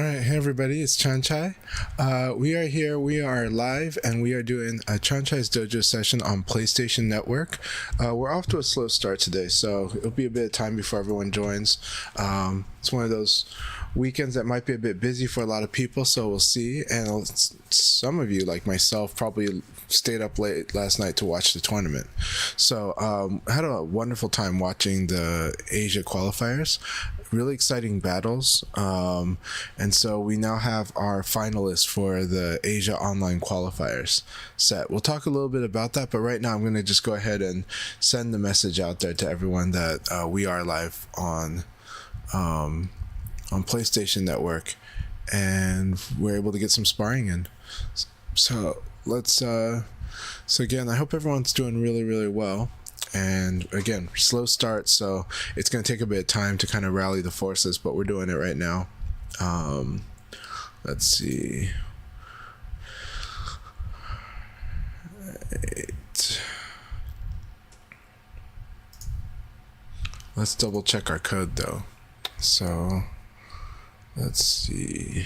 All right, hey everybody, it's Chanchai. We are here, we are live, and we are doing a Chanchai's Dojo session on PlayStation Network. We're off to a slow start today, so it'll be a bit of time before everyone joins. It's one of those weekends that might be a bit busy for a lot of people, so we'll see. And some of you, like myself, probably stayed up late last night to watch the tournament. So I had a wonderful time watching the Asia qualifiers. Really exciting battles, and so we now have our finalists for the Asia Online qualifiers set. We'll talk a little bit about that, but right now I'm going to just go ahead and send the message out there to everyone that we are live on PlayStation Network, and we're able to get some sparring in. So let's. So again, I hope everyone's doing really, really well. And again, slow start, so it's going to take a bit of time to kind of rally the forces, but we're doing it right now. Let's see. Right. Let's double check our code though. So let's see.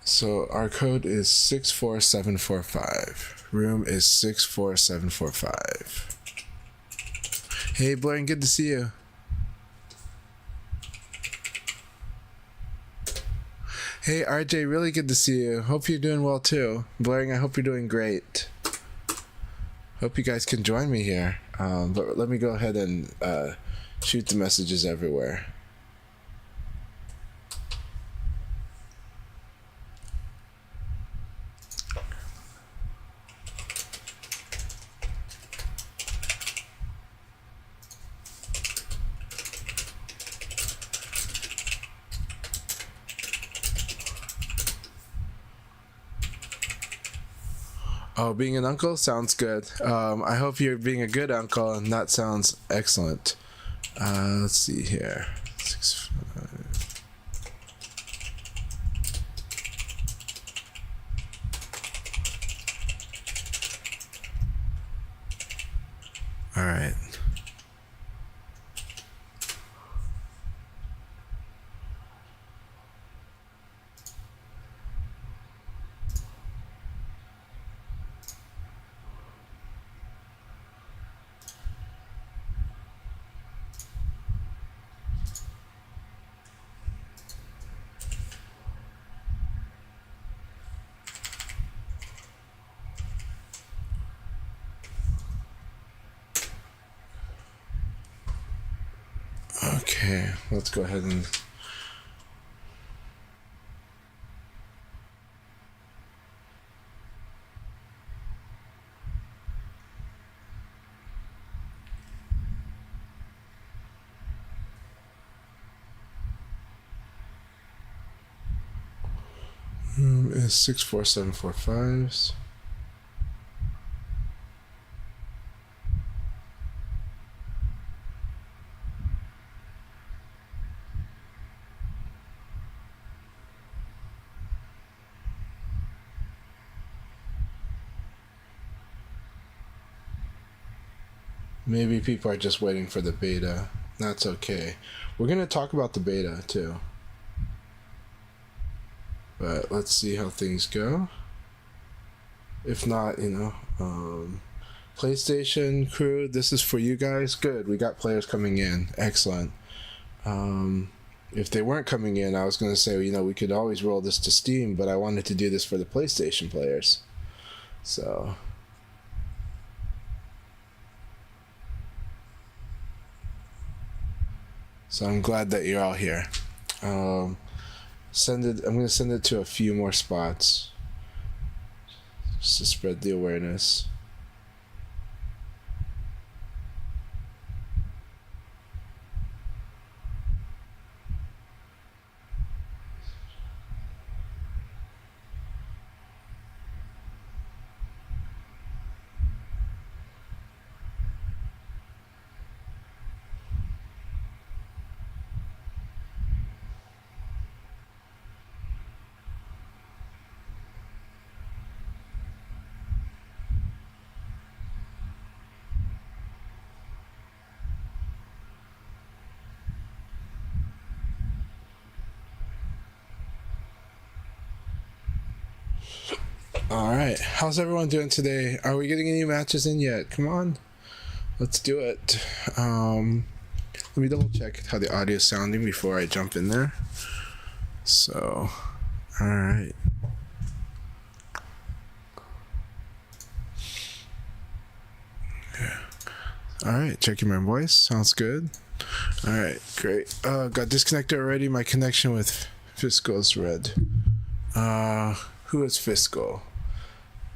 So our code is 64745. Room is 64745. Hey Blaine, good to see you. Hey RJ, really good to see you. Hope you're doing well too. Blaring, I hope you're doing great. Hope you guys can join me here. But let me go ahead and shoot the messages everywhere. Oh, being an uncle sounds good. I hope you're being a good uncle, and that sounds excellent. Let's see here. 6, 5. All right. Okay, let's go ahead and room is 64745. Maybe people are just waiting for the beta. That's okay. We're going to talk about the beta too. But let's see how things go. If not, PlayStation crew, this is for you guys. Good. We got players coming in. Excellent. If they weren't coming in, I was going to say, we could always roll this to Steam, but I wanted to do this for the PlayStation players. So I'm glad that you're all here. I'm going to send it to a few more spots just to spread the awareness. All right. How's everyone doing today? Are we getting any matches in yet? Come on. Let's do it. Let me double check how the audio is sounding before I jump in there. So, all right. Yeah. All right. Checking my voice. Sounds good. All right. Great. Got disconnected already. My connection with Fiscal is red. Who is Fiscal?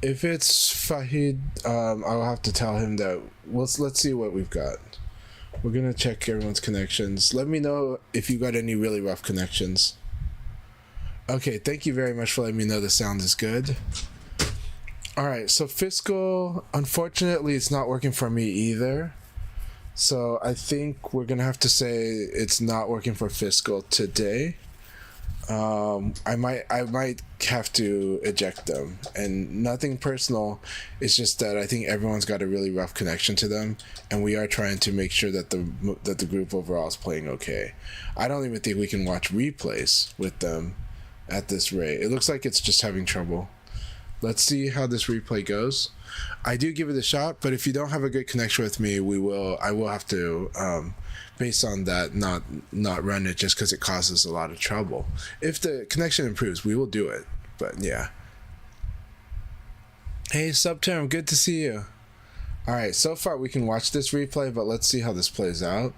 If it's Fahid, I'll have to tell him that. Let's see what we've got. We're gonna check everyone's connections. Let me know if you got any really rough connections. Okay, thank you very much for letting me know the sound is good. All right, so Fiscal, unfortunately, it's not working for me either. So I think we're gonna have to say it's not working for Fiscal today. I might have to eject them, and nothing personal. It's just that I think everyone's got a really rough connection to them, and we are trying to make sure that the group overall is playing okay. I don't even think we can watch replays with them at this rate. It looks like it's just having trouble. Let's see how this replay goes. I do give it a shot, but if you don't have a good connection with me, I will have to, based on that, not run it just because it causes a lot of trouble. If the connection improves, we will do it. But yeah. Hey, Subterm, good to see you. All right, so far we can watch this replay, but let's see how this plays out.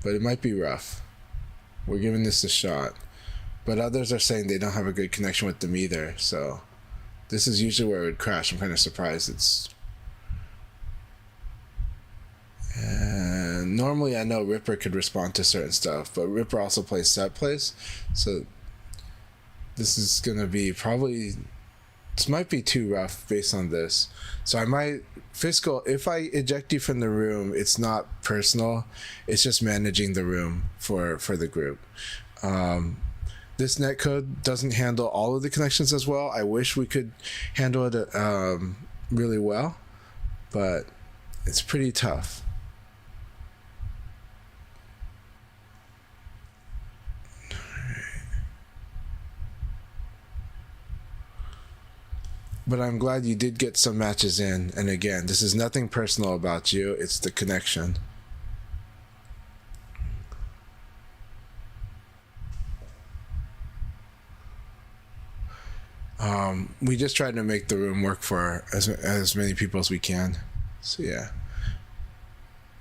But it might be rough. We're giving this a shot. But others are saying they don't have a good connection with them either, so this is usually where it would crash. I'm kind of surprised it's... And normally I know Ripper could respond to certain stuff, but Ripper also plays set plays, so this is going to be probably... This might be too rough based on this. So I might... Fiscal, if I eject you from the room, it's not personal. It's just managing the room for the group. This netcode doesn't handle all of the connections as well. I wish we could handle it really well, but it's pretty tough. But I'm glad you did get some matches in. And again, this is nothing personal about you. It's the connection. We just tried to make the room work for as many people as we can. So yeah.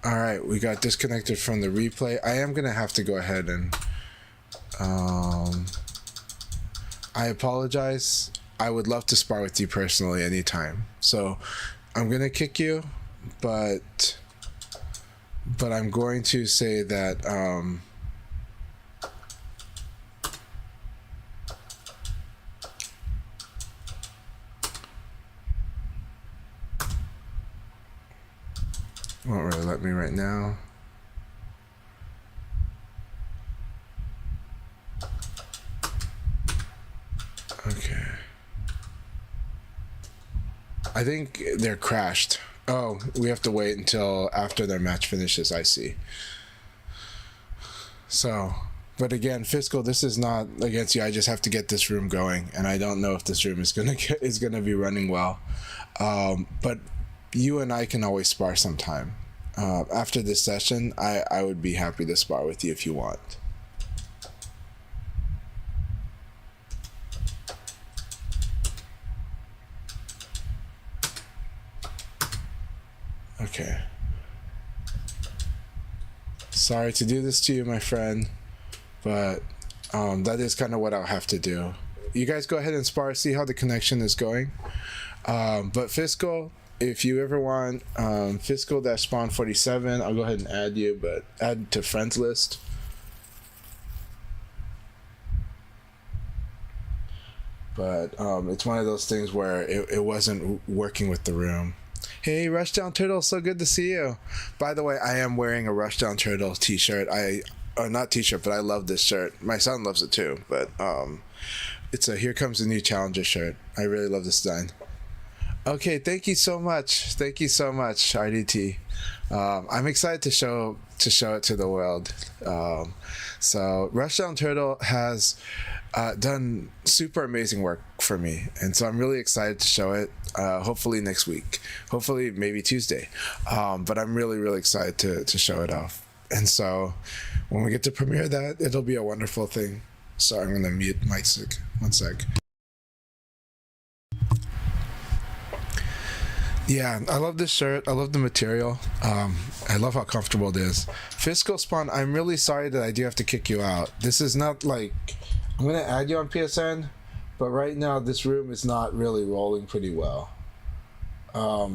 All right, we got disconnected from the replay. I am gonna have to go ahead and I apologize. I would love to spar with you personally anytime. So I'm gonna kick you, but I'm going to say that won't really let me right now. Okay. I think they're crashed. Oh, we have to wait until after their match finishes, I see. So, but again, Fiscal, this is not against you. I just have to get this room going, and I don't know if this room is gonna be running well. But you and I can always spar sometime. After this session, I would be happy to spar with you if you want. Okay. Sorry to do this to you, my friend, but that is kind of what I'll have to do. You guys go ahead and spar, see how the connection is going. But Fiscal, if you ever want Fiscal-Spawn47, I'll go ahead and add you, but add to friends list. But it's one of those things where it wasn't working with the room. Hey, Rushdown Turtle, so good to see you. By the way, I am wearing a Rushdown Turtle t-shirt. Not t-shirt, but I love this shirt. My son loves it too, but it's a Here Comes the New Challenger shirt. I really love this design. Okay, thank you so much. Thank you so much, RDT. I'm excited to show to show it to the world. So Rushdown Turtle has done super amazing work for me, and so I'm really excited to show it. Hopefully next week, hopefully maybe Tuesday, but I'm really really excited to show it off. And so when we get to premiere that, it'll be a wonderful thing. So I'm gonna mute my mic. One sec. Yeah, I love this shirt. I love the material. I love how comfortable it is. Fiscal Spawn, I'm really sorry that I do have to kick you out. This is not like, I'm gonna add you on PSN, but right now this room is not really rolling pretty well.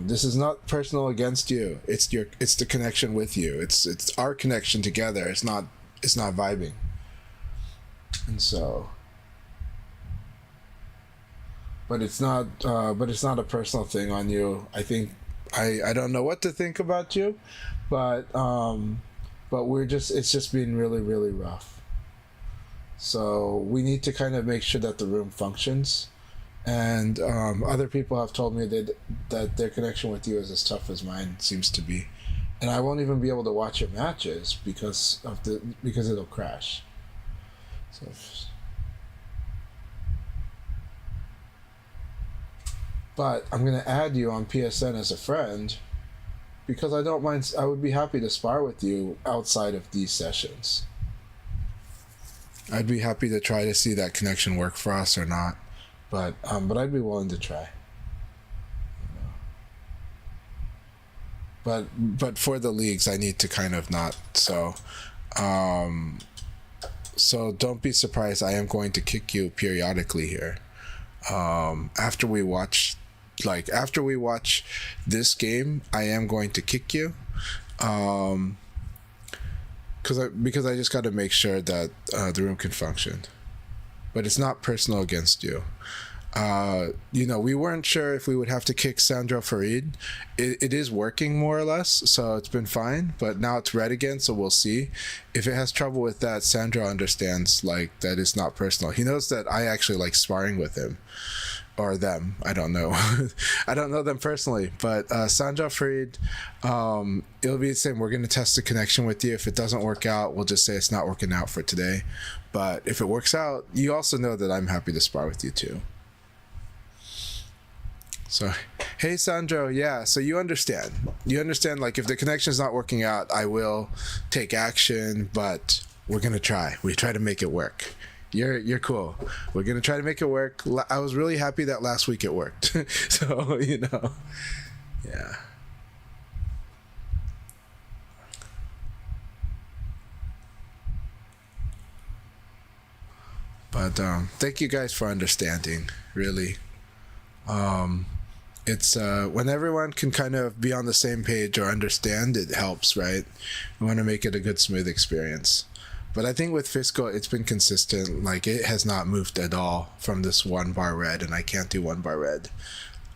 This is not personal against you. It's the connection with you. It's our connection together. It's not vibing. And so, but it's not a personal thing on you. I think I don't know what to think about you, but it's just been really really rough. So we need to kind of make sure that the room functions. And other people have told me that their connection with you is as tough as mine seems to be, and I won't even be able to watch your matches because it'll crash. So, but I'm gonna add you on PSN as a friend because I don't mind. I would be happy to spar with you outside of these sessions. I'd be happy to try to see that connection work for us or not. But I'd be willing to try. But for the leagues, I need to kind of not. So don't be surprised. I am going to kick you periodically here. After we watch this game, I am going to kick you. Because I just got to make sure that the room can function. But it's not personal against you. We weren't sure if we would have to kick Sandra Farid. It is working more or less, so it's been fine, but now it's red again, so we'll see. If it has trouble with that, Sandra understands that it's not personal. He knows that I actually like sparring with him. Or them, I don't know. I don't know them personally, but Sandra Farid, it'll be the same. We're going to test the connection with you. If it doesn't work out, we'll just say it's not working out for today. But if it works out, you also know that I'm happy to spar with you too. So, hey Sandro, yeah, so you understand. Like if the connection is not working out, I will take action, but we're going to try. We try to make it work. You're cool. We're gonna try to make it work. I was really happy that last week it worked. So yeah. But thank you guys for understanding. Really, it's when everyone can kind of be on the same page or understand, it helps, right? We want to make it a good, smooth experience. But I think with Fiscal, it's been consistent. Like, it has not moved at all from this 1 bar red, and I can't do 1 bar red.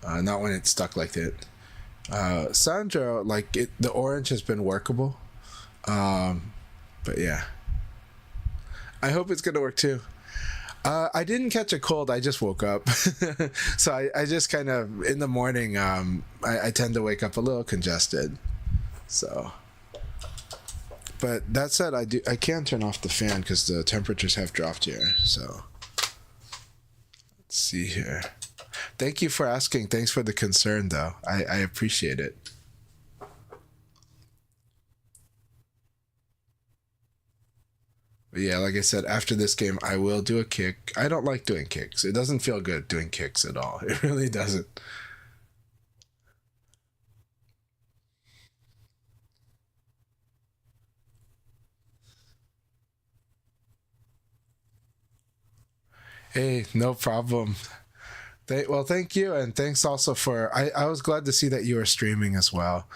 Not when it's stuck like that. Sandra, the orange has been workable. But yeah. I hope it's going to work too. I didn't catch a cold. I just woke up. So I just kind of, in the morning, I tend to wake up a little congested. So... But that said, I can turn off the fan because the temperatures have dropped here. So let's see here. Thank you for asking. Thanks for the concern, though. I appreciate it. But yeah, like I said, after this game, I will do a kick. I don't like doing kicks. It doesn't feel good doing kicks at all. It really doesn't. Hey, no problem. Thank you, and thanks also for. I was glad to see that you were streaming as well,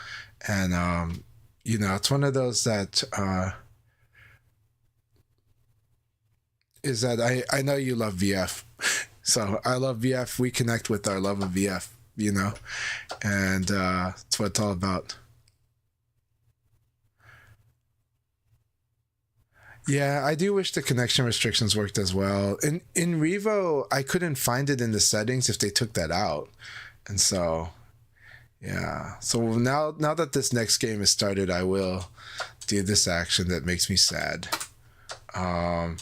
and it's one of those that is that I know you love VF, so I love VF. We connect with our love of VF, and that's what it's all about. Yeah, I do wish the connection restrictions worked as well. In Revo, I couldn't find it in the settings if they took that out. And so, Yeah. So now that this next game is started, I will do this action that makes me sad.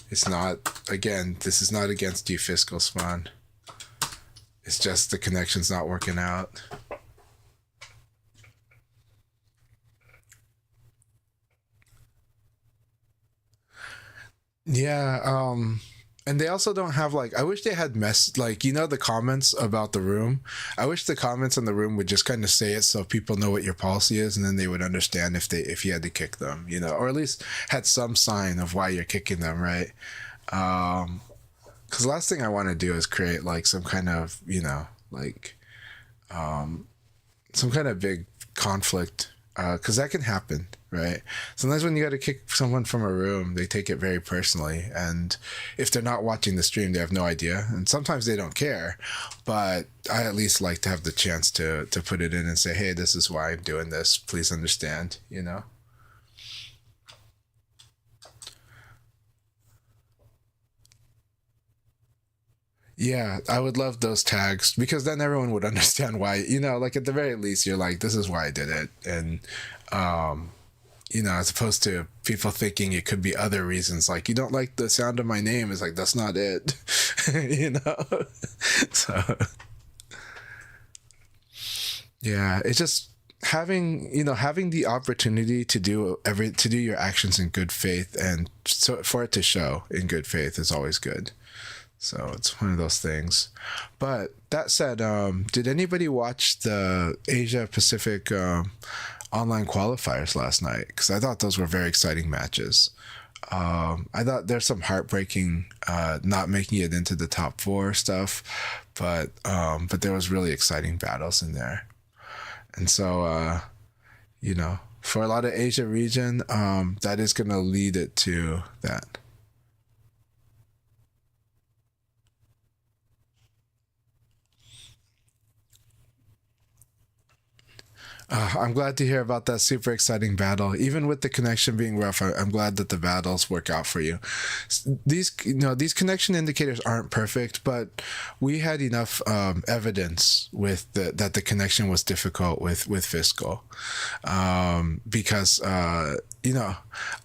It's not, again, this is not against you, Fiscal Spawn. It's just the connection's not working out. Yeah, and they also don't have like, I wish they had like, the comments about the room. I wish the comments in the room would just kind of say it so people know what your policy is, and then they would understand if you had to kick them, or at least had some sign of why you're kicking them, right? Because the last thing I want to do is create like some kind of, like some kind of big conflict, because that can happen, right? Sometimes when you got to kick someone from a room, they take it very personally, and if they're not watching the stream, they have no idea, and sometimes they don't care. But I at least like to have the chance to put it in and say, hey, this is why I'm doing this, please understand, Yeah, I would love those tags, because then everyone would understand why, like at the very least, you're like, this is why I did it. And, um, as opposed to people thinking it could be other reasons, like, you don't like the sound of my name. It's like, that's not it, you know? So, yeah, it's just having the opportunity to do your actions in good faith, and so for it to show in good faith is always good. So it's one of those things. But that said, did anybody watch the Asia Pacific online qualifiers last night? Because I thought those were very exciting matches. I thought there's some heartbreaking not making it into the top four stuff, but there was really exciting battles in there. And so, for a lot of Asia region, that is going to lead it to that. I'm glad to hear about that super exciting battle. Even with the connection being rough, I'm glad that the battles work out for you. These connection indicators aren't perfect, but we had enough evidence that the connection was difficult with Fiscal, because I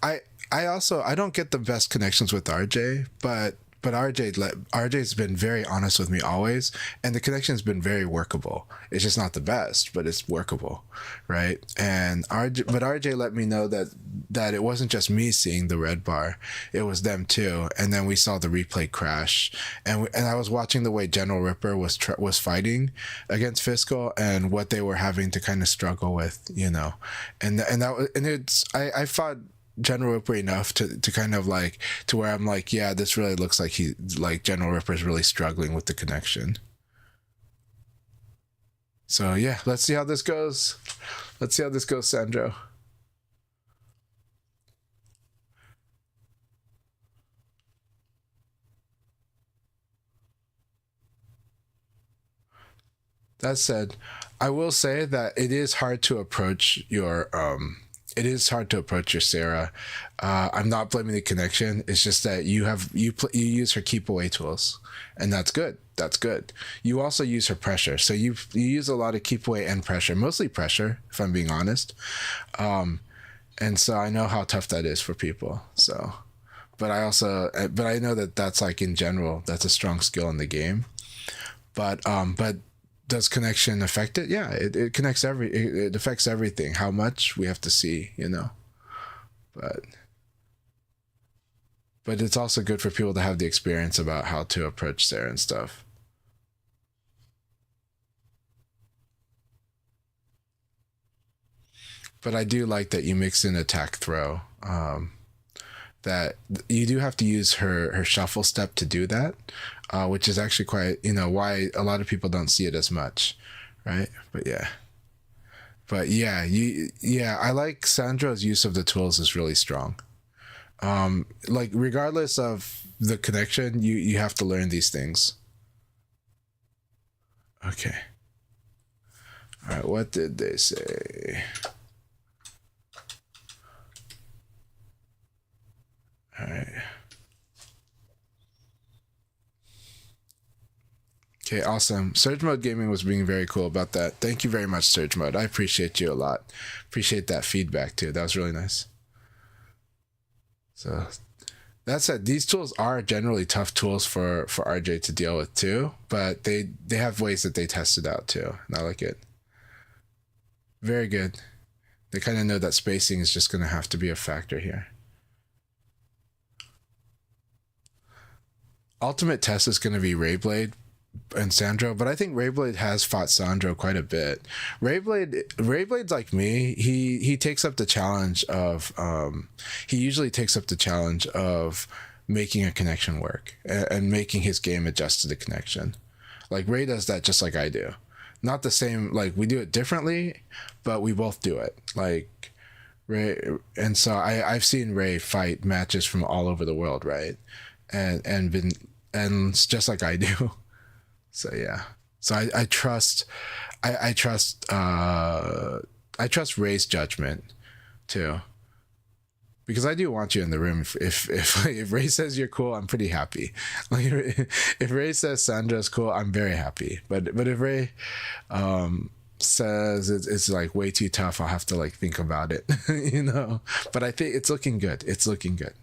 I don't get the best connections with RJ, but RJ's been very honest with me always, and the connection's been very workable. It's just not the best, but it's workable, right? And RJ let me know that it wasn't just me seeing the red bar, it was them too. And then we saw the replay crash, and I was watching the way General Ripper was fighting against Fiscal, and what they were having to kind of struggle with, and I fought General Ripper enough to kind of like to where I'm like, yeah, this really looks like General Ripper is really struggling with the connection. So yeah, let's see how this goes. Let's see how this goes, Sandro. That said, I will say that it is hard to approach your Sarah. I'm not blaming the connection. It's just that you use her keep away tools, and that's good. That's good. You also use her pressure, so you use a lot of keep away and pressure, mostly pressure, if I'm being honest. And so I know how tough that is for people. So, but I know that that's like in general, that's a strong skill in the game. But does connection affect it? Yeah, it connects it affects everything. How much we have to see. But it's also good for people to have the experience about how to approach Sarah and stuff. But I do like that you mix in attack throw. That you do have to use her shuffle step to do that, which is actually quite why a lot of people don't see it as much, right? But yeah, I like Sandro's use of the tools is really strong. Like regardless of the connection, you have to learn these things. Okay. All right. What did they say? All right. Okay, awesome. Surge Mode Gaming was being very cool about that. Thank you very much, Surge Mode. I appreciate you a lot. Appreciate that feedback too. That was really nice. So that said, these tools are generally tough tools for RJ to deal with too, but they have ways that they test it out too, and I like it. Very good. They kind of know that spacing is just going to have to be a factor here. Ultimate test is going to be Rayblade and Sandro, but I think Rayblade has fought Sandro quite a bit. Rayblade's like me. He takes up the challenge of he usually takes up the challenge of making a connection work and making his game adjust to the connection. Like Ray does that just like I do. Not the same, like we do it differently, but we both do it. Like Ray, and so I've seen Ray fight matches from all over the world, right? And it's just like I do. So yeah. So I trust I trust Ray's judgment too. Because I do want you in the room. If Ray says you're cool, I'm pretty happy. Like if Ray says Sandra's cool, I'm very happy. But if Ray says it's like way too tough, I'll have to like think about it, you know. But I think it's looking good. It's looking good.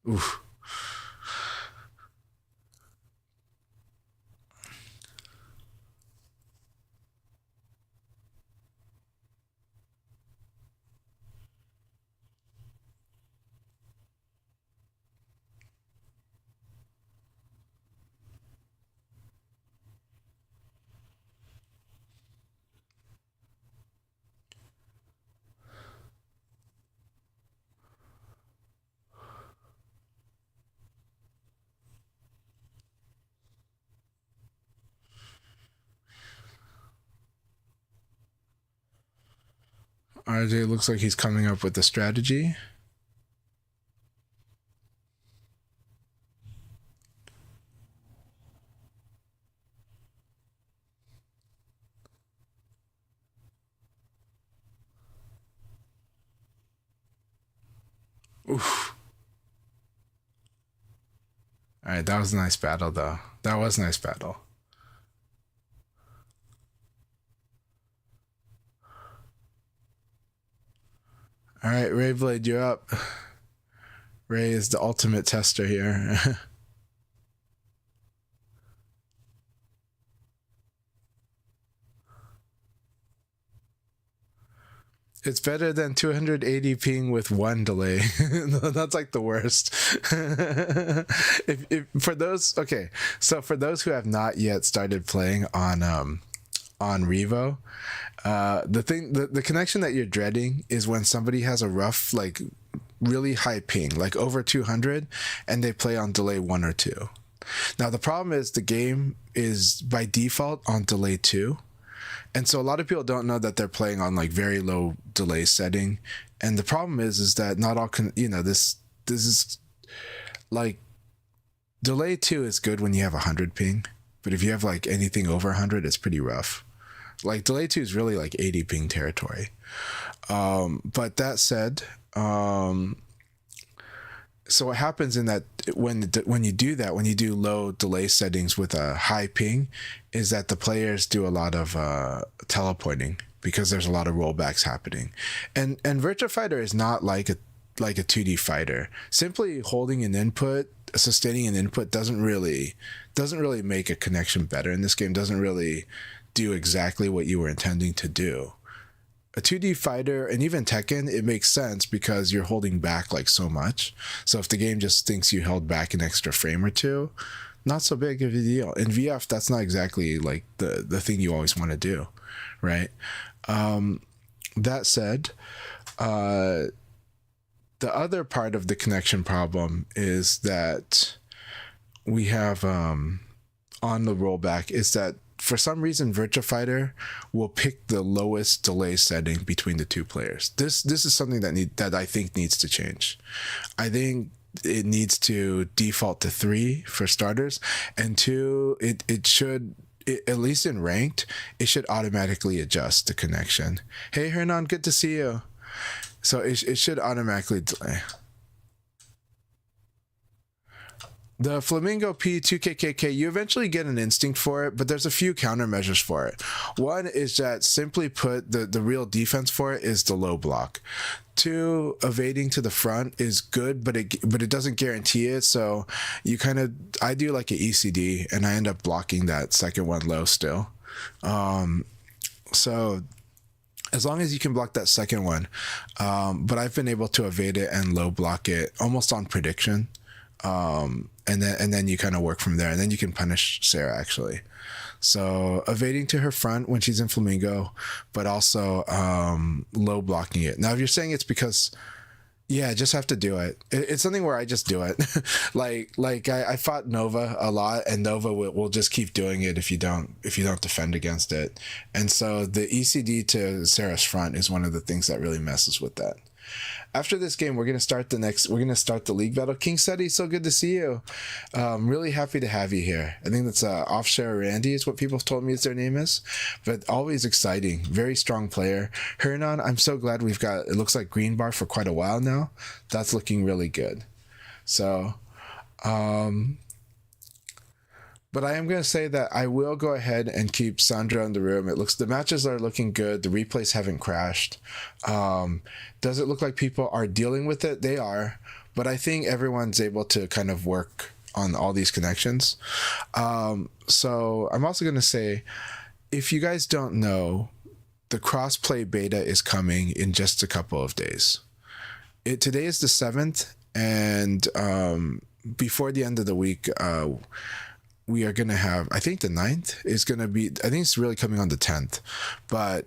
Oof. RJ looks like he's coming up with a strategy. Oof. All right, that was a nice battle, though. That was a nice battle. All right, Rayblade, you're up. Ray is the ultimate tester here. It's better than 280 ping with one delay. That's like the worst. if for those, okay, so for those who have not yet started playing on Revo, the connection that you're dreading is when somebody has a rough, like really high ping, like over 200, and they play on delay 1 or 2. Now the problem is the game is by default on delay 2. And so a lot of people don't know that they're playing on like very low delay setting. And the problem is that not all this is like delay 2 is good when you have 100 ping, but if you have like anything over 100, it's pretty rough. Like delay 2 is really like 80 ping territory. But that said, so what happens in that when you do that, when you do low delay settings with a high ping, is that the players do a lot of teleporting because there's a lot of rollbacks happening, and Virtua Fighter is not like a 2D fighter. Simply holding an input, sustaining an input doesn't really make a connection better in this game. Doesn't really do exactly what you were intending to do. A 2D fighter and even Tekken, it makes sense because you're holding back like so much. So if the game just thinks you held back an extra frame or two, not so big of a deal. In VF, that's not exactly like the thing you always want to do, right? That said, the other part of the connection problem is that we have on the rollback is that for some reason Virtua Fighter will pick the lowest delay setting between the two players. This is something that I think needs to change. I think it needs to default to 3 for starters, and 2, it should, at least in ranked, it should automatically adjust the connection. Hey Hernan, good to see you. So it should automatically delay. The Flamingo P2KKK, you eventually get an instinct for it, but there's a few countermeasures for it. One is that, simply put, the real defense for it is the low block. Two, evading to the front is good, but it doesn't guarantee it. So you kind of, I do like an ECD, and I end up blocking that second one low still. So as long as you can block that second one, but I've been able to evade it and low block it almost on prediction. And then you kind of work from there, and then you can punish Sarah actually. So evading to her front when she's in Flamingo, but also low blocking it. Now, if you're saying it's because, yeah, just have to do it. It's something where I just do it. like I fought Nova a lot, and Nova will just keep doing it if you don't defend against it. And so the ECD to Sarah's front is one of the things that really messes with that. After this game, we're going to start the league battle. King Seti, so good to see you. Really happy to have you here. I think that's Offshore Randy is what people have told me their name is, but always exciting. Very strong player. Hernan, I'm so glad we've got, it looks like green bar for quite a while now. That's looking really good. So, but I am going to say that I will go ahead and keep Sandra in the room. The matches are looking good. The replays haven't crashed. Does it look like people are dealing with it? They are, but I think everyone's able to kind of work on all these connections. So I'm also going to say, if you guys don't know, the crossplay beta is coming in just a couple of days. Today is the 7th, and before the end of the week, we are going to have, I think the 9th is going to be, I think it's really coming on the 10th, but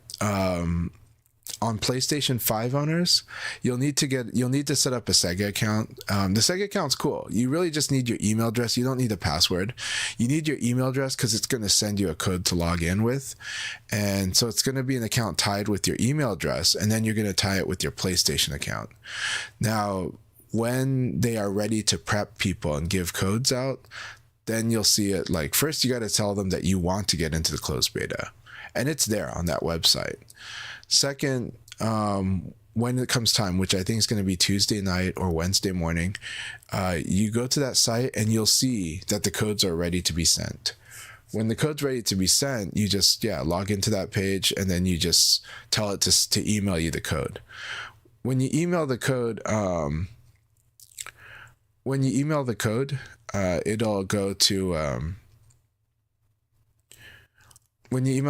on PlayStation 5 owners, you'll need to set up a Sega account. The Sega account's cool. You really just need your email address. You don't need a password. You need your email address because it's going to send you a code to log in with. And so it's going to be an account tied with your email address, and then you're going to tie it with your PlayStation account. Now, when they are ready to prep people and give codes out, then you'll see it. Like, first you got to tell them that you want to get into the closed beta, and it's there on that website. Second, when it comes time, which I think is going to be Tuesday night or Wednesday morning, you go to that site and you'll see that the codes are ready to be sent. When the code's ready to be sent, you just log into that page, and then you just tell it to email you the code. When you email the code, it'll go to when you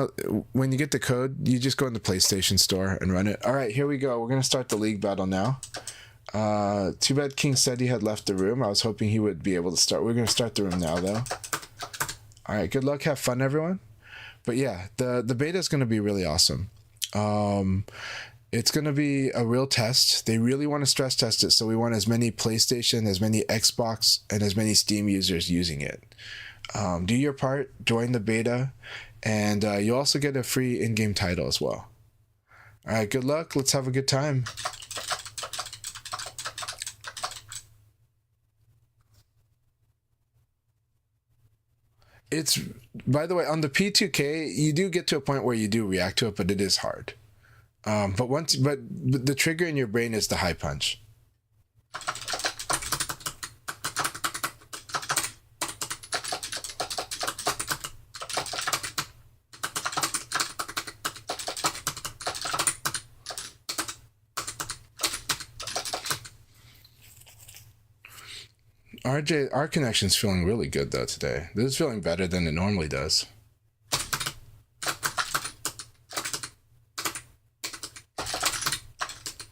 get the code, you just go in the PlayStation Store and run it. All right, here we go. We're gonna start the league battle now. Too bad King said he had left the room. I was hoping he would be able to start. We're gonna start the room now, though. All right, good luck. Have fun, everyone. But yeah, the beta is gonna be really awesome. It's going to be a real test. They really want to stress test it, so we want as many PlayStation, as many Xbox, and as many Steam users using it. Do your part, join the beta, and you'll also get a free in-game title as well. All right, good luck. Let's have a good time. It's, by the way, on the P2K, you do get to a point where you do react to it, but it is hard. But the trigger in your brain is the high punch. Our connection's feeling really good though today. This is feeling better than it normally does.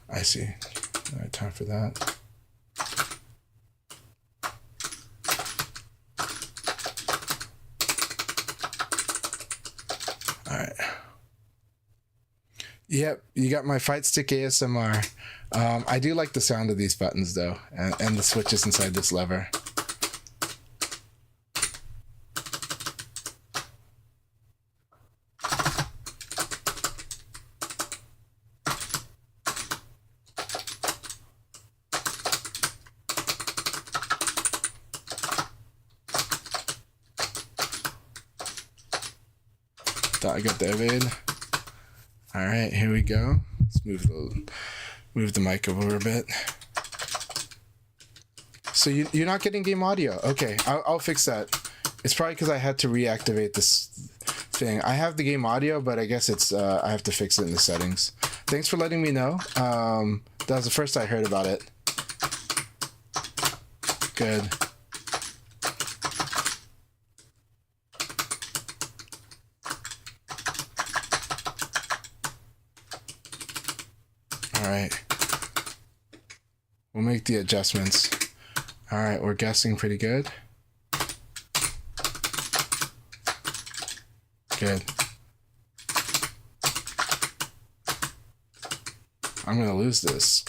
I see. All right, time for that. All right. Yep, you got my fight stick ASMR. I do like the sound of these buttons though, and the switches inside this lever. I got the evade. All right, here we go. Let's move the mic over a bit. So you're not getting game audio. Okay, I'll fix that. It's probably because I had to reactivate this thing. I have the game audio, but I guess it's I have to fix it in the settings. Thanks for letting me know. That was the first I heard about it. Good. All right. We'll make the adjustments. All right, we're guessing pretty good. Good. I'm gonna lose this.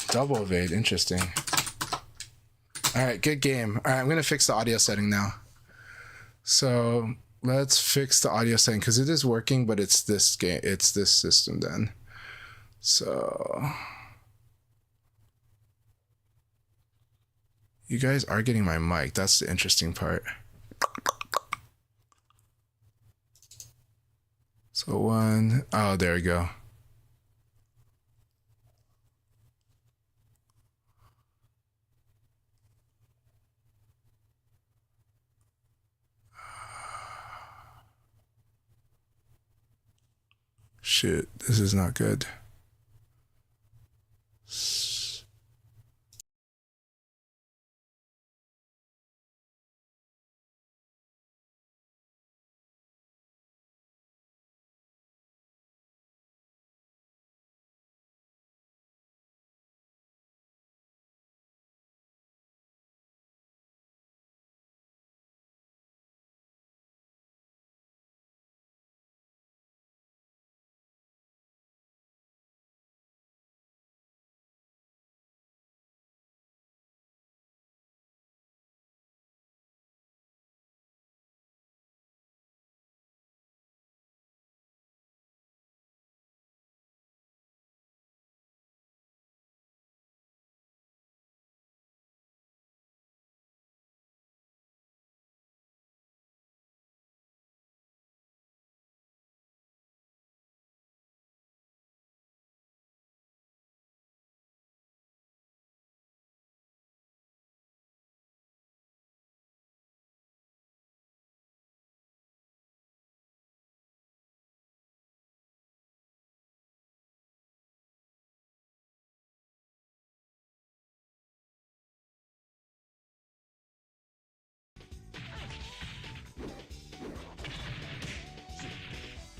Double evade, interesting. All right, good game. All right, I'm gonna fix the audio setting now. So let's fix the audio setting because it is working, but it's this game, it's this system then. So you guys are getting my mic. That's the interesting part. So one, oh, there we go. Shit, this is not good.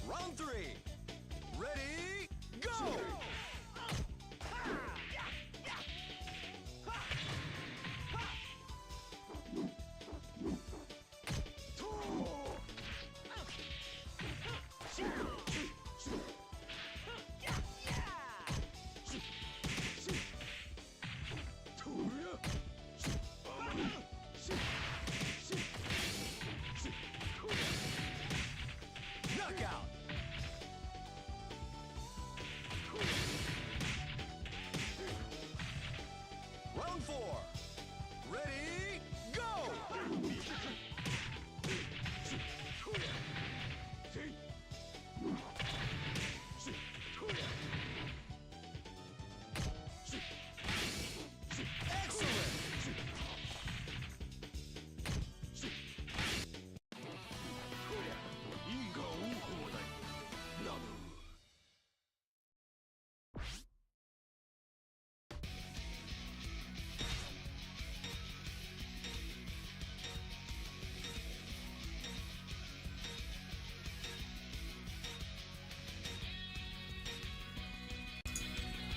Round three. Ready, go! Knockout! Round four. Ready, go! Excellent!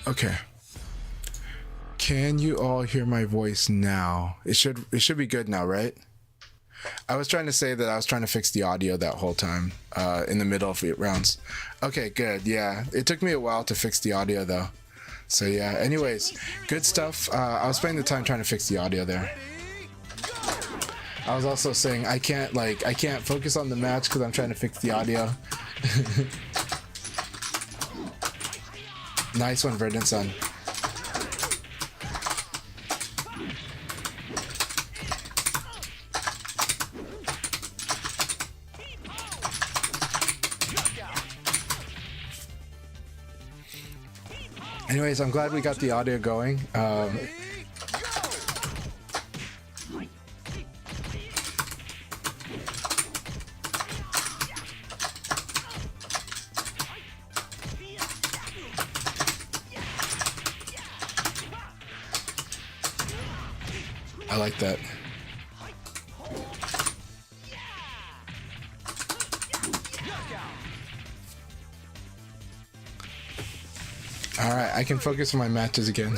Okay. Can you all hear my voice now? It should be good now, right? I was trying to say that I was trying to fix the audio that whole time in the middle of rounds. Okay, good. Yeah, it took me a while to fix the audio though. So yeah, anyways, good stuff. I was spending the time trying to fix the audio there. I was also saying I can't focus on the match because I'm trying to fix the audio. Nice one, Verdant Sun. Anyways, I'm glad we got the audio going. I like that. All right, I can focus on my matches again,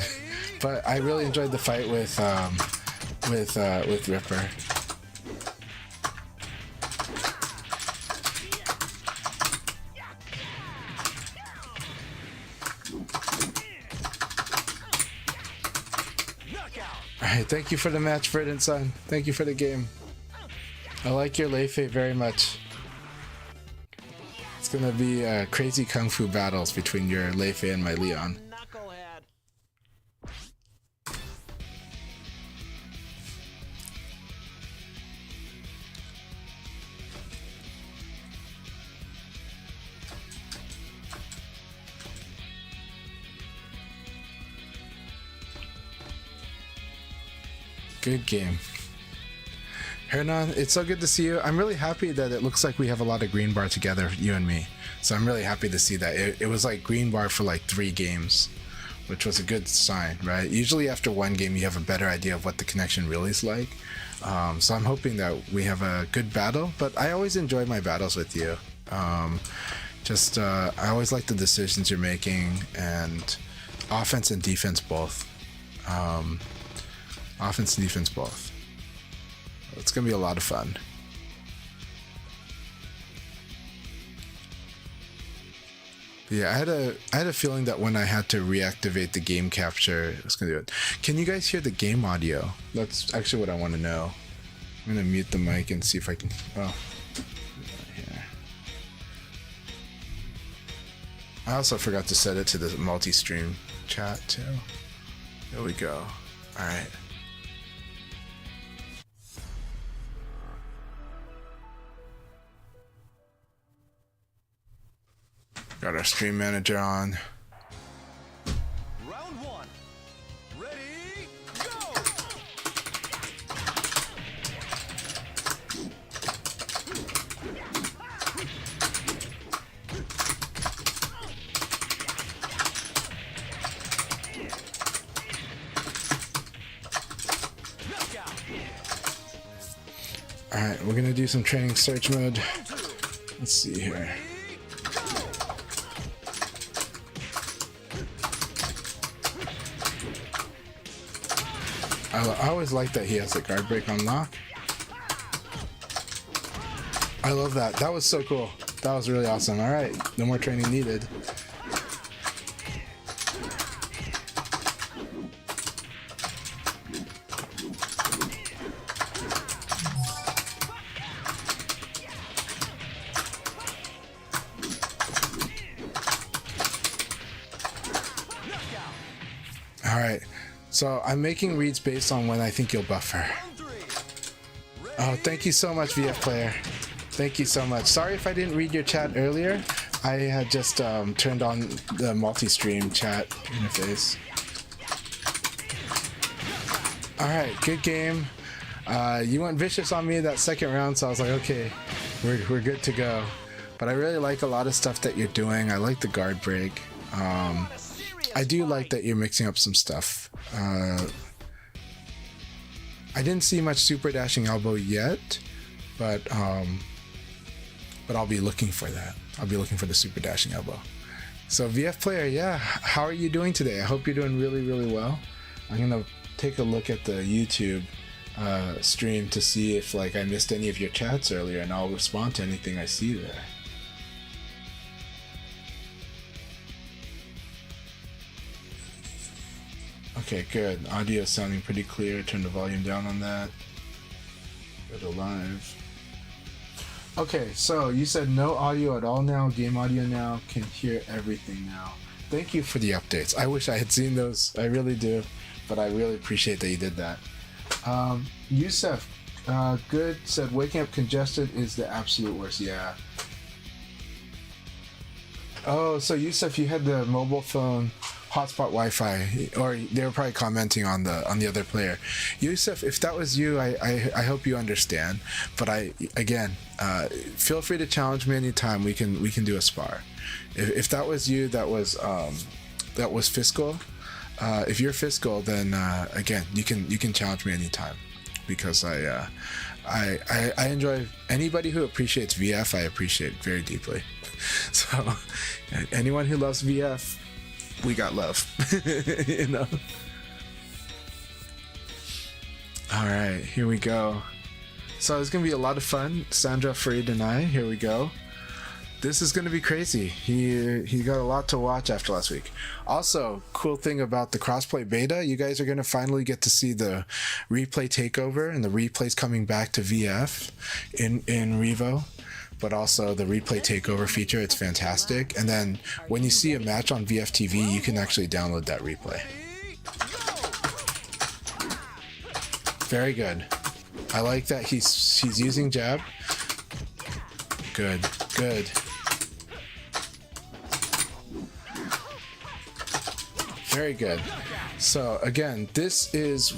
but I really enjoyed the fight with Ripper. Alright, thank you for the match, Verdant Sun. Thank you for the game. I like your Lei Fei very much. It's gonna be crazy kung fu battles between your Lei Fei and my Leon. Good game. Hernan, it's so good to see you. I'm really happy that it looks like we have a lot of green bar together, you and me. So I'm really happy to see that. It was like green bar for like 3 games, which was a good sign, right? Usually after 1 game, you have a better idea of what the connection really is like. So I'm hoping that we have a good battle, but I always enjoy my battles with you. I always like the decisions you're making, and offense and defense both. Offense and defense both. It's gonna be a lot of fun. Yeah, I had a feeling that when I had to reactivate the game capture, it was gonna do it. Can you guys hear the game audio? That's actually what I want to know. I'm gonna mute the mic and see if I can. Oh, here. I also forgot to set it to the multi-stream chat too. There we go. All right. Got our stream manager on. Round 1. Ready, go! Knockout. Alright, we're gonna do some training search mode. Let's see here. I always like that he has the guard break on lock. I love that. That was so cool. That was really awesome. Alright, no more training needed. Alright, so I'm making reads based on when I think you'll buffer. Oh, thank you so much, VF Player. Thank you so much. Sorry if I didn't read your chat earlier. I had just turned on the multi-stream chat interface. Alright, good game. You went vicious on me that second round, so I was like, okay, we're good to go. But I really like a lot of stuff that you're doing. I like the guard break. I do like that you're mixing up some stuff. I didn't see much super dashing elbow yet, but I'll be looking for that. I'll be looking for the super dashing elbow. So VF Player, yeah, how are you doing today? I hope you're doing really, really well. I'm gonna take a look at the YouTube stream to see if like I missed any of your chats earlier, and I'll respond to anything I see there. Okay, good. Audio sounding pretty clear. Turn the volume down on that. Go to live. Okay, so you said no audio at all now, game audio now, can hear everything now. Thank you for the updates. I wish I had seen those. I really do, but I really appreciate that you did that. Yusef, good, said waking up congested is the absolute worst. Yeah. Oh, so Yusef, you had the mobile phone hotspot Wi-Fi, or they were probably commenting on the other player. Yusuf, if that was you, I hope you understand. But feel free to challenge me anytime. We can do a spar. If that was you, that was Fiscal. If you're Fiscal, then again, you can challenge me anytime, because I enjoy anybody who appreciates VF. I appreciate very deeply. So anyone who loves VF, we got love. You know. All right, here we go. So it's gonna be a lot of fun. Sandra, Farid, and I. Here we go. This is going to be crazy. He got a lot to watch after last week. Also, cool thing about the crossplay beta, you guys are going to finally get to see the replay takeover and the replays coming back to VF in Revo, but also the replay takeover feature. It's fantastic. And then when you see a match on VF TV, you can actually download that replay. Very good. I like that he's using jab. Good. Very good. So again,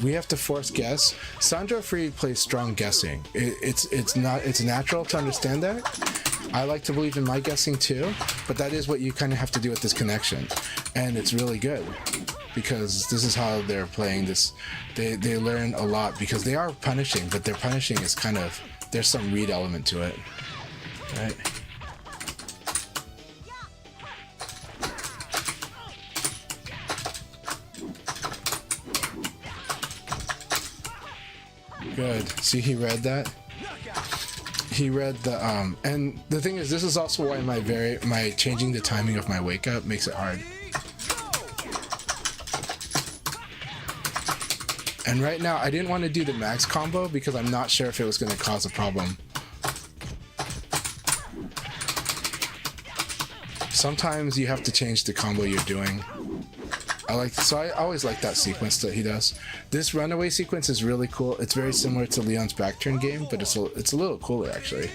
we have to force guess. Sandra Free plays strong guessing. It's natural to understand that. I like to believe in my guessing too, but that is what you kind of have to do with this connection, and it's really good because this is how they're playing this. They learn a lot because they are punishing, but their punishing is kind of, there's some read element to it, right? Good. See, he read that. He read the and the thing is, this is also why my changing the timing of my wake up makes it hard. And right now, I didn't want to do the max combo because I'm not sure if it was going to cause a problem. Sometimes you have to change the combo you're doing. I always like that sequence that he does. This runaway sequence is really cool. It's very similar to Leon's back turn game, but it's a little cooler actually.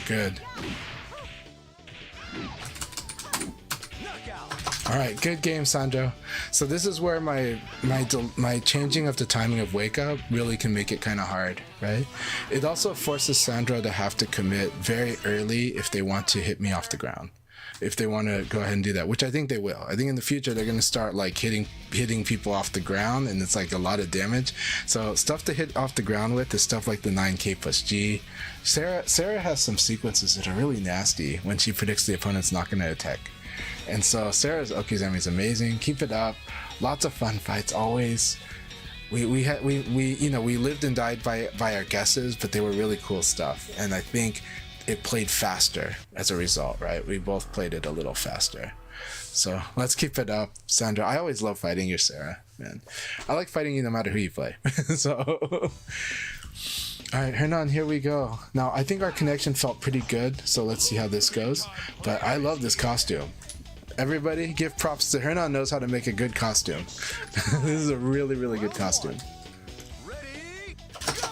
Good. All right, good game, Sandro. So this is where my changing of the timing of wake up really can make it kind of hard, right? It also forces Sandro to have to commit very early if they want to hit me off the ground. If they want to go ahead and do that, which I think they will. I think in the future they're going to start like hitting people off the ground, and it's like a lot of damage. So stuff to hit off the ground with is stuff like the 9K plus G. Sarah has some sequences that are really nasty when she predicts the opponent's not going to attack. And so Sarah's Okizami is amazing. Keep it up. Lots of fun fights always. We lived and died by our guesses, but they were really cool stuff. And I think it played faster as a result, right? We both played it a little faster. So let's keep it up, Sandra. I always love fighting you, Sarah, man. I like fighting you no matter who you play. So, all right, Hernan, here we go. Now, I think our connection felt pretty good, so let's see how this goes. But I love this costume. Everybody give props to Hernan. Knows how to make a good costume. This is a really, really good costume. Ready, go!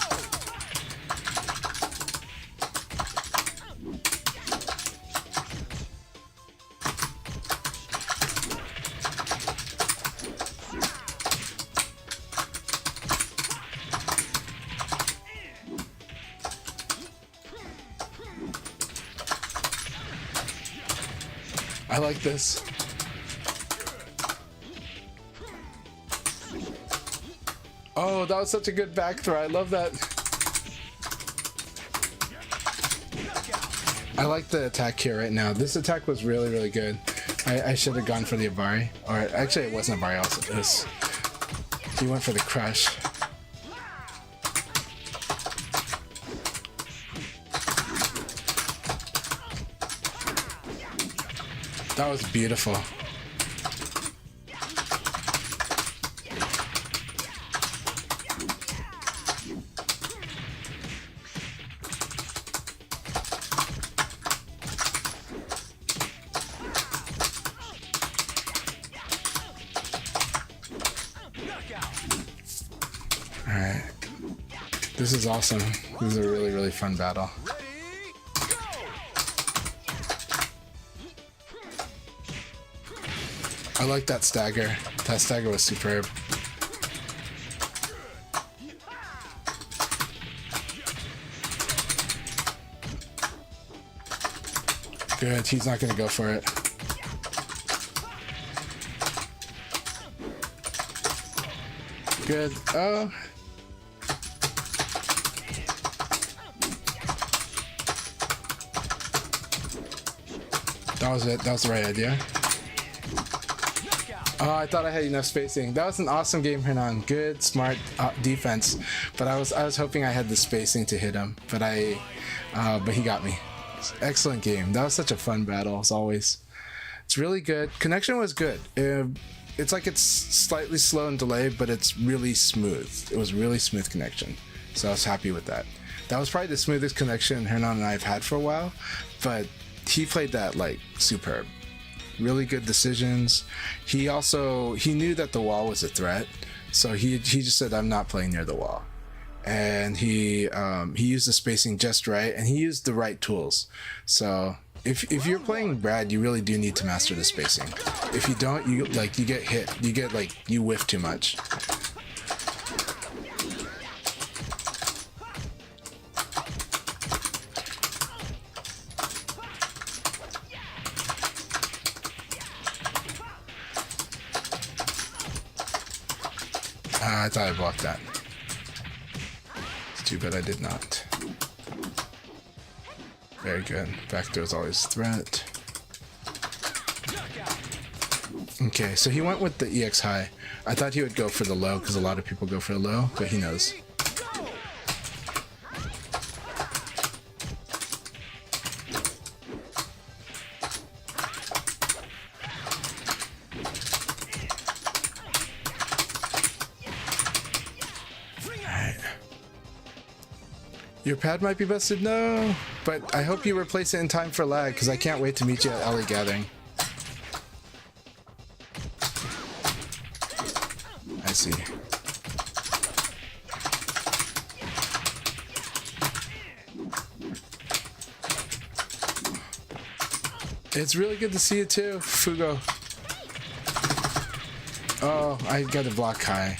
I like this. Oh, that was such a good back throw. I love that. I like the attack here right now. This attack was really, really good. I should have gone for the Abari. Or actually, it wasn't Abari. He went for the crush. That was beautiful. This is awesome. This is a really, really fun battle. Ready, go! I like that stagger. That stagger was superb. Good, he's not gonna go for it. Good. Oh. That was it. That was the right idea. Oh, I thought I had enough spacing. That was an awesome game, Hernan. Good, smart defense. But I was hoping I had the spacing to hit him. But but he got me. Excellent game. That was such a fun battle, as always. It's really good. Connection was good. It's like it's slightly slow and delayed, but it's really smooth. It was really smooth connection. So I was happy with that. That was probably the smoothest connection Hernan and I have had for a while, but he played that like superb. Really good decisions. He knew that the wall was a threat, so he just said, I'm not playing near the wall. And he used the spacing just right, and he used the right tools. So if you're playing Brad, you really do need to master the spacing. If you don't, you get hit. You whiff too much. I thought I blocked that. It's too bad I did not. Very good. Back throw is always a threat. Okay, so he went with the EX high. I thought he would go for the low because a lot of people go for the low, but he knows. Your pad might be busted, no, but I hope you replace it in time for lag because I can't wait to meet you at LA Gathering. I see. It's really good to see you too, Fugo. Oh, I got to block high.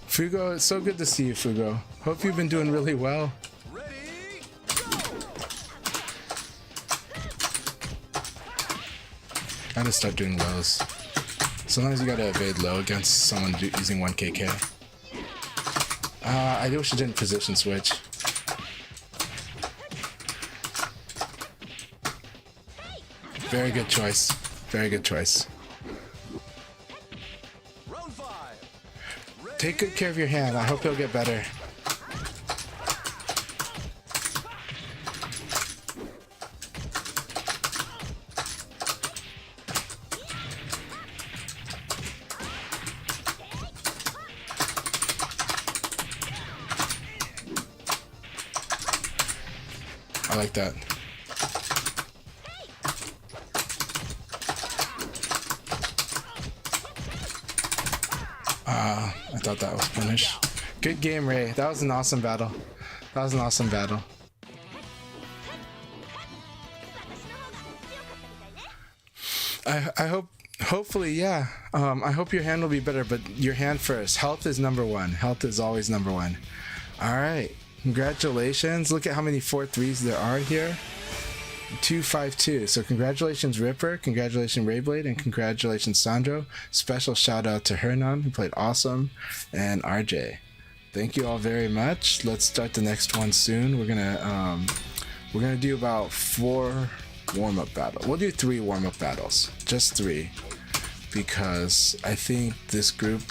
Fugo, it's so good to see you, Fugo. Hope you've been doing really well. Ready, go! Gotta start doing lows. Sometimes you gotta evade low against someone using 1KK. I wish I didn't position switch. Very good choice. Very good choice. Round 5. Take good care of your hand. I hope he'll get better. I like that. I thought that was punish. Good game, Ray. That was an awesome battle. That was an awesome battle. I hope, hopefully, yeah. I hope your hand will be better, but your hand first. Health is number one. Health is always number one. All right. Congratulations. Look at how many 4-3s there are here. 252. So congratulations Ripper, congratulations Rayblade, and congratulations Sandro. Special shout out to Hernan, who played awesome, and RJ. Thank you all very much. Let's start the next one soon. We're gonna do about 4 warm-up battles. We'll do 3 warm-up battles. Just 3. Because I think this group,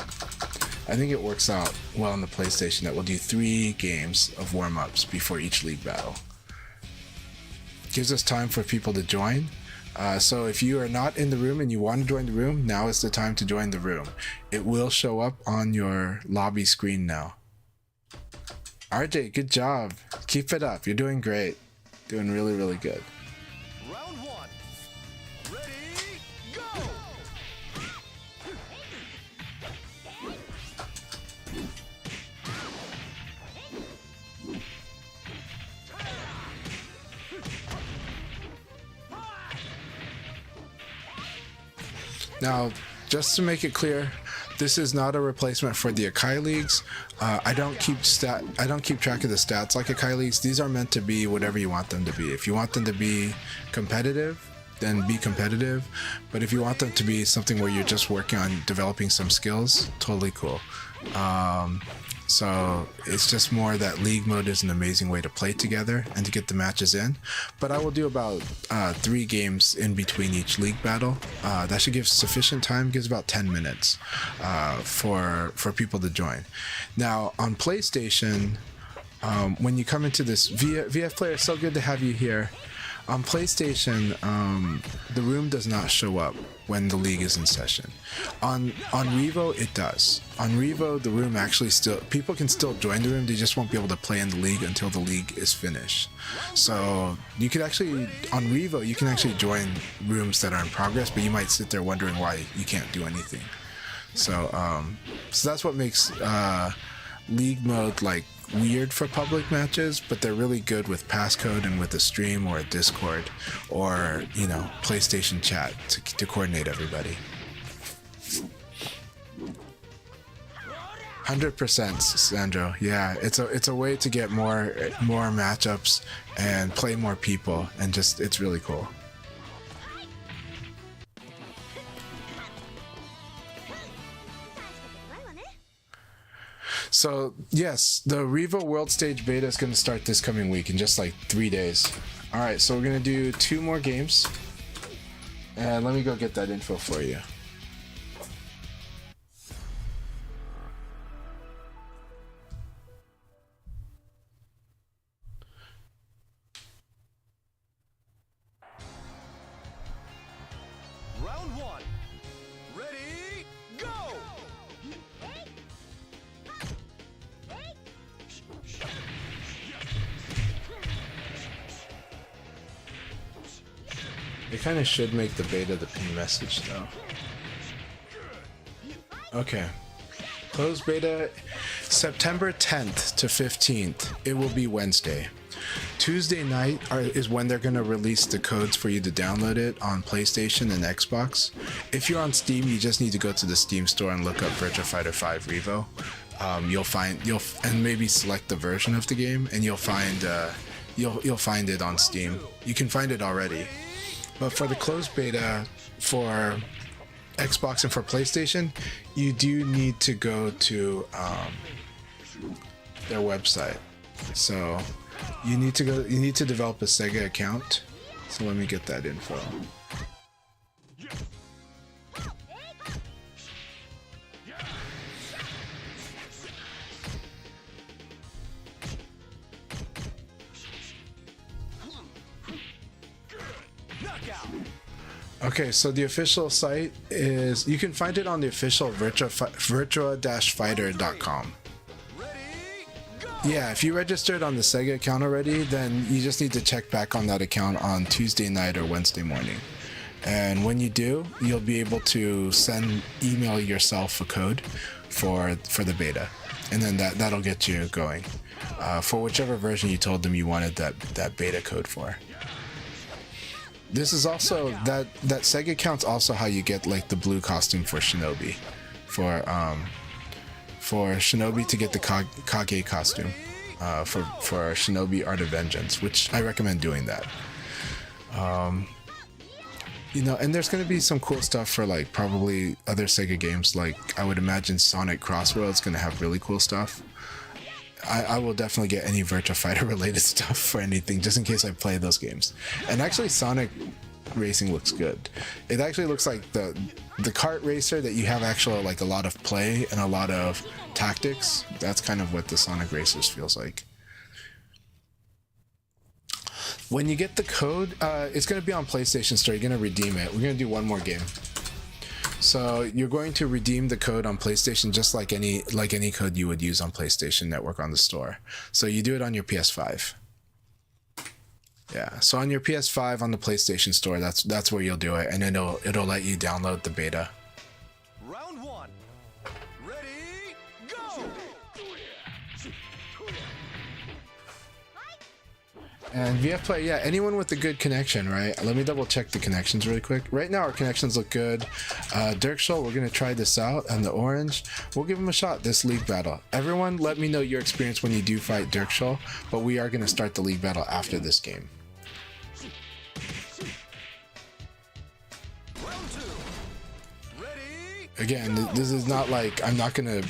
I think it works out well on the PlayStation that we'll do 3 games of warm-ups before each league battle. Gives us time for people to join. So if you are not in the room and you want to join the room, now is the time to join the room. It will show up on your lobby screen now. RJ, good job. Keep it up. You're doing great. Doing really, really good. Round one. Ready, go! Now, just to make it clear, this is not a replacement for the Akai leagues. I don't keep track of the stats like Akai leagues. These are meant to be whatever you want them to be. If you want them to be competitive, then be competitive. But if you want them to be something where you're just working on developing some skills, totally cool. So it's just more that league mode is an amazing way to play together and to get the matches in. But I will do about 3 games in between each league battle. That should give sufficient time, gives about 10 minutes for people to join. Now on PlayStation, when you come into this, VF player, so good to have you here. On PlayStation, the room does not show up when the league is in session. On Revo, it does. On Revo, the room actually people can still join the room, they just won't be able to play in the league until the league is finished. So you could actually, on Revo, you can actually join rooms that are in progress, but you might sit there wondering why you can't do anything. So that's what makes league mode like weird for public matches, but they're really good with passcode and with a stream or a Discord or, you know, PlayStation chat to coordinate everybody. 100%, Sandro. Yeah, it's a way to get more matchups and play more people, and just it's really cool. So yes, the Revo World Stage Beta is going to start this coming week in just like 3 days. All right, so we're going to do 2 more games, and let me go get that info for you. Round one. Ready, go! They kind of should make the beta the pin message though. Okay. Closed beta September 10th to 15th. It will be Wednesday. Tuesday night is when they're going to release the codes for you to download it on PlayStation and Xbox. If you're on Steam, you just need to go to the Steam store and look up Virtua Fighter 5 Revo. And maybe select the version of the game, and you'll find it on Steam. You can find it already. But for the closed beta for Xbox and for PlayStation, you do need to go to their website. So you need to develop a Sega account. So let me get that info. Okay, so the official site is, you can find it on the official virtua-fighter.com. Yeah, if you registered on the Sega account already, then you just need to check back on that account on Tuesday night or Wednesday morning. And when you do, you'll be able to email yourself a code for the beta. And then that'll get you going for whichever version you told them you wanted that beta code for. This is also, that Sega account's also how you get like the blue costume for Shinobi. For Shinobi to get the Kage costume for Shinobi Art of Vengeance, which I recommend doing that. You know, and there's going to be some cool stuff for like probably other Sega games, like I would imagine Sonic Crossroads going to have really cool stuff. I will definitely get any Virtua Fighter related stuff for anything, just in case I play those games. And actually Sonic Racing looks good. It actually looks like the kart racer that you have actually like a lot of play and a lot of tactics. That's kind of what the Sonic Racers feels like. When you get the code, it's going to be on PlayStation Store. You're going to redeem it. We're going to do one more game. So you're going to redeem the code on PlayStation just like any code you would use on PlayStation Network on the store. So you do it on your PS5. Yeah. So on your PS5 on the PlayStation Store, that's where you'll do it, and it'll let you download the beta. Round one. Ready, go! And VF Play, yeah, anyone with a good connection, right? Let me double check the connections really quick. Right now, our connections look good. Dirk Schul, we're going to try this out. And the orange, we'll give him a shot, this league battle. Everyone, let me know your experience when you do fight Dirk Schul, but we are going to start the league battle after this game. Round two. Ready, Again, this is not like I'm not going to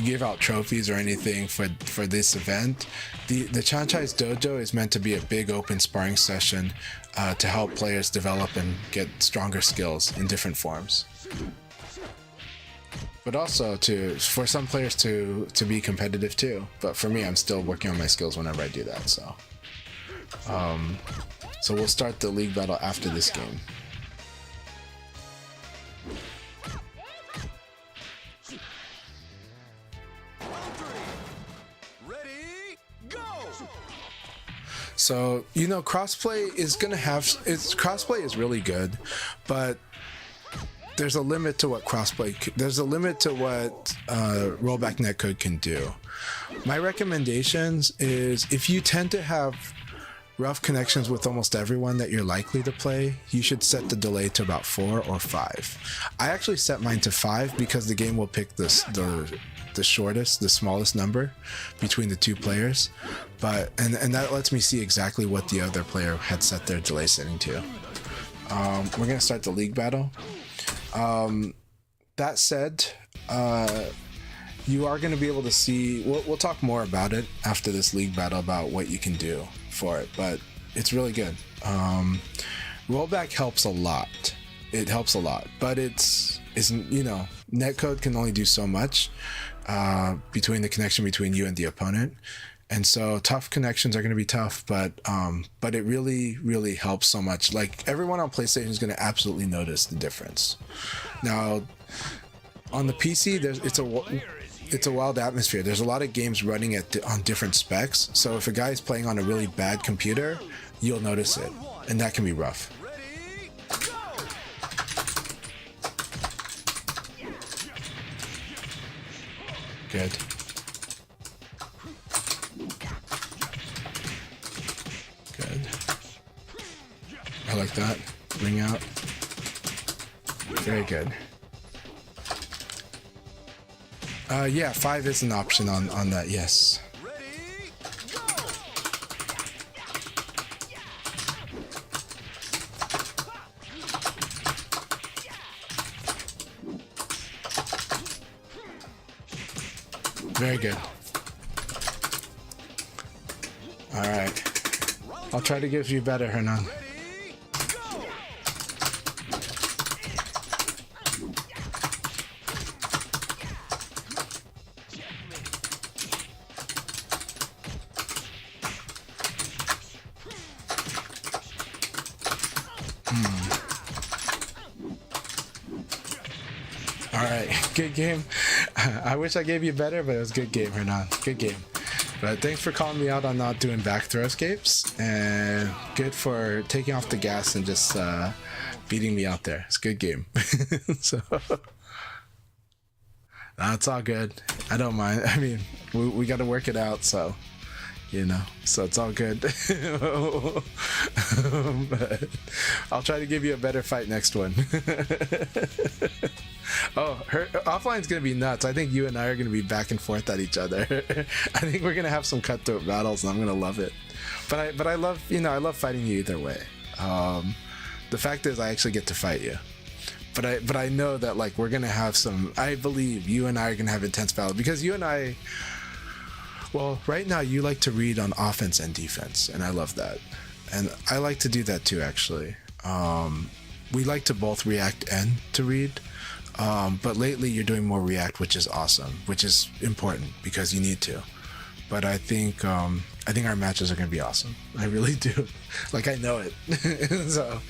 give out trophies or anything for this event. The Chanchai's Dojo is meant to be a big open sparring session to help players develop and get stronger skills in different forms. But also for some players to be competitive too. But for me, I'm still working on my skills whenever I do that. So we'll start the league battle after this game. ready, go! So, you know, crossplay is gonna have crossplay is really good, but there's a limit to what there's a limit to what rollback netcode can do. My recommendations is if you tend to have rough connections with almost everyone that you're likely to play, you should set the delay to about 4 or 5. I actually set mine to 5 because the game will pick the shortest, the smallest number between the two players, and that lets me see exactly what the other player had set their delay setting to. We're gonna start the league battle. That said, you are going to be able to see, we'll talk more about it after this league battle about what you can do for it, but it's really good. Rollback helps a lot. It helps a lot, but it's you know, netcode can only do so much between the connection between you and the opponent. And so tough connections are going to be tough, but it really, really helps so much. Like, everyone on PlayStation is going to absolutely notice the difference. Now, on the PC, it's a wild atmosphere. There's a lot of games running on different specs. So if a guy is playing on a really bad computer, you'll notice it, and that can be rough. Ready, go! Good. Good. I like that. Ring out. Very good. Yeah, 5 is an option on that, yes. Ready, go! Very good. Alright. I'll try to give you better, Hernan. Ready, go! Alright, good game. I wish I gave you better, but it was a good game, Hernan. Good game. But thanks for calling me out on not doing back throw escapes, and good for taking off the gas and just beating me out there. It's a good game. So that's all good. I don't mind. I mean, we got to work it out, so you know, so it's all good. But I'll try to give you a better fight next one. Oh, offline's gonna be nuts. I think you and I are gonna be back and forth at each other. I think we're gonna have some cutthroat battles, and I'm gonna love it. But I love, you know, I love fighting you either way. The fact is, I actually get to fight you. But I know that, like, we're gonna have some. I believe you and I are gonna have intense battle because you and I. Well, right now you like to read on offense and defense, and I love that. And I like to do that too, actually. We like to both react and to read. But lately you're doing more react, which is awesome, which is important because you need to. But I think our matches are going to be awesome. I really do. Like, I know it. so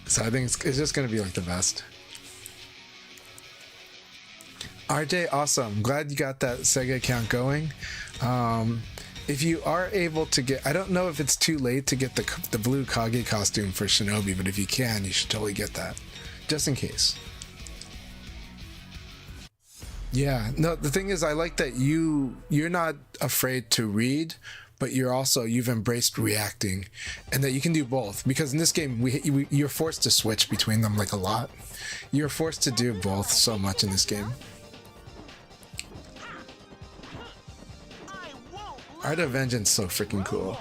I think it's just going to be like the best. RJ, awesome. Glad you got that Sega account going. If you are able to get, I don't know if it's too late to get the blue Kage costume for Shinobi, but if you can, you should totally get that, just in case. Yeah, no, the thing is, I like that you're not afraid to read, but you've embraced reacting, and that you can do both, because in this game you're forced to switch between them like a lot. You're forced to do both so much in this game. Art of Vengeance so freaking cool.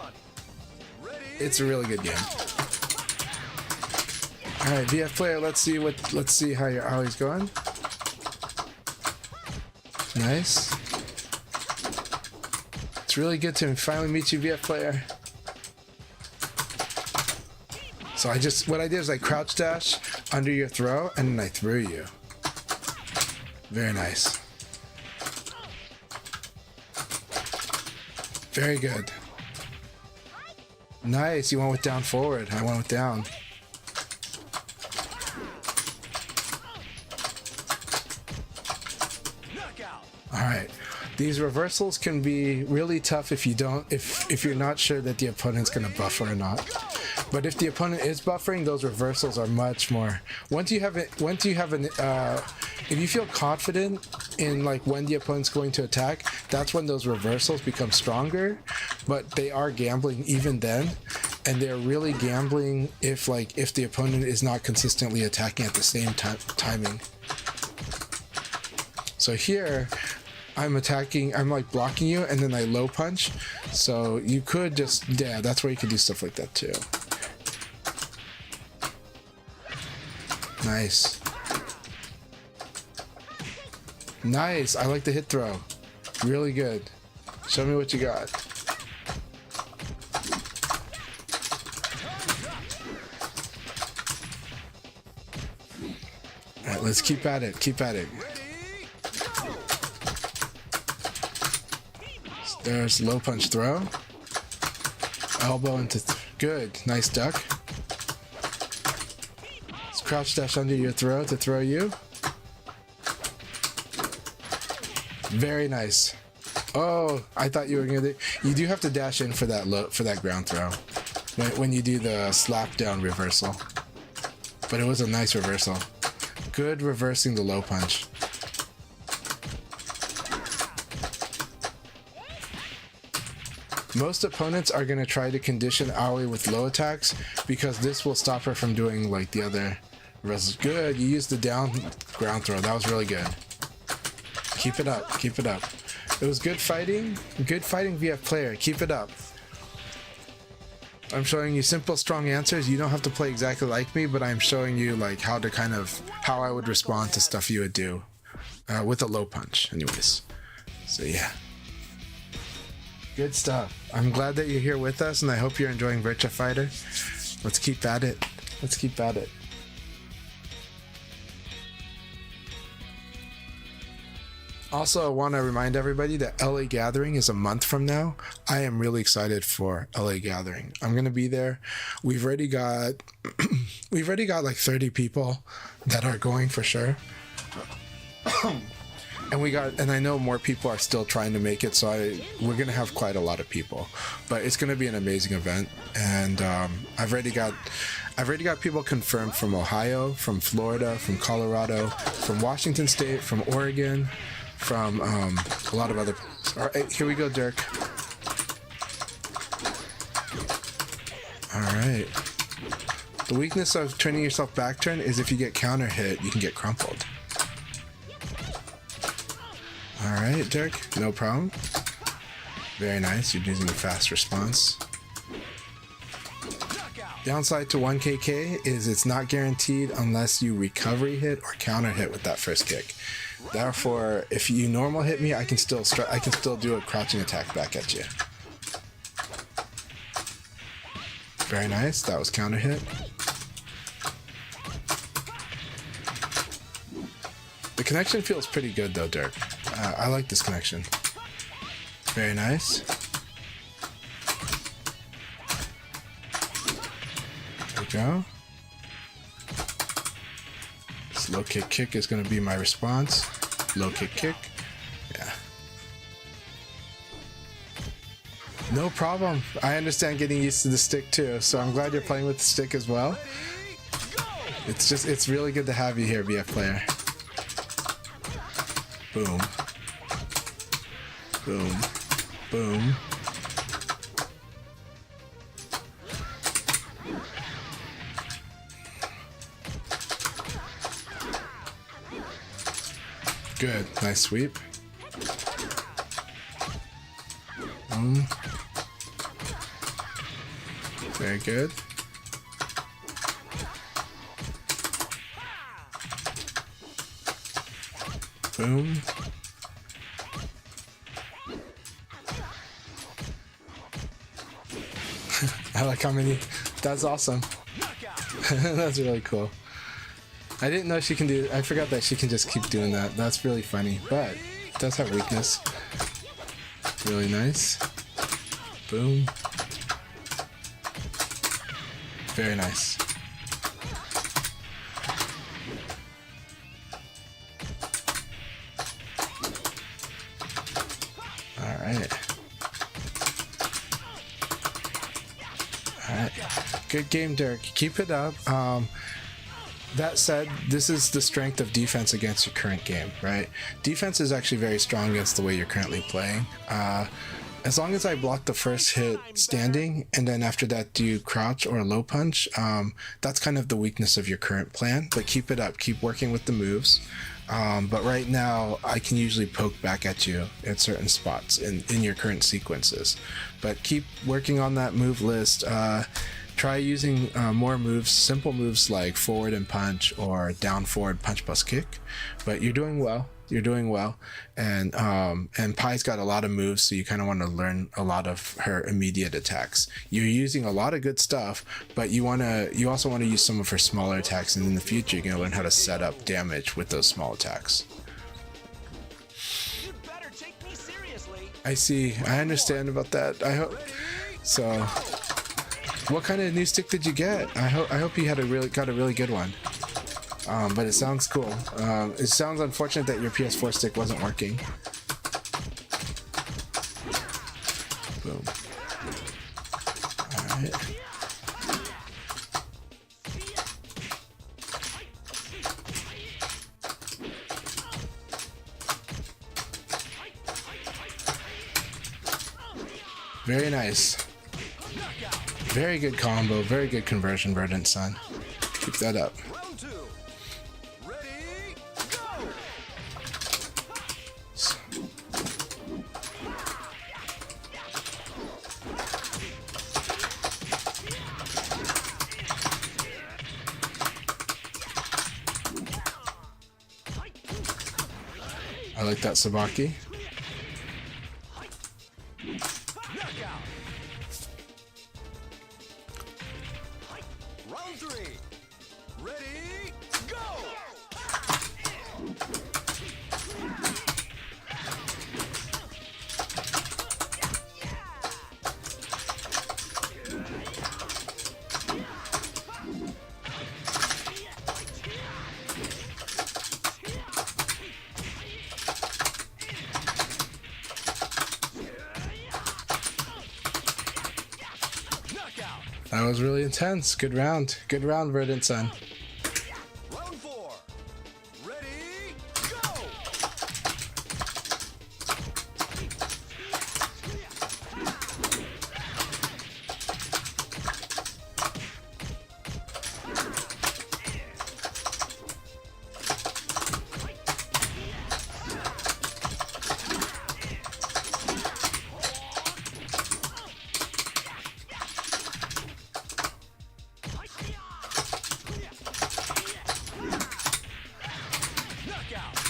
It's a really good game. All right, VF player, let's see how he's going. Nice. It's really good to finally meet you, VF player. So what I did is I crouch dash under your throw and then I threw you. Very nice. Very good. Nice, you went with down forward. I went with down. Alright. These reversals can be really tough if you're not sure that the opponent's gonna buffer or not. But if the opponent is buffering, those reversals are much more. If you feel confident in like when the opponent's going to attack, that's when those reversals become stronger. But they are gambling even then, and they're really gambling if the opponent is not consistently attacking at the same timing. So here, I'm like blocking you, and then I low punch. So you could that's where you could do stuff like that too. Nice. Nice, I like the hit throw. Really good. Show me what you got. Alright, let's keep at it, There's low punch throw. Elbow into good, nice duck. Let's crouch dash under your throw to throw you. Very nice. Oh, I thought you were gonna. You do have to dash in for that ground throw when you do the slap down reversal. But it was a nice reversal. Good reversing the low punch. Most opponents are gonna try to condition Aoi with low attacks because this will stop her from doing like the other reversals. Good. You used the down ground throw. That was really good. Keep it up, keep it up. It was good fighting VF player, keep it up. I'm showing you simple, strong answers. You don't have to play exactly like me, but I'm showing you like how I would respond to stuff you would do with a low punch anyways. So yeah. Good stuff. I'm glad that you're here with us, and I hope you're enjoying Virtua Fighter. Let's keep at it. Let's keep at it. Also, I want to remind everybody that LA Gathering is a month from now. I am really excited for LA Gathering. I'm going to be there. We've already got like 30 people that are going for sure. And I know more people are still trying to make it, so we're going to have quite a lot of people. But it's going to be an amazing event, and I've already got people confirmed from Ohio, from Florida, from Colorado, from Washington State, from Oregon, from a lot of other. All right, here we go, Dirk. All right. The weakness of turning yourself back turn is if you get counter hit, you can get crumpled. All right, Dirk, no problem. Very nice. You're using a fast response. Downside to 1KK is it's not guaranteed unless you recovery hit or counter hit with that first kick. Therefore, if you normal hit me, I can still do a crouching attack back at you. Very nice. That was counter hit. The connection feels pretty good though, Dirk. I like this connection. Very nice. There we go. This low kick is going to be my response. Low kick. Yeah. No problem. I understand getting used to the stick too, so I'm glad you're playing with the stick as well. It's really good to have you here, BF player. Boom. Boom. Boom. Good. Nice sweep. Boom. Very good. Boom. I like how many. That's awesome. That's really cool. I didn't know she can do. I forgot that she can just keep doing that. That's really funny, but it does have weakness. Really nice. Boom. Very nice. All right. All right. Good game, Dirk. Keep it up. That said, this is the strength of defense against your current game, right? Defense is actually very strong against the way you're currently playing. As long as I block the first hit standing, and then after that do crouch or low punch, that's kind of the weakness of your current plan. But keep it up, keep working with the moves. But right now, I can usually poke back at you at certain spots in your current sequences. But keep working on that move list. Try using more moves, simple moves like forward and punch or down forward punch plus kick. But you're doing well. You're doing well, and Pai's got a lot of moves, so you kind of want to learn a lot of her immediate attacks. You're using a lot of good stuff, but you also want to use some of her smaller attacks, and in the future you're gonna learn how to set up damage with those small attacks. You better take me seriously. I see. I understand about that. I hope so. What kind of new stick did you get? I hope you got a really good one. But it sounds cool. It sounds unfortunate that your PS4 stick wasn't working. Boom. Alright. Very nice. Very good combo. Very good conversion, Verdant Sun. Keep that up. Round two. Ready, go! I like that Sabaki. Knockout. Round three. Ready, go! Knockout. That was really intense. Good round. Good round, Verdant Sun. Round four. Ready, go!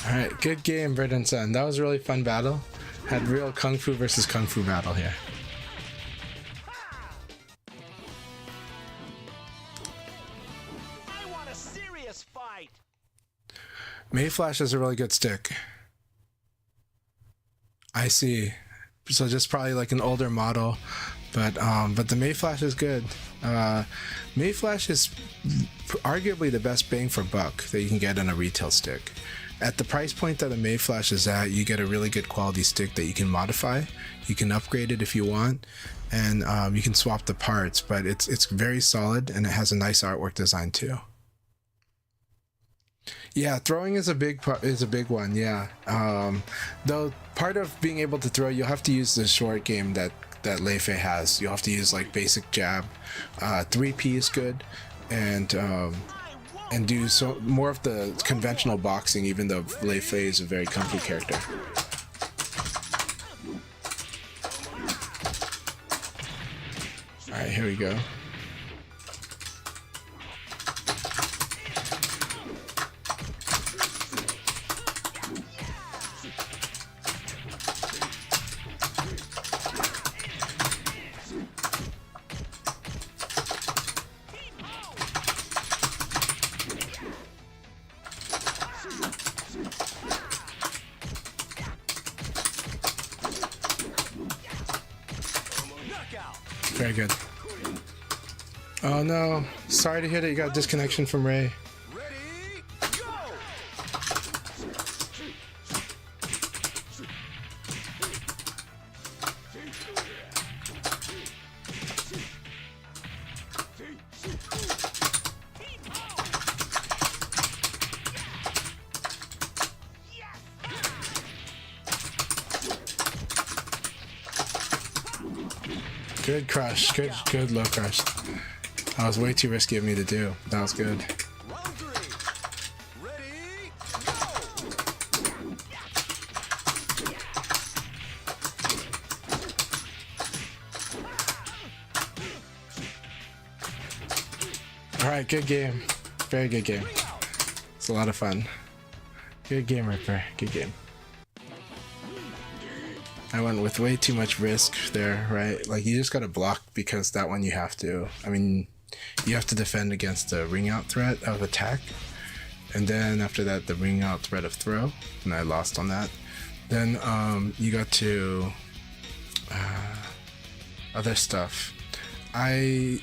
Alright, good game, Verdant Sun. That was a really fun battle. Had real Kung Fu versus Kung Fu battle here. I want a serious fight. Mayflash is a really good stick. I see. So just probably like an older model, but the Mayflash is good. Mayflash is arguably the best bang for buck that you can get in a retail stick. At the price point that a Mave Flash is at, you get a really good quality stick that you can modify. You can upgrade it if you want, and you can swap the parts, but it's very solid, and it has a nice artwork design too. Yeah, throwing is a big one. Yeah, though part of being able to throw, you'll have to use the short game that Lei Fei has. You'll have to use like basic jab. 3P is good, and do so more of the conventional boxing, even though Lei Fei is a very kung fu character. All right, here we go. Very good. Oh no, sorry to hear that you got disconnection from Ray. Ready, go! Good crush, good low crush. That was way too risky of me to do. That was good. Round 3. Ready, go! All right, good game. Very good game. It's a lot of fun. Good game, Ripper. Good game. I went with way too much risk there, right? Like, you just gotta block because that one you have to. I mean, you have to defend against the ring out threat of attack. And then after that, the ring out threat of throw. And I lost on that. Then you got to other stuff. I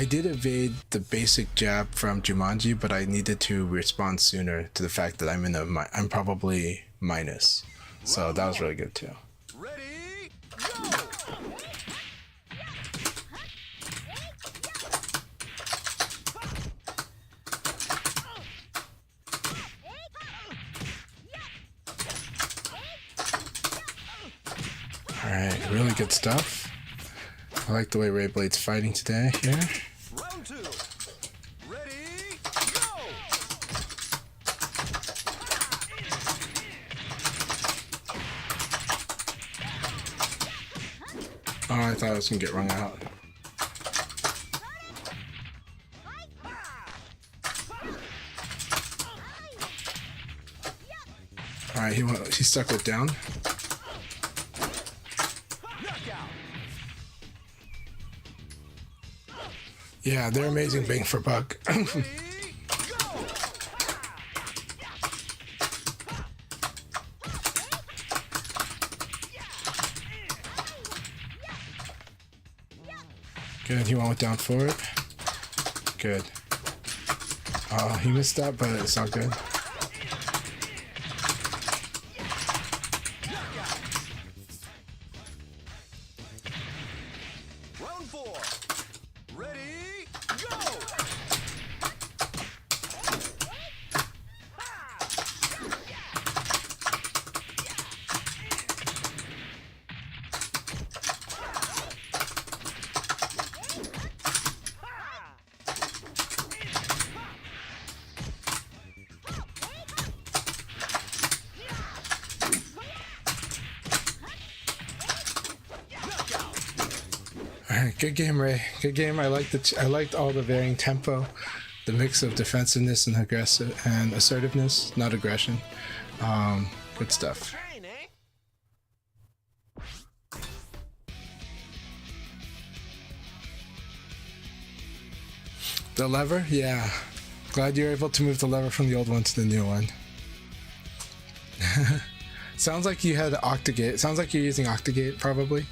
did evade the basic jab from Jumanji, but I needed to respond sooner to the fact that I'm probably minus. So that was really good too. Ready, go! Alright, really good stuff. I like the way Ray Blade's fighting today here. Round 2. Ready, go! Oh, I thought I was gonna get wrung out. Alright, he stuck with down. Knockout! Yeah, they're amazing bang for buck. Ready, go! Good, he went with down forward. Good. Oh, he missed that, but it's not good. Round 4. Ready, go! Alright, good game, Ray. Good game. I liked all the varying tempo, the mix of defensiveness and assertiveness, not aggression. Good stuff. Train, eh? The lever? Yeah. Glad you're able to move the lever from the old one to the new one. Sounds like you had Octagate. Sounds like you're using Octagate, probably.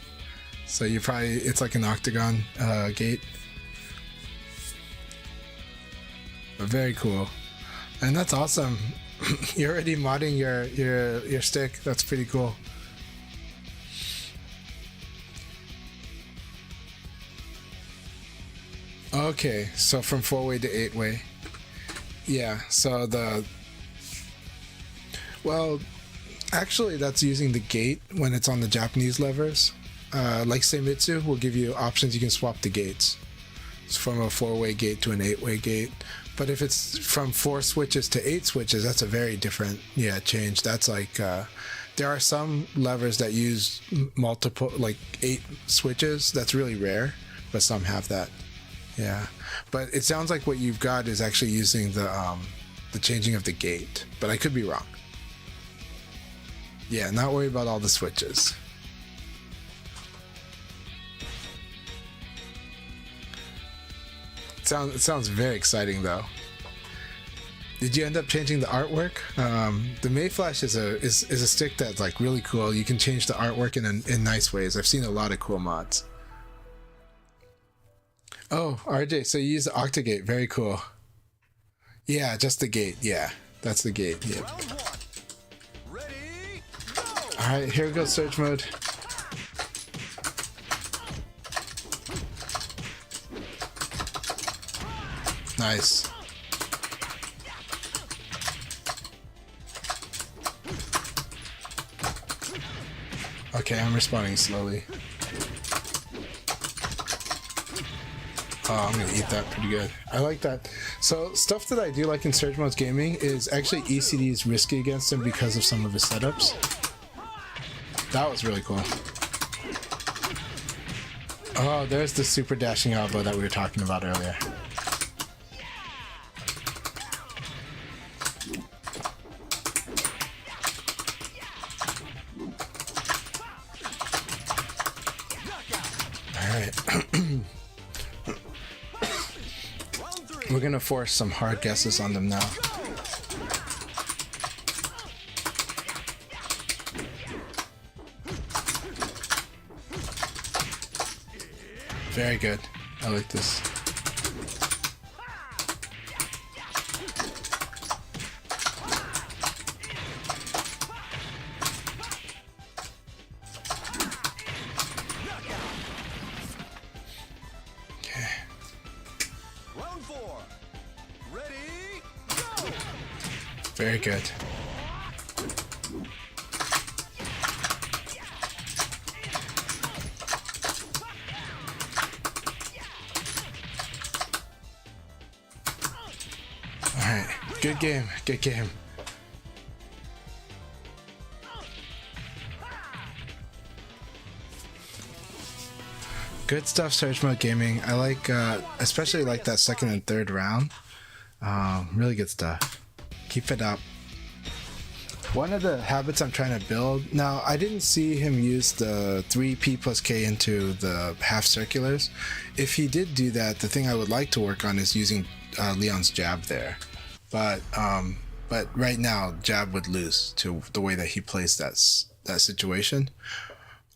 So it's like an octagon gate. But very cool. And that's awesome. You're already modding your stick. That's pretty cool. Okay, so from 4-way to 8-way. Yeah, so well, actually that's using the gate when it's on the Japanese levers. Like Seimitsu will give you options, you can swap the gates. It's from a 4-way gate to an 8-way gate. But if it's from 4 switches to 8 switches, that's a very different change. That's like there are some levers that use multiple, like 8 switches. That's really rare, but some have that. Yeah, but it sounds like what you've got is actually using the changing of the gate, but I could be wrong. Yeah, not worry about all the switches. It sounds very exciting though. Did you end up changing the artwork? The Mayflash is a stick that's like really cool. You can change the artwork in nice ways. I've seen a lot of cool mods. Oh, RJ, so you use the Octagate. Very cool. Yeah, just the gate. Yeah, that's the gate. Yep. Round 1. Ready, go! Alright, here we go, search mode. Nice. Okay, I'm responding slowly. Oh, I'm gonna eat that pretty good. I like that. So stuff that I do like in Surge Mode's gaming is actually ECD is risky against him because of some of his setups. That was really cool. Oh, there's the super dashing elbow that we were talking about earlier. We're gonna force some hard guesses on them now. Very good. I like this. Round 4. Ready, go! Very good. Alright, good game, good game. Good stuff, Search Mode Gaming. I like, especially like that second and third round. Really good stuff. Keep it up. One of the habits I'm trying to build, now I didn't see him use the 3P plus K into the half circulars. If he did do that, the thing I would like to work on is using Leon's jab there. But right now, jab would lose to the way that he plays that situation.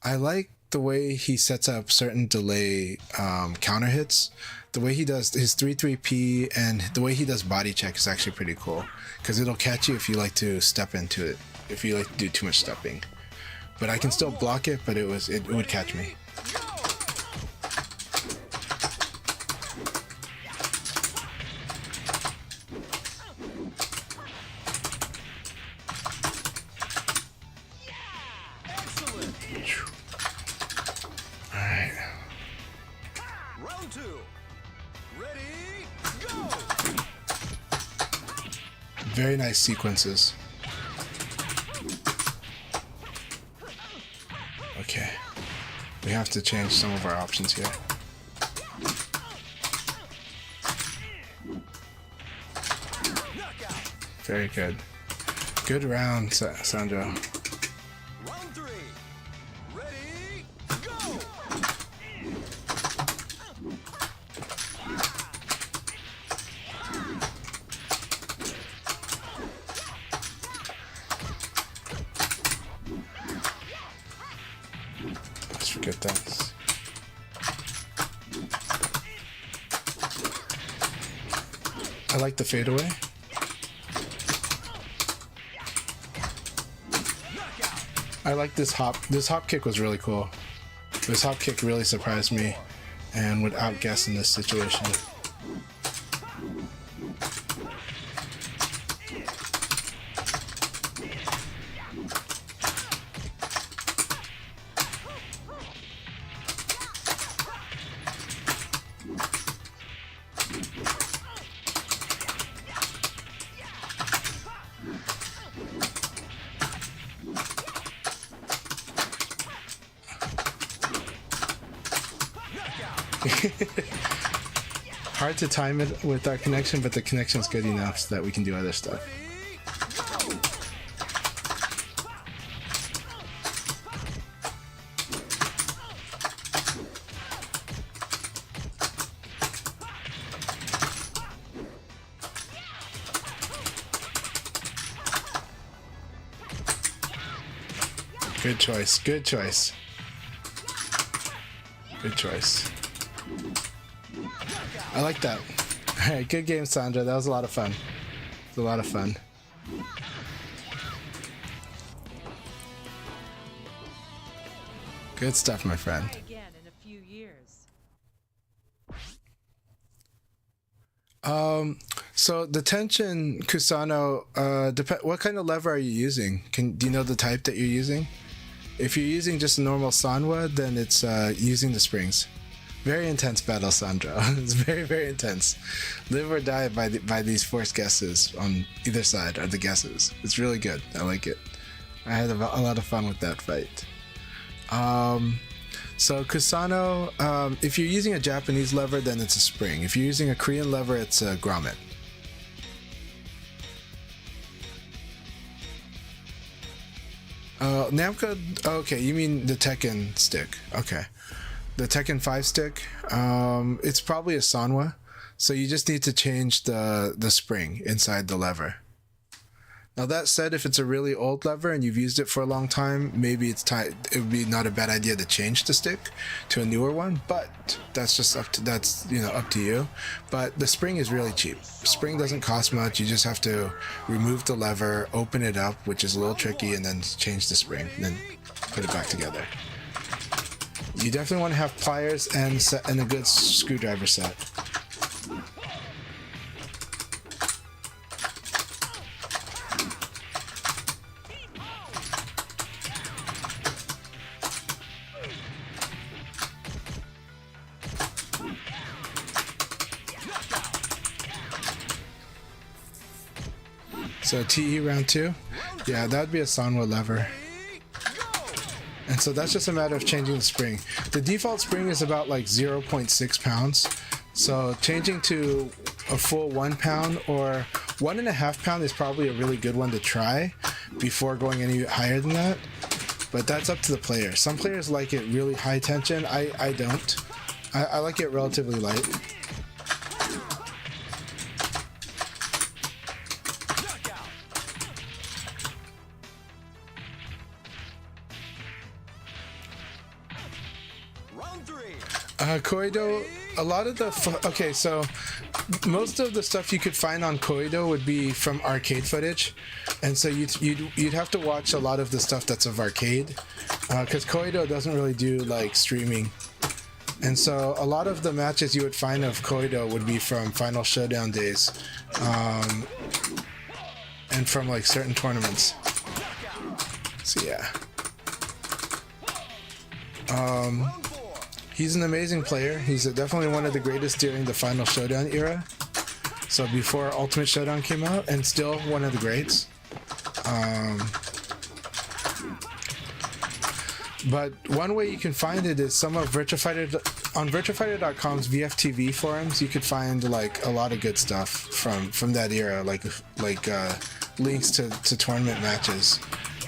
I like the way he sets up certain delay counter hits. The way he does his 3-3P and the way he does body check is actually pretty cool, because it'll catch you if you like to step into it, if you like to do too much stepping. But I can still block it, but it would catch me. Round 2. Ready, go! Very nice sequences. Okay. We have to change some of our options here. Very good. Good round, Sandro. Round 3. Ready, go! Let's forget that. I like the fadeaway. I like this hop. This hop kick was really cool. This hop kick really surprised me and would outguess in this situation. Hard to time it with our connection, but the connection's good enough so that we can do other stuff. Good choice, good choice. Good choice. I like that. Alright, good game, Sandra. That was a lot of fun. It was a lot of fun. Good stuff, my friend. Again in a few years. So the tension Kusano, what kind of lever are you using? Do you know the type that you're using? If you're using just a normal Sanwa, then it's using the springs. Very intense battle, Sandra. It's very, very intense. Live or die by these forced guesses on either side are the guesses. It's really good. I like it. I had a lot of fun with that fight. So Kusano, if you're using a Japanese lever, then it's a spring. If you're using a Korean lever, it's a grommet. Namco, okay, you mean the Tekken stick. Okay. The Tekken 5 stick, it's probably a Sanwa, so you just need to change the spring inside the lever. Now that said, if it's a really old lever and you've used it for a long time, maybe it would be not a bad idea to change the stick to a newer one, but that's just up to you. But the spring is really cheap. Spring doesn't cost much. You just have to remove the lever, open it up, which is a little tricky, and then change the spring, and then put it back together. You definitely want to have pliers and a good screwdriver set. So TE round 2? Yeah, that would be a Sanwa lever. And so that's just a matter of changing the spring. The default spring is about like 0.6 pounds. So changing to a full 1 pound or 1.5 pound is probably a really good one to try before going any higher than that. But that's up to the player. Some players like it really high tension. I don't. I like it relatively light. Koido, a lot of the okay, so most of the stuff you could find on Koido would be from arcade footage, and so you'd have to watch a lot of the stuff that's of arcade, because Koido doesn't really do like streaming, and so a lot of the matches you would find of Koido would be from Final Showdown days, and from like certain tournaments. So yeah. He's an amazing player. He's definitely one of the greatest during the Final Showdown era. So before Ultimate Showdown came out, and still one of the greats. But one way you can find it is some of Virtua Fighter on VirtuaFighter.com's VFTV forums. You could find like a lot of good stuff from that era, like links to tournament matches.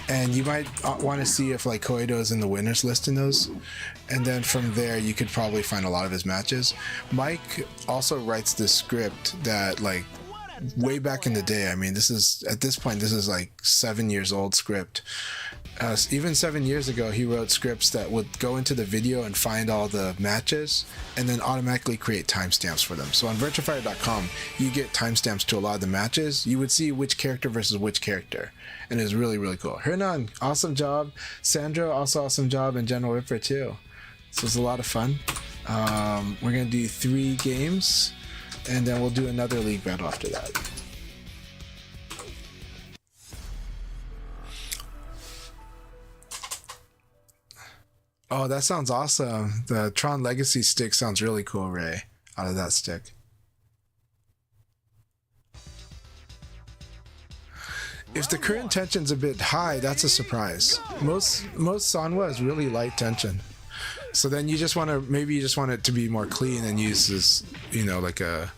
And you might want to see if like Koido is in the winners list in those, and then from there you could probably find a lot of his matches. Mike also writes this script that like way back in the day. I mean, this is at this point this is like 7 years old script, Even 7 years ago, he wrote scripts that would go into the video and find all the matches and then automatically create timestamps for them. So on virtualfighter.com, you get timestamps to a lot of the matches. You would see which character versus which character. And it was really, really cool. Hernan, awesome job. Sandro, also awesome job. And General Ripper, too. This was a lot of fun. We're going to do 3 games, and then we'll do another league battle after that. Oh, that sounds awesome. The Tron Legacy stick sounds really cool, Ray, out of that stick. If the current tension's a bit high, that's a surprise. Most Sanwa is really light tension. So then you just want to, maybe you just want it to be more clean and use this, you know, like a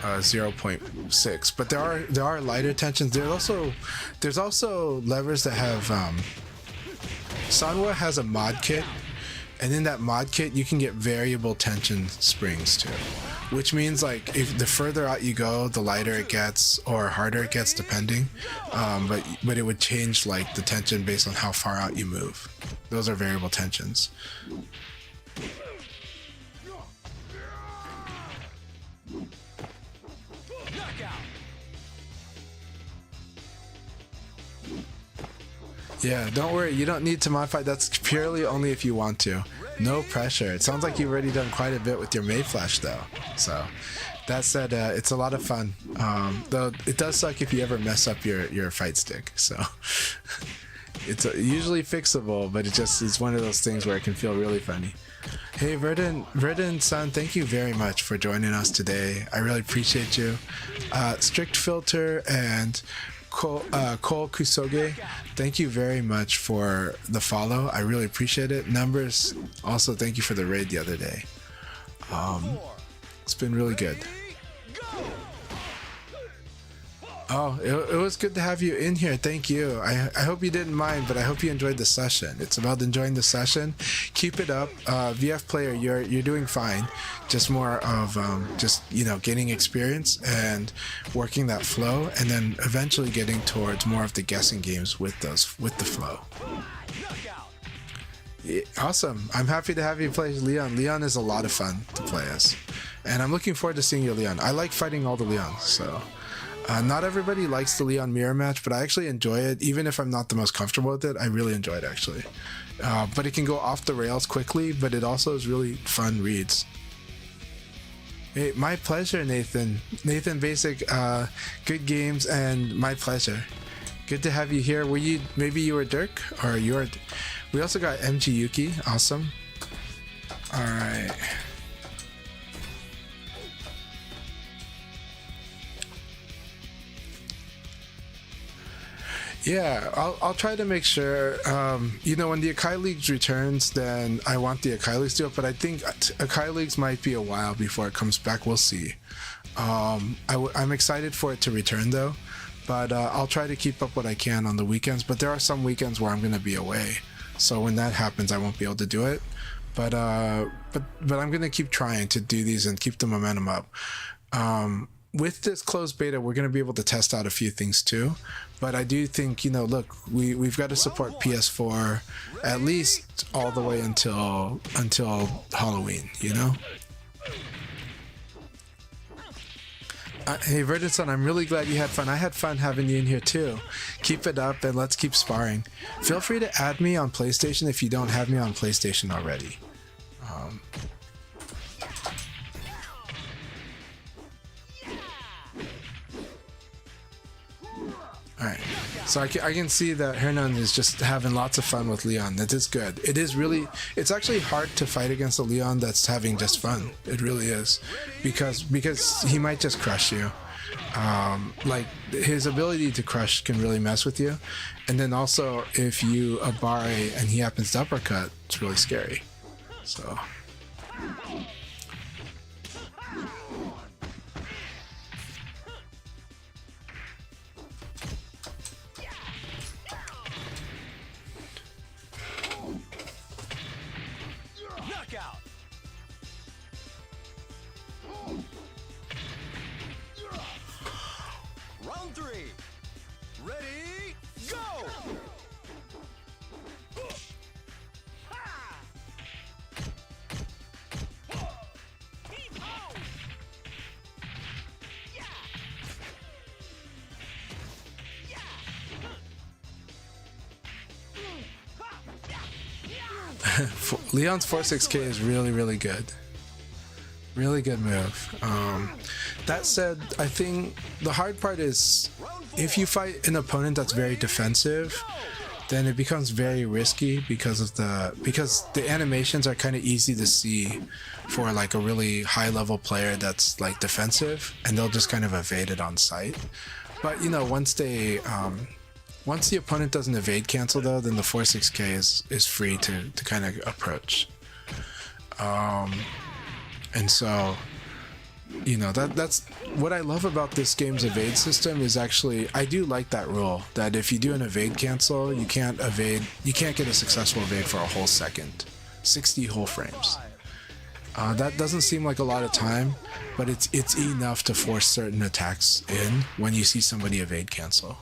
0.6. But there are lighter tensions. There's also levers that have Sanwa has a mod kit, and in that mod kit you can get variable tension springs too, which means like if the further out you go, the lighter it gets or harder it gets depending, but it would change like the tension based on how far out you move. Those are variable tensions. Yeah, don't worry, you don't need to modify. That's purely only if you want to. No pressure. It sounds like you've already done quite a bit with your Mayflash though. So that said, it's a lot of fun. Though it does suck if you ever mess up your fight stick. So it's usually fixable, but it's one of those things where it can feel really funny. Hey Verdun-san, thank you very much for joining us today. I really appreciate you. Strict Filter and Cole Kusoge, thank you very much for the follow. I really appreciate it. Numbers, also thank you for the raid the other day. It's been really good. Oh, it was good to have you in here. Thank you. I hope you didn't mind, but I hope you enjoyed the session. It's about enjoying the session. Keep it up. VF player, you're doing fine. Just more of just, you know, gaining experience and working that flow, and then eventually getting towards more of the guessing games with the flow. Yeah, awesome. I'm happy to have you play Leon. Leon is a lot of fun to play as, and I'm looking forward to seeing your Leon. I like fighting all the Leons, so. Not everybody likes the Leon mirror match, but I actually enjoy it. Even if I'm not the most comfortable with it, I really enjoy it actually. But it can go off the rails quickly, but it also is really fun reads. Hey, my pleasure, Nathan. Nathan Basic, good games and my pleasure. Good to have you here. Maybe you were Dirk, or we also got MG Yuki, awesome. All right. Yeah, I'll try to make sure, you know, when the Akai Leagues returns, then I want the Akai Leagues to do it, but I think Akai Leagues might be a while before it comes back. We'll see. I'm excited for it to return though, but I'll try to keep up what I can on the weekends, but there are some weekends where I'm going to be away. So when that happens, I won't be able to do it, but I'm going to keep trying to do these and keep the momentum up. With this closed beta, we're going to be able to test out a few things too. But I do think, you know, look, we've got to support PS4 at least all the way until Halloween, you know? Hey, Verdun-san, I'm really glad you had fun. I had fun having you in here too. Keep it up and let's keep sparring. Feel free to add me on PlayStation if you don't have me on PlayStation already. Alright, so I can see that Hernan is just having lots of fun with Leon. That is good. It's actually hard to fight against a Leon that's having just fun. It really is. Because he might just crush you. Like, his ability to crush can really mess with you. And then also, if you Abare and he happens to uppercut, it's really scary. So... Round 3. Ready, go! Leon's 4-6K is really, really good. Really good move. That said, I think the hard part is if you fight an opponent that's very defensive, then it becomes very risky because the animations are kind of easy to see for like a really high level player that's like defensive, and they'll just kind of evade it on sight. But you know, once the opponent doesn't evade cancel though, then the 4-6K is free to kind of approach. And so, you know, that's what I love about this game's evade system is actually, I do like that rule that if you do an evade cancel, you can't get a successful evade for a whole second, 60 whole frames. That doesn't seem like a lot of time, but it's enough to force certain attacks in when you see somebody evade cancel.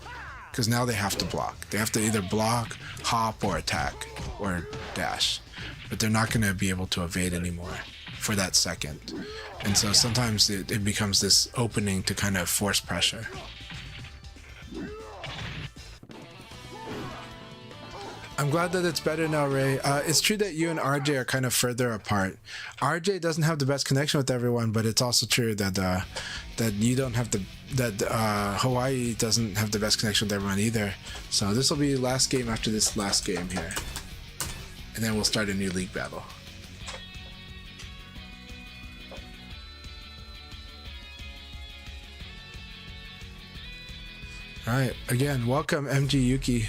Because now they have to block. They have to either block, hop, or attack, or dash. But they're not going to be able to evade anymore for that second. And so sometimes it becomes this opening to kind of force pressure. I'm glad that it's better now, Ray. It's true that you and RJ are kind of further apart. RJ doesn't have the best connection with everyone, but it's also true that you don't have Hawaii doesn't have the best connection with everyone either. So this will be the last game after this last game here, and then we'll start a new league battle. All right, again, welcome MG Yuki.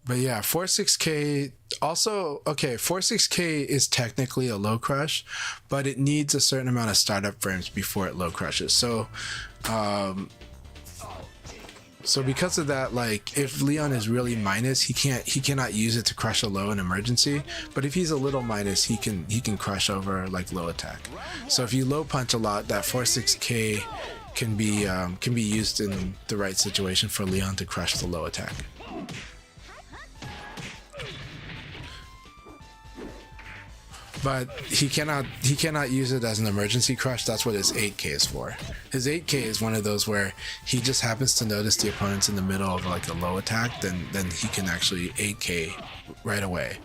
But yeah, 4-6K also, okay, 4-6K is technically a low crush, but it needs a certain amount of startup frames before it low crushes. So because of that, like if Leon is really minus, he cannot use it to crush a low in emergency. But if he's a little minus, he can crush over like low attack. So if you low punch a lot, that 4-6K can be used in the right situation for Leon to crush the low attack. But he cannot use it as an emergency crush. That's what his 8K is for. His 8K is one of those where he just happens to notice the opponent's in the middle of like a low attack, then he can actually 8K right away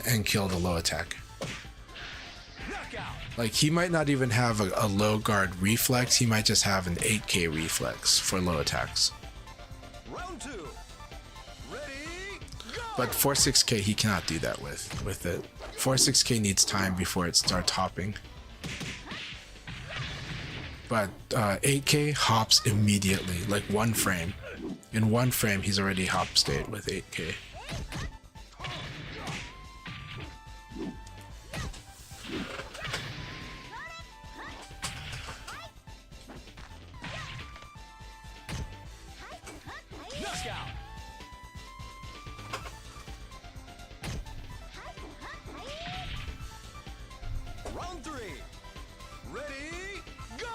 and kill the low attack. Like he might not even have a low guard reflex, he might just have an 8K reflex for low attacks. Round 2. Ready, go! But 4-6K he cannot do that with it. 4-6K needs time before it starts hopping. But 8K hops immediately, like 1 frame. In 1 frame he's already hop state with 8K. Knockout. Round 3. Ready, go!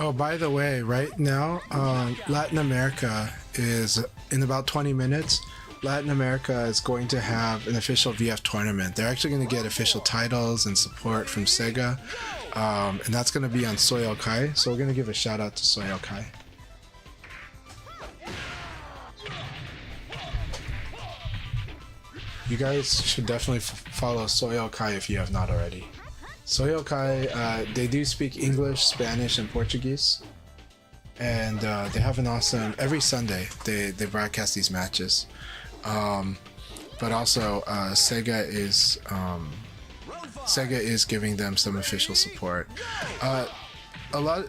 Oh, by the way, right now, Latin America is in about 20 minutes. Latin America is going to have an official VF tournament. They're actually going to get official titles and support from Sega, and that's going to be on Soil Kai. So we're going to give a shout out to Soil Kai. You guys should definitely follow Soil Kai if you have not already. Soil Kai, they do speak English, Spanish, and Portuguese, and they have an awesome, every Sunday they broadcast these matches. But also Sega is giving them some official support.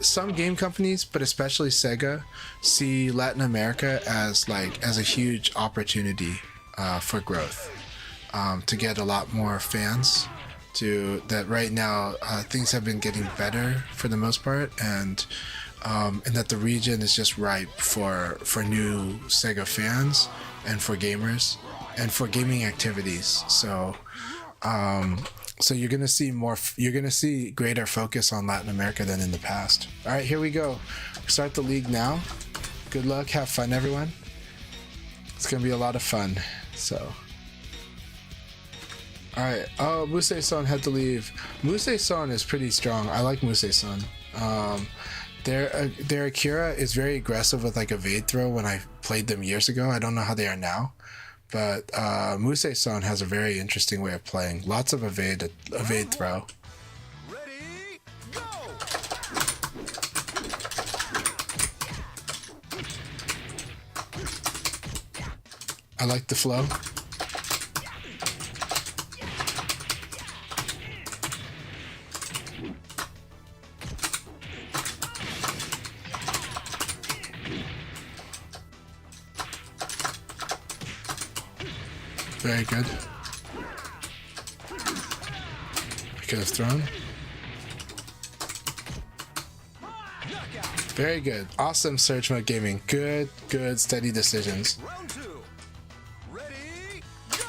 Some game companies, but especially Sega, see Latin America as a huge opportunity for growth, to get a lot more fans. That right now things have been getting better for the most part, and that the region is just ripe for new Sega fans and for gamers and for gaming activities. So So you're gonna see more. You're gonna see greater focus on Latin America than in the past. All right, here we go. Start the league now. Good luck. Have fun, everyone. It's gonna be a lot of fun. So, all right. Oh, Muse-san had to leave. Muse-san is pretty strong. I like Muse-san. Their Akira is very aggressive with like evade throw. When I played them years ago, I don't know how they are now. But Muse-san has a very interesting way of playing. Lots of evade throw. Ready, go! I like the flow. Very good. I could have thrown. Very good. Awesome Surge Mode Gaming. Good, steady decisions. Round 2. Ready, go!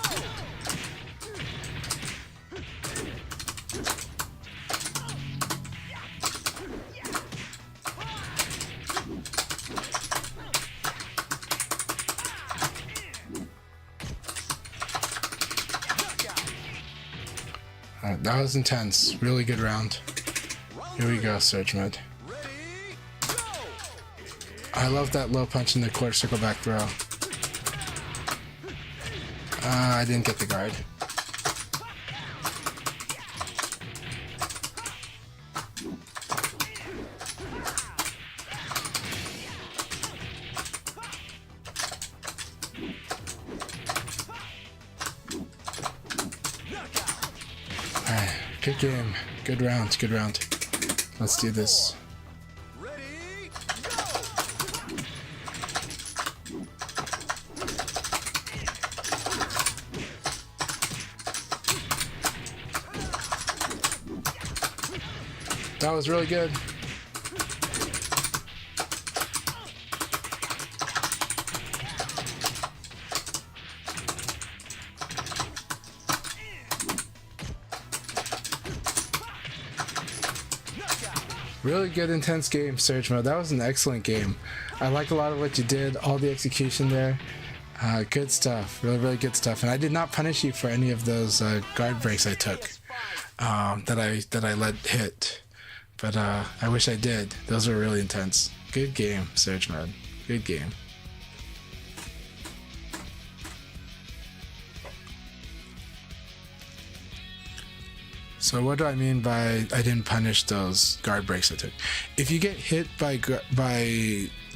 That was intense. Really good round. Here we go, Surge Mode. Ready, go! I love that low punch in the quarter circle back throw. I didn't get the guard. Alright, good game. Good round, good round. Let's do this. Ready, go! That was really good. Really good, intense game, Surge Mode. That was an excellent game. I like a lot of what you did, all the execution there. Good stuff, really good stuff. And I did not punish you for any of those guard breaks I took that I let hit. But I wish I did. Those were really intense. Good game, Surge Mode. Good game. So what do I mean by I didn't punish those guard breaks I took? If you get hit by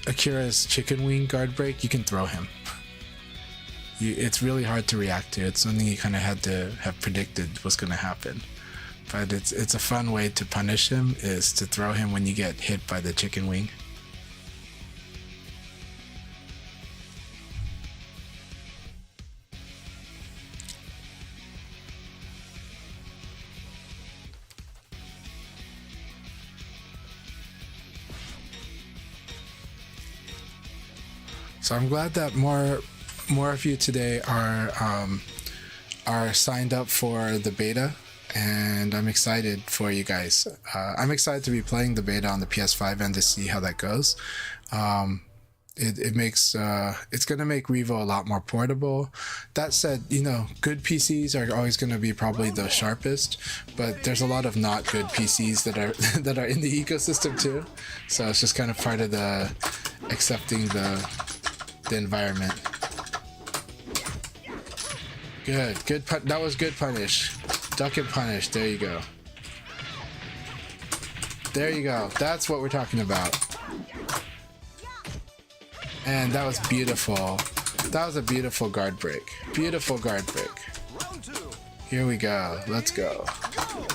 Akira's chicken wing guard break, you can throw him. It's really hard to react to. It's something you kind of had to have predicted was going to happen. But it's a fun way to punish him is to throw him when you get hit by the chicken wing. So I'm glad that more of you today are signed up for the beta, and I'm excited for you guys. I'm excited to be playing the beta on the PS5 and to see how that goes. It makes it's gonna make Revo a lot more portable. That said, you know, good PCs are always gonna be probably the sharpest, but there's a lot of not good PCs that are that are in the ecosystem too. So it's just kind of part of the accepting the environment. Good. That was good punish. Duck and punish. There you go. There you go. That's what we're talking about. And that was beautiful. That was a beautiful guard break. Beautiful guard break. Round 2. Here we go. Let's go. Go!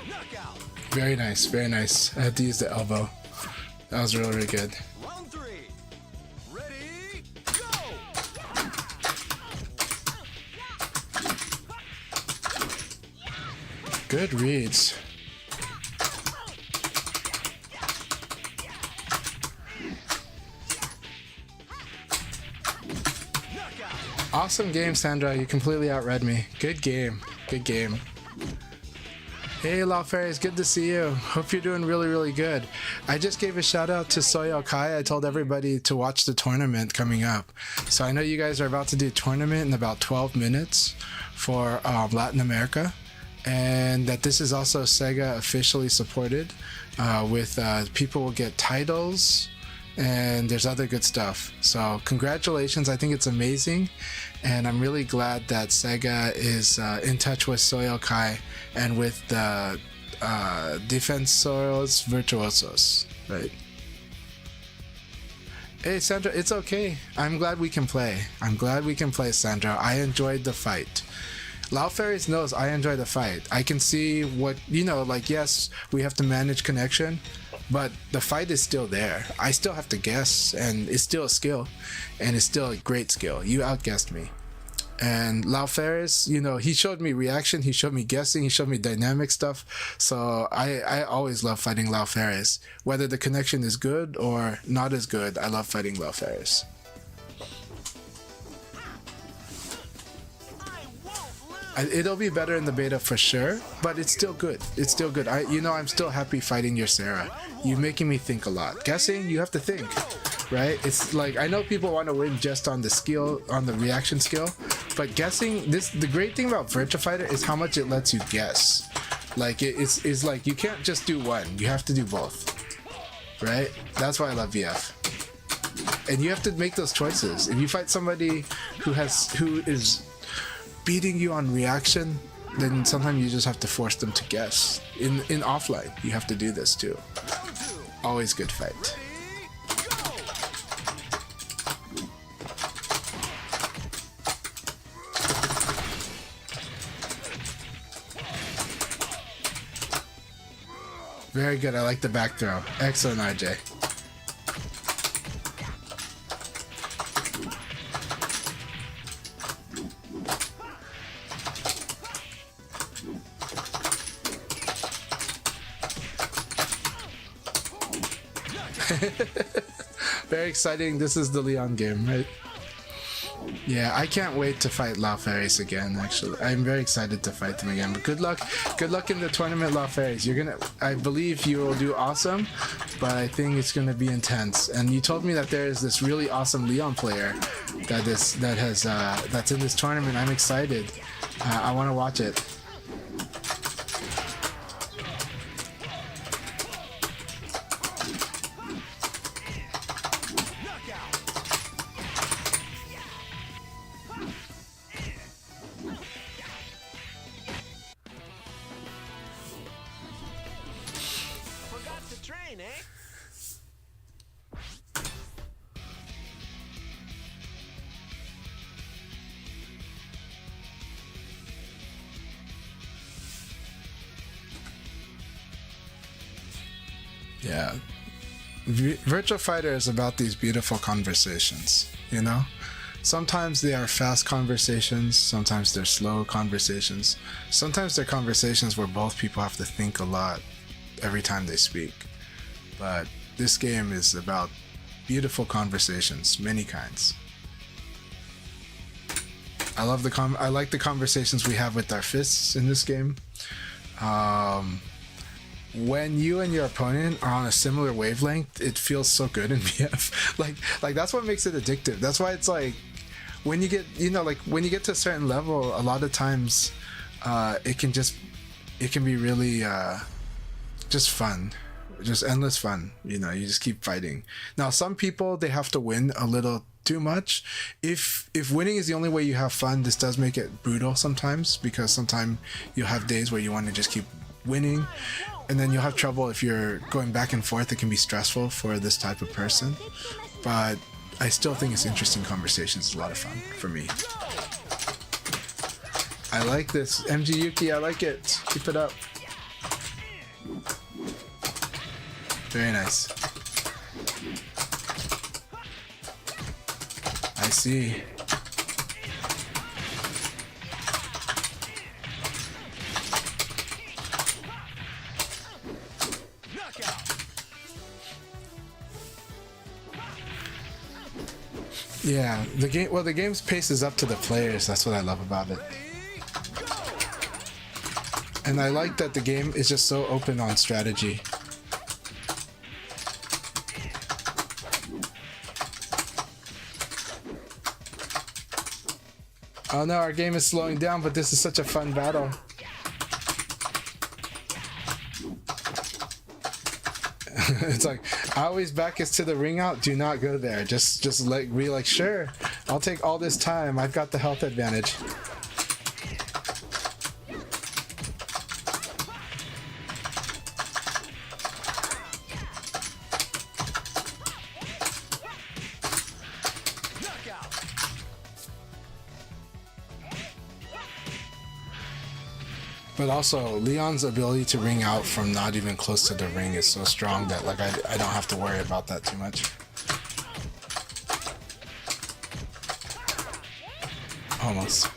Knockout! Very nice, very nice. I had to use the elbow. That was really, really good. Round 3. Ready, go! Good reads. Awesome game, Sandra. You completely outread me. Good game. Good game. Hey, Law Fairies, good to see you. Hope you're doing really, really good. I just gave a shout out to Soyo Kai. I told everybody to watch the tournament coming up. So I know you guys are about to do a tournament in about 12 minutes for Latin America. And that this is also Sega officially supported with people will get titles and there's other good stuff. So congratulations. I think it's amazing. And I'm really glad that Sega is in touch with Soyo Kai and with the Defensores Virtuosos, right? Hey, Sandra, it's okay. I'm glad we can play. I'm glad we can play, Sandra. I enjoyed the fight. Lao Fairies knows I enjoy the fight. I can see what, like, yes, we have to manage connection, but the fight is still there. I still have to guess, and it's still a skill, and it's still a great skill. You outguessed me. And Lao Ferris, he showed me reaction, he showed me guessing, he showed me dynamic stuff. So I always love fighting Lao Ferris. Whether the connection is good or not as good, I love fighting Lao Ferris. It'll be better in the beta for sure, but it's still good. It's still good. I'm still happy fighting your Sarah. You're making me think a lot. Guessing, you have to think, right? It's like, I know people want to win just on the skill, on the reaction skill, but guessing, the great thing about Virtua Fighter is how much it lets you guess. Like, it's like, you can't just do one. You have to do both, right? That's why I love VF. And you have to make those choices. If you fight somebody who is beating you on reaction, then sometimes you just have to force them to guess. In offline, you have to do this too. Always good fight. Very good. I like the back throw. Excellent, RJ. Very exciting. This is the Leon game, right? Yeah, I can't wait to fight La Fairies again, actually. I'm very excited to fight them again. But good luck. Good luck in the tournament, La Fairies. I believe you will do awesome, but I think it's gonna be intense. And you told me that there is this really awesome Leon player that's in this tournament. I'm excited. I want to watch it. Yeah. Virtua Fighter is about these beautiful conversations, Sometimes they are fast conversations, sometimes they're slow conversations, sometimes they're conversations where both people have to think a lot every time they speak. But this game is about beautiful conversations, many kinds. I like the conversations we have with our fists in this game. When you and your opponent are on a similar wavelength, it feels so good in VF. Like that's what makes it addictive. That's why it's like when you get when you get to a certain level, a lot of times it can be really just fun, just endless fun. You just keep fighting. Now some people, they have to win a little too much. If winning is the only way you have fun, this does make it brutal sometimes, because sometimes you'll have days where you want to just keep winning, and then you'll have trouble if you're going back and forth. It can be stressful for this type of person, but I still think it's interesting conversations. It's a lot of fun for me. I like this. MG Yuki, I like it. Keep it up. Very nice. I see. Yeah, the game. Well, the game's pace is up to the players. That's what I love about it. And I like that the game is just so open on strategy. Oh no, our game is slowing down, but this is such a fun battle. It's like, I always back us to the ring out. Do not go there. Just like be like, sure, I'll take all this time. I've got the health advantage. But also, Leon's ability to ring out from not even close to the ring is so strong that like I don't have to worry about that too much. Almost.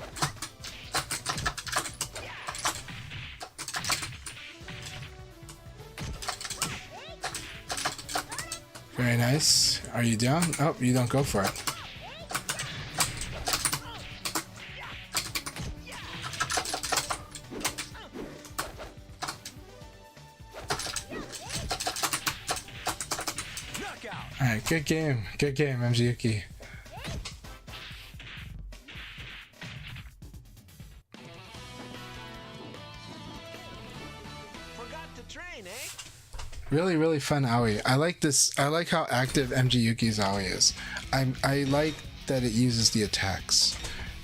Very nice. Are you down? Oh, you don't go for it. Alright, good game, MGUki. Forgot to train, eh? Really, really fun Aoi. I like this. I like how active MGUki's Aoi is. I like that it uses the attacks.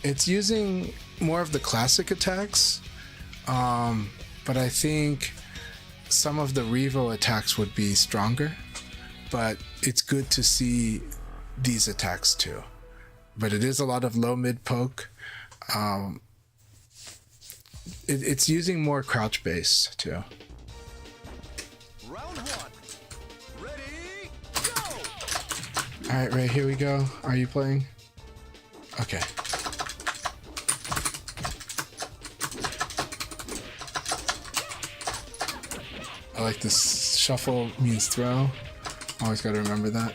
It's using more of the classic attacks, but I think some of the Revo attacks would be stronger. But it's good to see these attacks too. But it is a lot of low mid poke. It's using more crouch base too. Round one. Ready, go! All right, Ray, here we go. Are you playing? Okay. I like this. Shuffle means throw. Always got to remember that.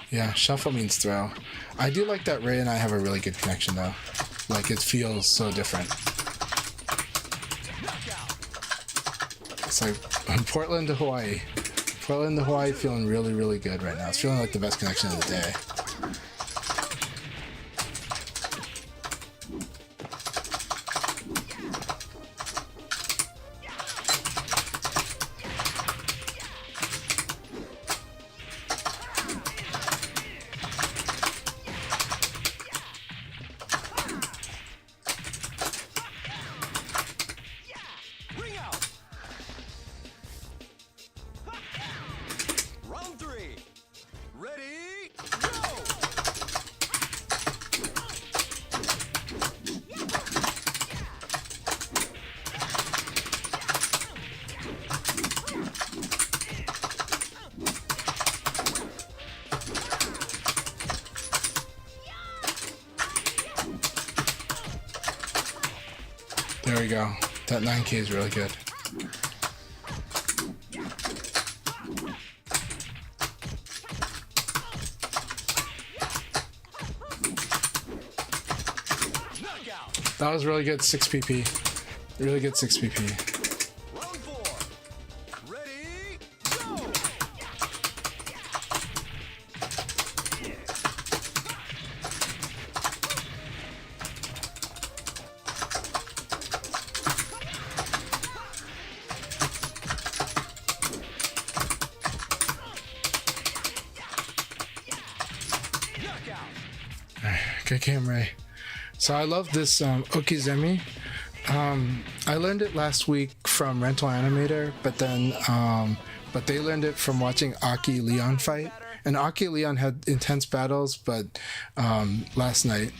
Yeah, shuffle means throw. I do like that Ray and I have a really good connection though. Like it feels so different. It's like Portland to Hawaii. Portland to Hawaii feeling really, really good right now. It's feeling like the best connection of the day. Ring out! Round three. Ready, go! There we go. That 9K is really good. Knockout! That was really good 6 PP. Really good 6 PP. Round four. Ready, go! Good game, Ray. So I love this Okizemi. I learned it last week from Rental Animator, but then but they learned it from watching Aki Leon fight, And Aki Leon had intense battles, but last night.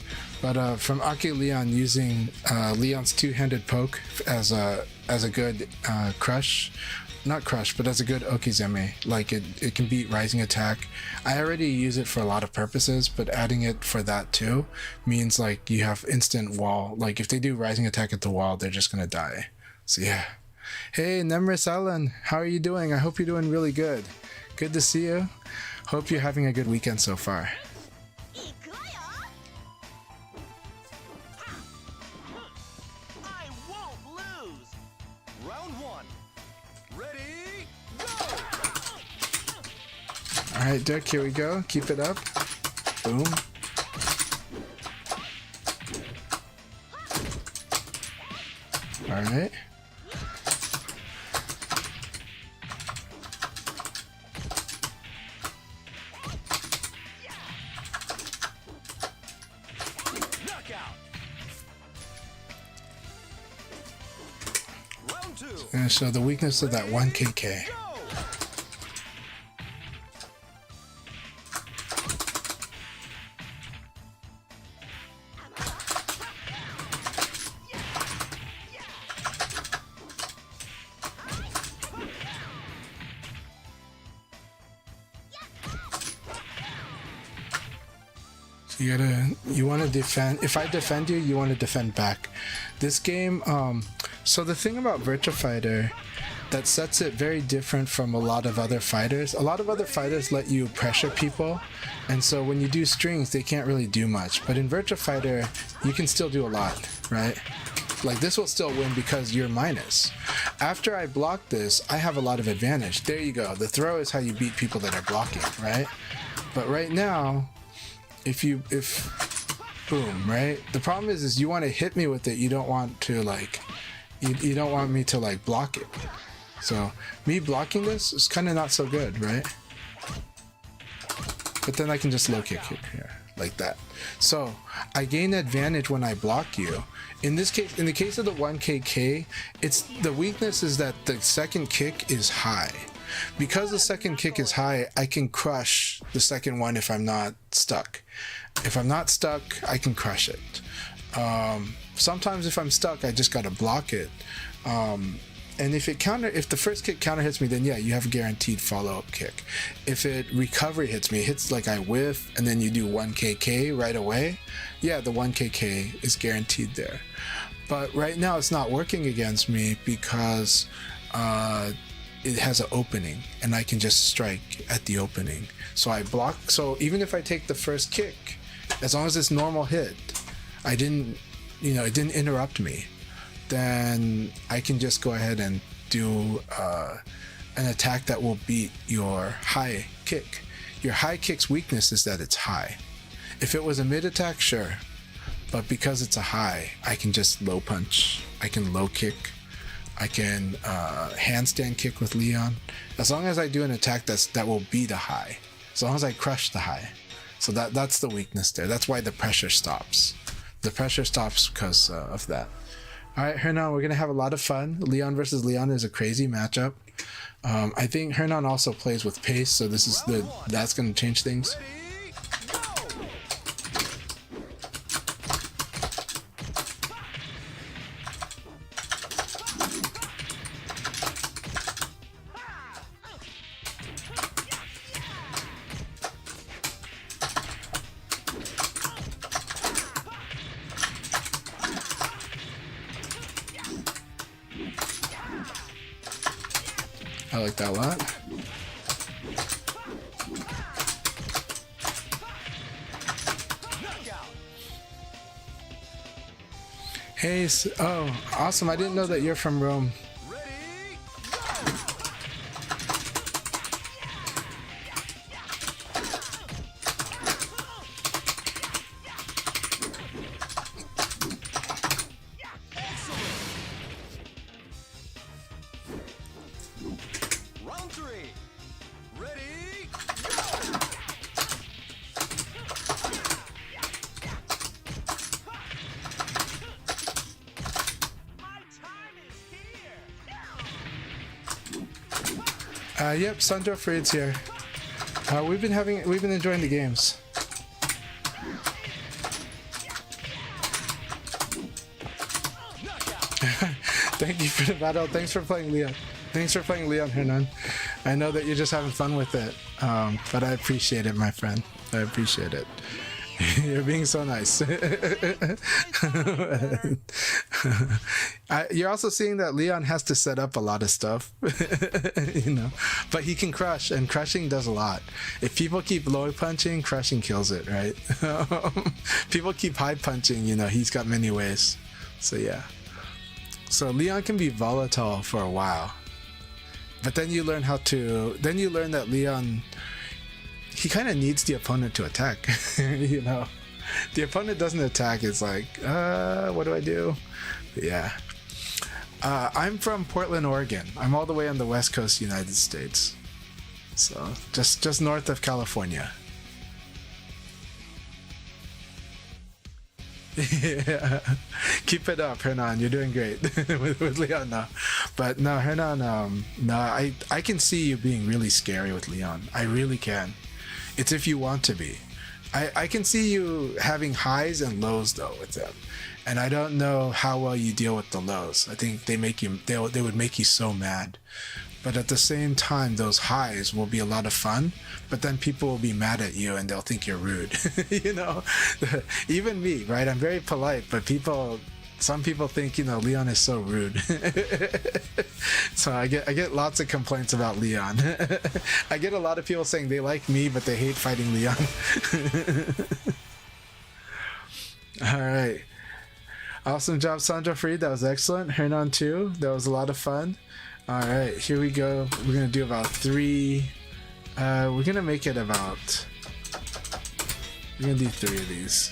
But from Aki Leon using Leon's two-handed poke as a good crush, not crush, but as a good okizeme. Like it can beat rising attack. I already use it for a lot of purposes, but adding it for that too means like you have instant wall. Like if they do rising attack at the wall, they're just gonna die. So yeah. Hey, Nemris Allen, how are you doing? I hope you're doing really good. Good to see you. Hope you're having a good weekend so far. I won't lose. Round one. Ready, go! All right, Dirk, here we go. Keep it up. Boom. All right. Knockout. Round two. And so the weakness of that 1KK. Go! So you want to defend. If I defend you, you want to defend back. This game, so the thing about Virtua Fighter that sets it very different from a lot of other fighters. A lot of other fighters let you pressure people, and so when you do strings, they can't really do much. But in Virtua Fighter, you can still do a lot, right? Like this will still win because you're minus. After I block this, I have a lot of advantage. There you go. The throw is how you beat people that are blocking, right? But right now, if boom, right? The problem is you want to hit me with it. You don't want to like, you don't want me to like block it. So me blocking this is kind of not so good, right? But then I can just low kick it here like that. So I gain advantage when I block you. In this case, in the case of the 1KK, it's the weakness is that the second kick is high. Because the second kick is high, I can crush the second one if I'm not stuck. If I'm not stuck, I can crush it. Sometimes if I'm stuck, I just gotta block it. And if the first kick counter hits me, then yeah, you have a guaranteed follow-up kick. If it recovery hits me, it hits like I whiff, and then you do 1KK right away, yeah, the 1KK is guaranteed there. But right now it's not working against me because it has an opening, and I can just strike at the opening. So I block. So even if I take the first kick, as long as it's normal hit, it didn't interrupt me, then I can just go ahead and do an attack that will beat your high kick. Your high kick's weakness is that it's high. If it was a mid attack, sure, but because it's a high, I can just low punch, I can low kick, I can handstand kick with Leon, as long as I do an attack that will beat a high, as long as I crush the high. So that's the weakness there. That's why the pressure stops. The pressure stops because of that. All right, Hernan, we're gonna have a lot of fun. Leon versus Leon is a crazy matchup. I think Hernan also plays with pace, so that's gonna change things. I like that a lot. Hey, oh, awesome. I didn't know that you're from Rome. Round three. Ready, Yep, Sandro Freed's here. We've been enjoying the games. Thank you for the battle. Thanks for playing Leon. Thanks for playing Leon, Hernan. I know that you're just having fun with it, but I appreciate it, my friend. I appreciate it. You're being so nice. You're also seeing that Leon has to set up a lot of stuff, you know, but he can crush, and crushing does a lot. If people keep low punching, crushing kills it, right? People keep high punching, you know, he's got many ways. So yeah. So Leon can be volatile for a while, but then you learn that Leon, he kind of needs the opponent to attack. You know, the opponent doesn't attack, it's like, what do I do? Yeah. I'm from Portland, Oregon. I'm all the way on the west coast, United States. So just north of California. Yeah. Keep it up, Hernan. You're doing great with Leon now. But no, Hernan, no, I can see you being really scary with Leon. I really can. It's if you want to be. I can see you having highs and lows though with them, and I don't know how well you deal with the lows. I think they would make you so mad. But at the same time, those highs will be a lot of fun, but then people will be mad at you and they'll think you're rude. You know, even me, right? I'm very polite, but some people think, you know, Leon is so rude. So I get lots of complaints about Leon. I get a lot of people saying they like me, but they hate fighting Leon. All right. Awesome job, Sandra Freed. That was excellent. Hernan too. That was a lot of fun. All right, here we go. We're gonna do about 3. We're gonna make it about. We're gonna do 3 of these.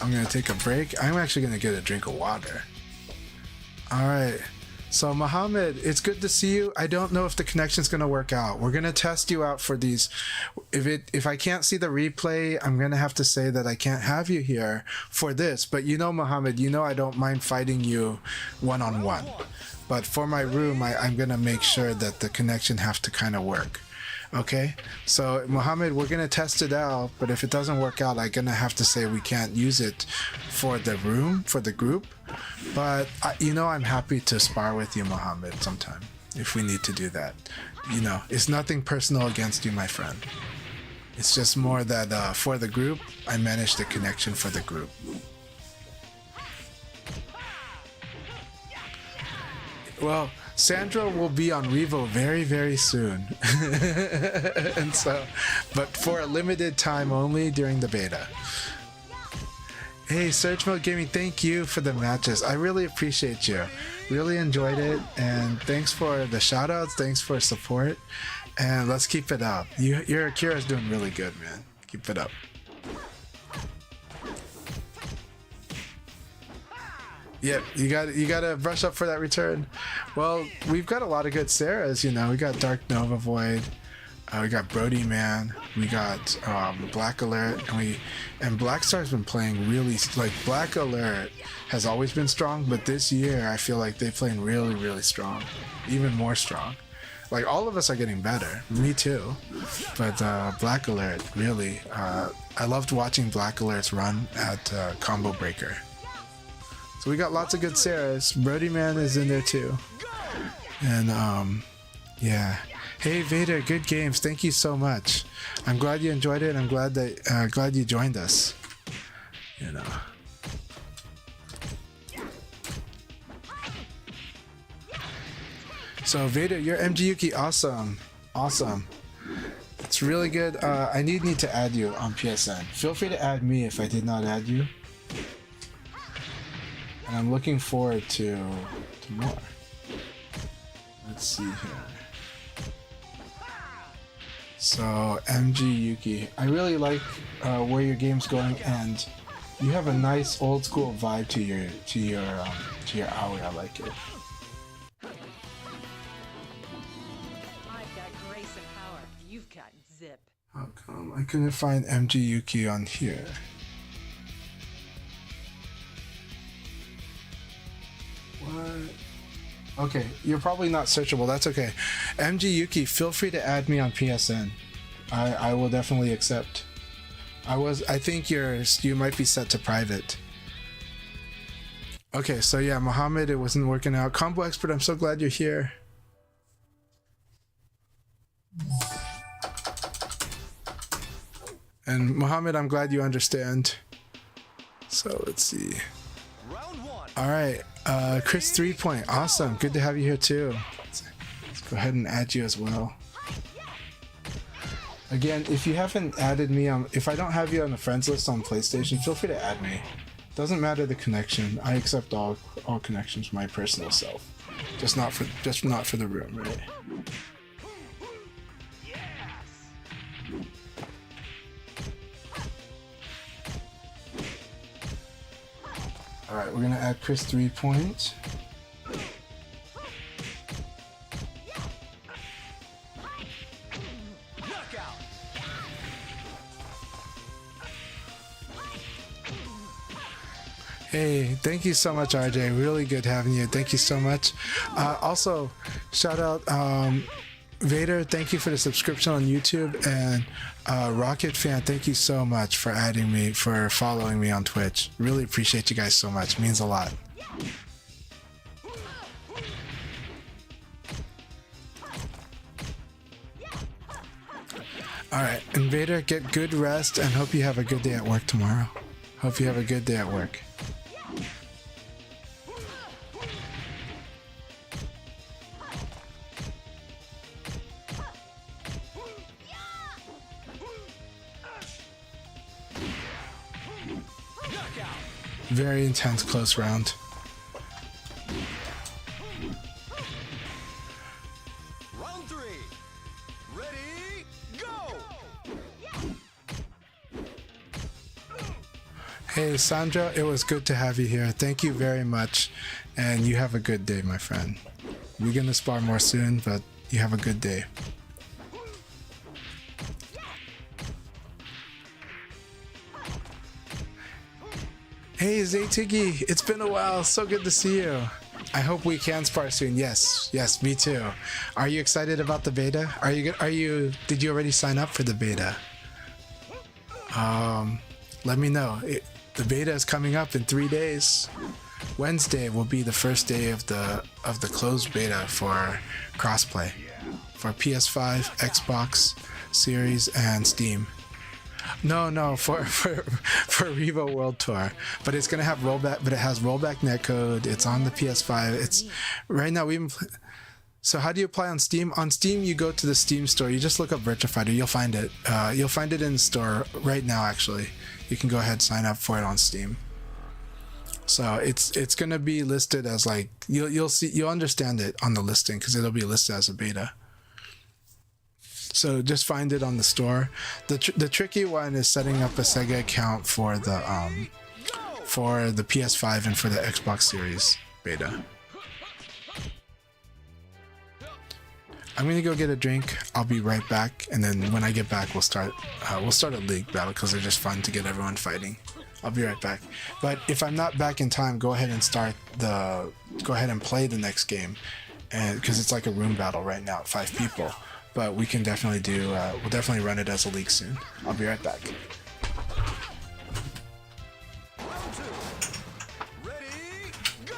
I'm gonna take a break. I'm actually gonna get a drink of water. All right. So Mohammed, it's good to see you. I don't know if the connection's gonna work out. We're gonna test you out for these. If I can't see the replay, I'm gonna have to say that I can't have you here for this. But you know, Mohammed, you know I don't mind fighting you one-on-one. But for my room, I'm gonna make sure that the connection have to kind of work. Okay, so Mohammed, we're gonna test it out, but if it doesn't work out, I'm gonna have to say we can't use it for the room, for the group. But you know, I'm happy to spar with you, Mohammed, sometime if we need to do that. You know, it's nothing personal against you, my friend. It's just more that for the group, I manage the connection for the group. Well, Sandra will be on Revo very, very soon. And so, but for a limited time only during the beta. Hey, Search Mode Gaming, thank you for the matches. I really appreciate you. Really enjoyed it. And thanks for the shout outs. Thanks for support. And let's keep it up. Your Akira's doing really good, man. Keep it up. Yep, you got to brush up for that return. Well, we've got a lot of good Sarahs, you know. We got Dark Nova Void, we got Brody Man, we got Black Alert, and Black Star's been playing really, like, Black Alert has always been strong, but this year I feel like they're playing really, really strong, even more strong. Like, all of us are getting better, me too, but Black Alert, really, I loved watching Black Alert's run at Combo Breaker. So we got lots of good Sarahs. Brody Man is in there too. And yeah. Hey Vader, good games. Thank you so much. I'm glad you enjoyed it. I'm glad that glad you joined us. You know. So Vader, you're MG Yuki, awesome. Awesome. It's really good. I need to add you on PSN. Feel free to add me if I did not add you. And I'm looking forward to more. Let's see here. So MG Yuki, I really like where your game's going, and you have a nice old school vibe to your Aoi. I like it. I've got grace and power. You've got zip. How come I couldn't find MG Yuki on here? What? Okay, you're probably not searchable. That's okay. MG Yuki, feel free to add me on PSN. I will definitely accept. I think you might be set to private. Okay, so yeah, Mohammed, it wasn't working out. Combo Expert, I'm so glad you're here. And Mohammed, I'm glad you understand. So let's see. Round one. All right, Chris 3 Point, awesome. Good to have you here too. Let's go ahead and add you as well. Again, if you haven't added me on, if I don't have you on the friends list on PlayStation, feel free to add me. Doesn't matter the connection. I accept all connections for my personal self, just not for the room, right? All right, we're gonna add Chris 3 Point. Knockout. Hey, thank you so much, RJ. Really good having you. Thank you so much. Also, shout out Vader. Thank you for the subscription on YouTube, and Rocket Fan. Thank you so much for adding me, for following me on Twitch. Really appreciate you guys so much. Means a lot. All right, Invader, get good rest and hope you have a good day at work tomorrow. Hope you have a good day at work. Very intense close round. Round three. Ready, go. Hey Sandra, it was good to have you here. Thank you very much, and you have a good day, my friend. We're gonna spar more soon, but you have a good day. Hey Zaytigi, it's been a while. So good to see you. I hope we can spar soon. Yes, me too. Are you excited about the beta? Did you already sign up for the beta? Let me know. The beta is coming up in 3 days. Wednesday will be the first day of the closed beta for crossplay for PS5, Xbox Series, and Steam. No, for Revo World Tour, but it's gonna have rollback. But it has rollback netcode. It's on the PS5. It's right now. So how do you apply on Steam? On Steam, you go to the Steam store. You just look up Virtua Fighter. You'll find it. You'll find it in the store right now. Actually, you can go ahead and sign up for it on Steam. So it's gonna be listed as like you'll understand it on the listing because it'll be listed as a beta. So just find it on the store. The tricky one is setting up a Sega account for the PS5 and for the Xbox Series beta. I'm gonna go get a drink. I'll be right back, and then when I get back, we'll start a league battle because they're just fun to get everyone fighting. I'll be right back. But if I'm not back in time, go ahead and play the next game, and because it's like a room battle right now, 5 people. But we can definitely we'll definitely run it as a league soon. I'll be right back. Round two. Ready, go.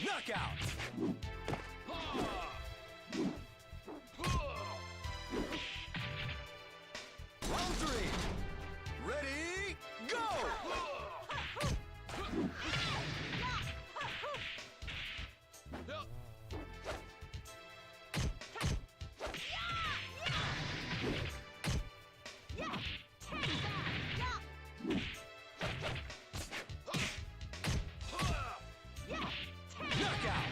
Knockout. Round three. Ready, go. Knockout.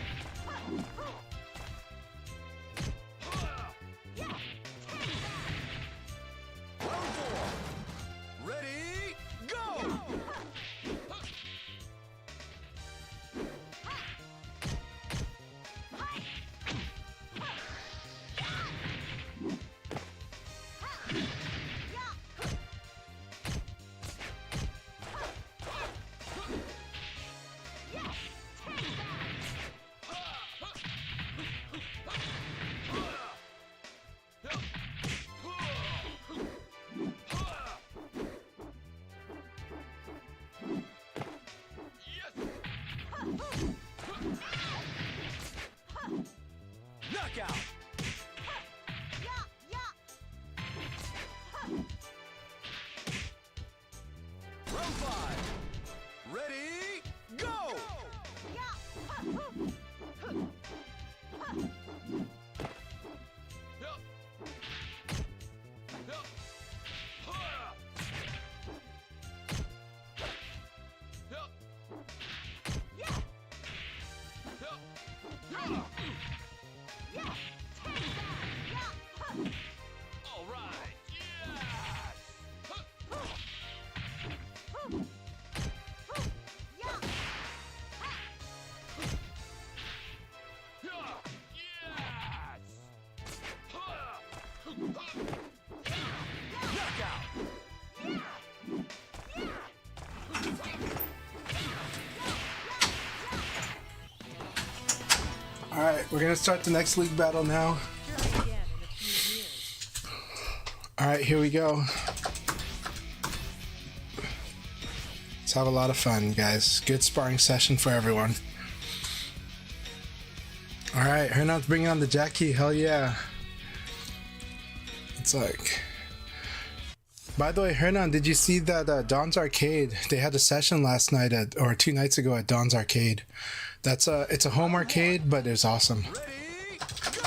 We're gonna start the next league battle now. Try again in a few years. All right, here we go. Let's have a lot of fun, guys. Good sparring session for everyone. All right, Hernan's bringing on the Jackie. Hell yeah. It's like... By the way, Hernan, did you see that Don's Arcade? They had a session last night or 2 nights ago at Don's Arcade. It's a home arcade, but it was awesome. Ready, go!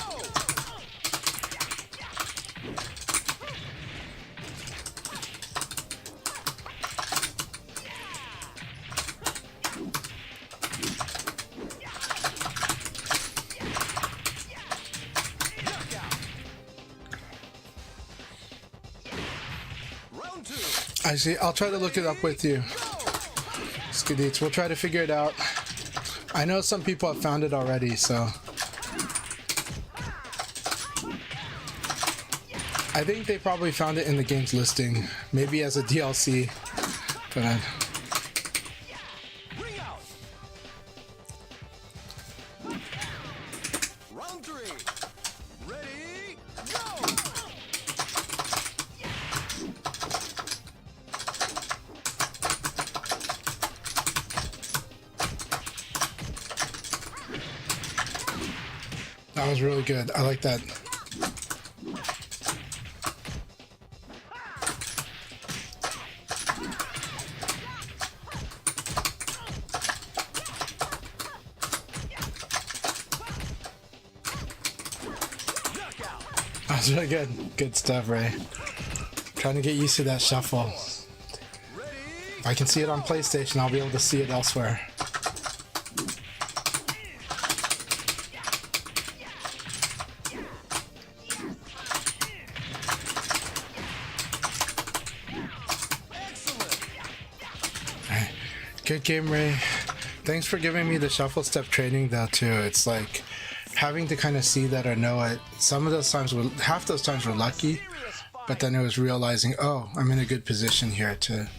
Knockout. Round 2. I see. I'll try to look it up with you. Skidits, we'll try to figure it out. I know some people have found it already, so... I think they probably found it in the game's listing. Maybe as a DLC. But Ring out. Round 3. Ready, go! that was really good. I like that. Knockout. That was really good. Good stuff, Ray. Trying to get used to that shuffle. Ready, If I can see it on PlayStation, I'll be able to see it elsewhere. excellent. Alright. Good game, Ray. Thanks for giving me the shuffle step training though too. It's like having to kind of see that or know it. Some of those times half those times were lucky, but then it was realizing, oh, I'm in a good position here to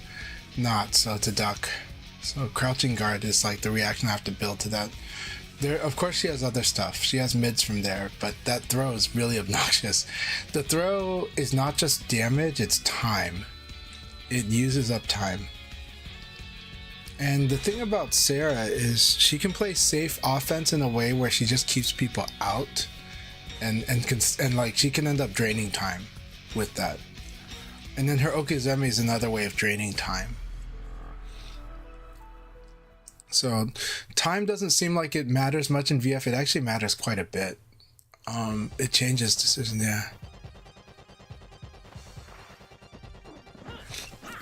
to duck. So crouching guard is like the reaction I have to build to that. There, of course, she has other stuff. She has mids from there, but that throw is really obnoxious. The throw is not just damage, it's time. It uses up time. And the thing about Sarah is she can play safe offense in a way where she just keeps people out, and like she can end up draining time with that. And then her Okizeme is another way of draining time. So time doesn't seem like it matters much in VF. It actually matters quite a bit. It changes decision, yeah.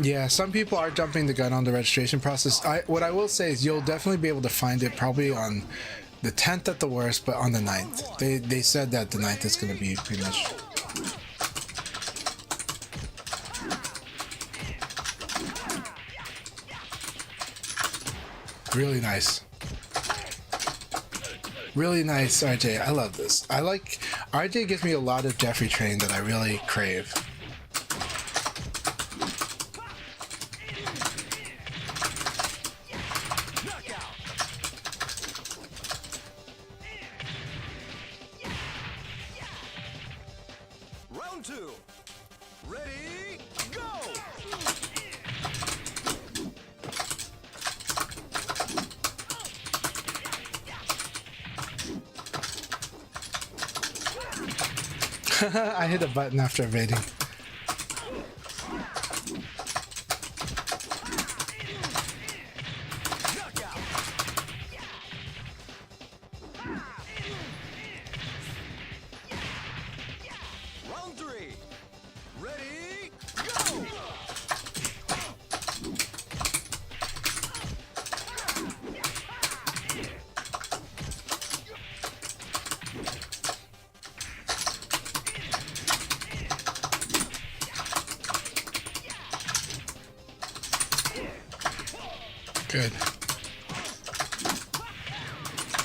Yeah, some people are jumping the gun on the registration process. What I will say is you'll definitely be able to find it probably on the 10th at the worst, but on the 9th. They said that the 9th is going to be pretty much... Really nice. Really nice, RJ. I love this. I like... RJ gives me a lot of Jeffrey training that I really crave. Knockout. Round 2. Ready, go! I hit a button after evading. Knockout. Round 3. Ready, go! Good.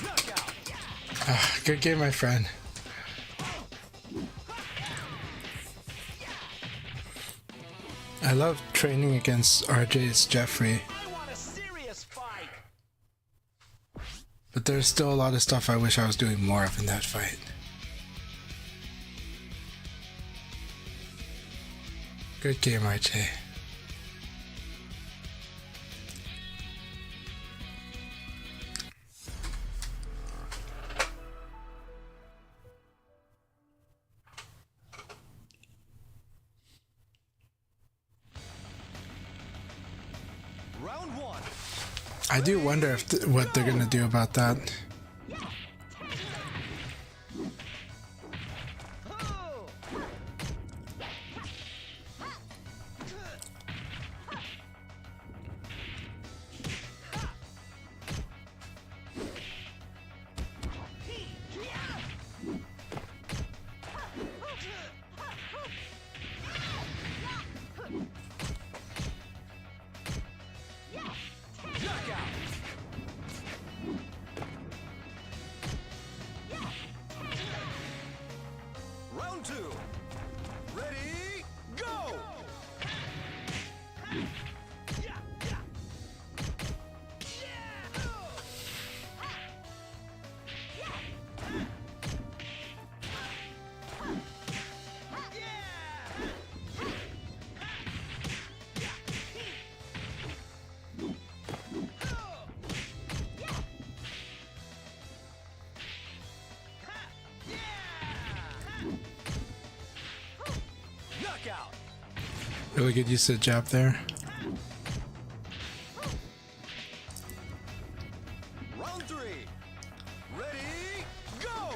Knockout. Good game, my friend. I love training against RJ's Jeffrey. I want a serious fight. But there's still a lot of stuff I wish I was doing more of in that fight. Good game, RJ. Round one. I do wonder if what they're gonna do about that. Knockout. Round two. Ready, go! Knockout. Really good use of the jab there. Round three. Ready, go!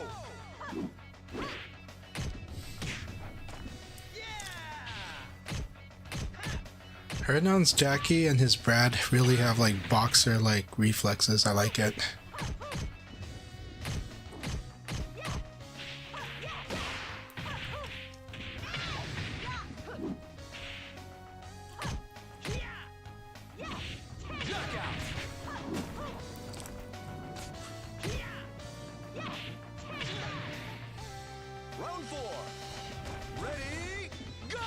Hernon's Jackie and his Brad really have like boxer like reflexes. I like it. Knockout. Round four. Ready, go!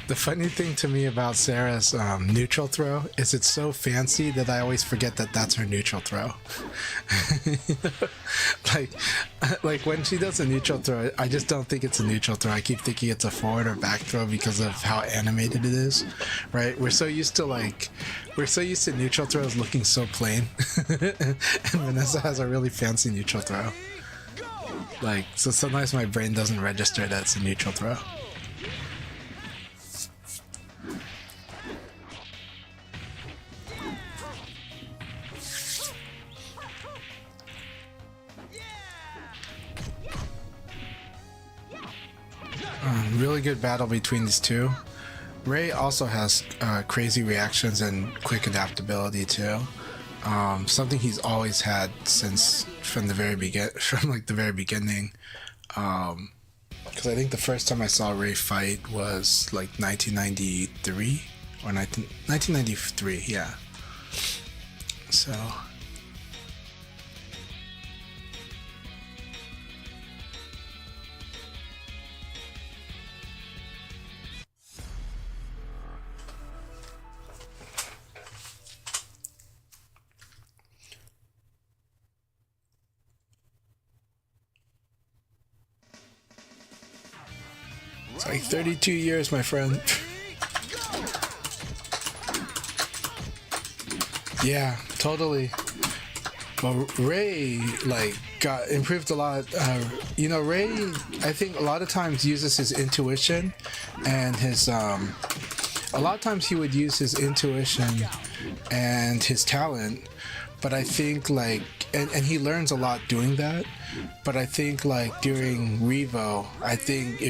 The funny thing to me about Sarah's neutral throw is it's so fancy that I always forget that that's her neutral throw. like when she does a neutral throw, I just don't think it's a neutral throw. I keep thinking it's a forward or back throw because of how animated it is, right? We're so used to neutral throws looking so plain, and Vanessa has a really fancy neutral throw. Like, so sometimes my brain doesn't register that it's a neutral throw. Really good battle between these two. Ray also has crazy reactions and quick adaptability too. Something he's always had since from the very beginning. Because I think the first time I saw Ray fight was like 1993 or 1993, yeah. So. It's like 32 years, my friend. Yeah, totally. Well, Ray got improved a lot. Ray, I think a lot of times uses his intuition and his a lot of times he would use his intuition and his talent, but I think and he learns a lot doing that. But I think during Revo, I think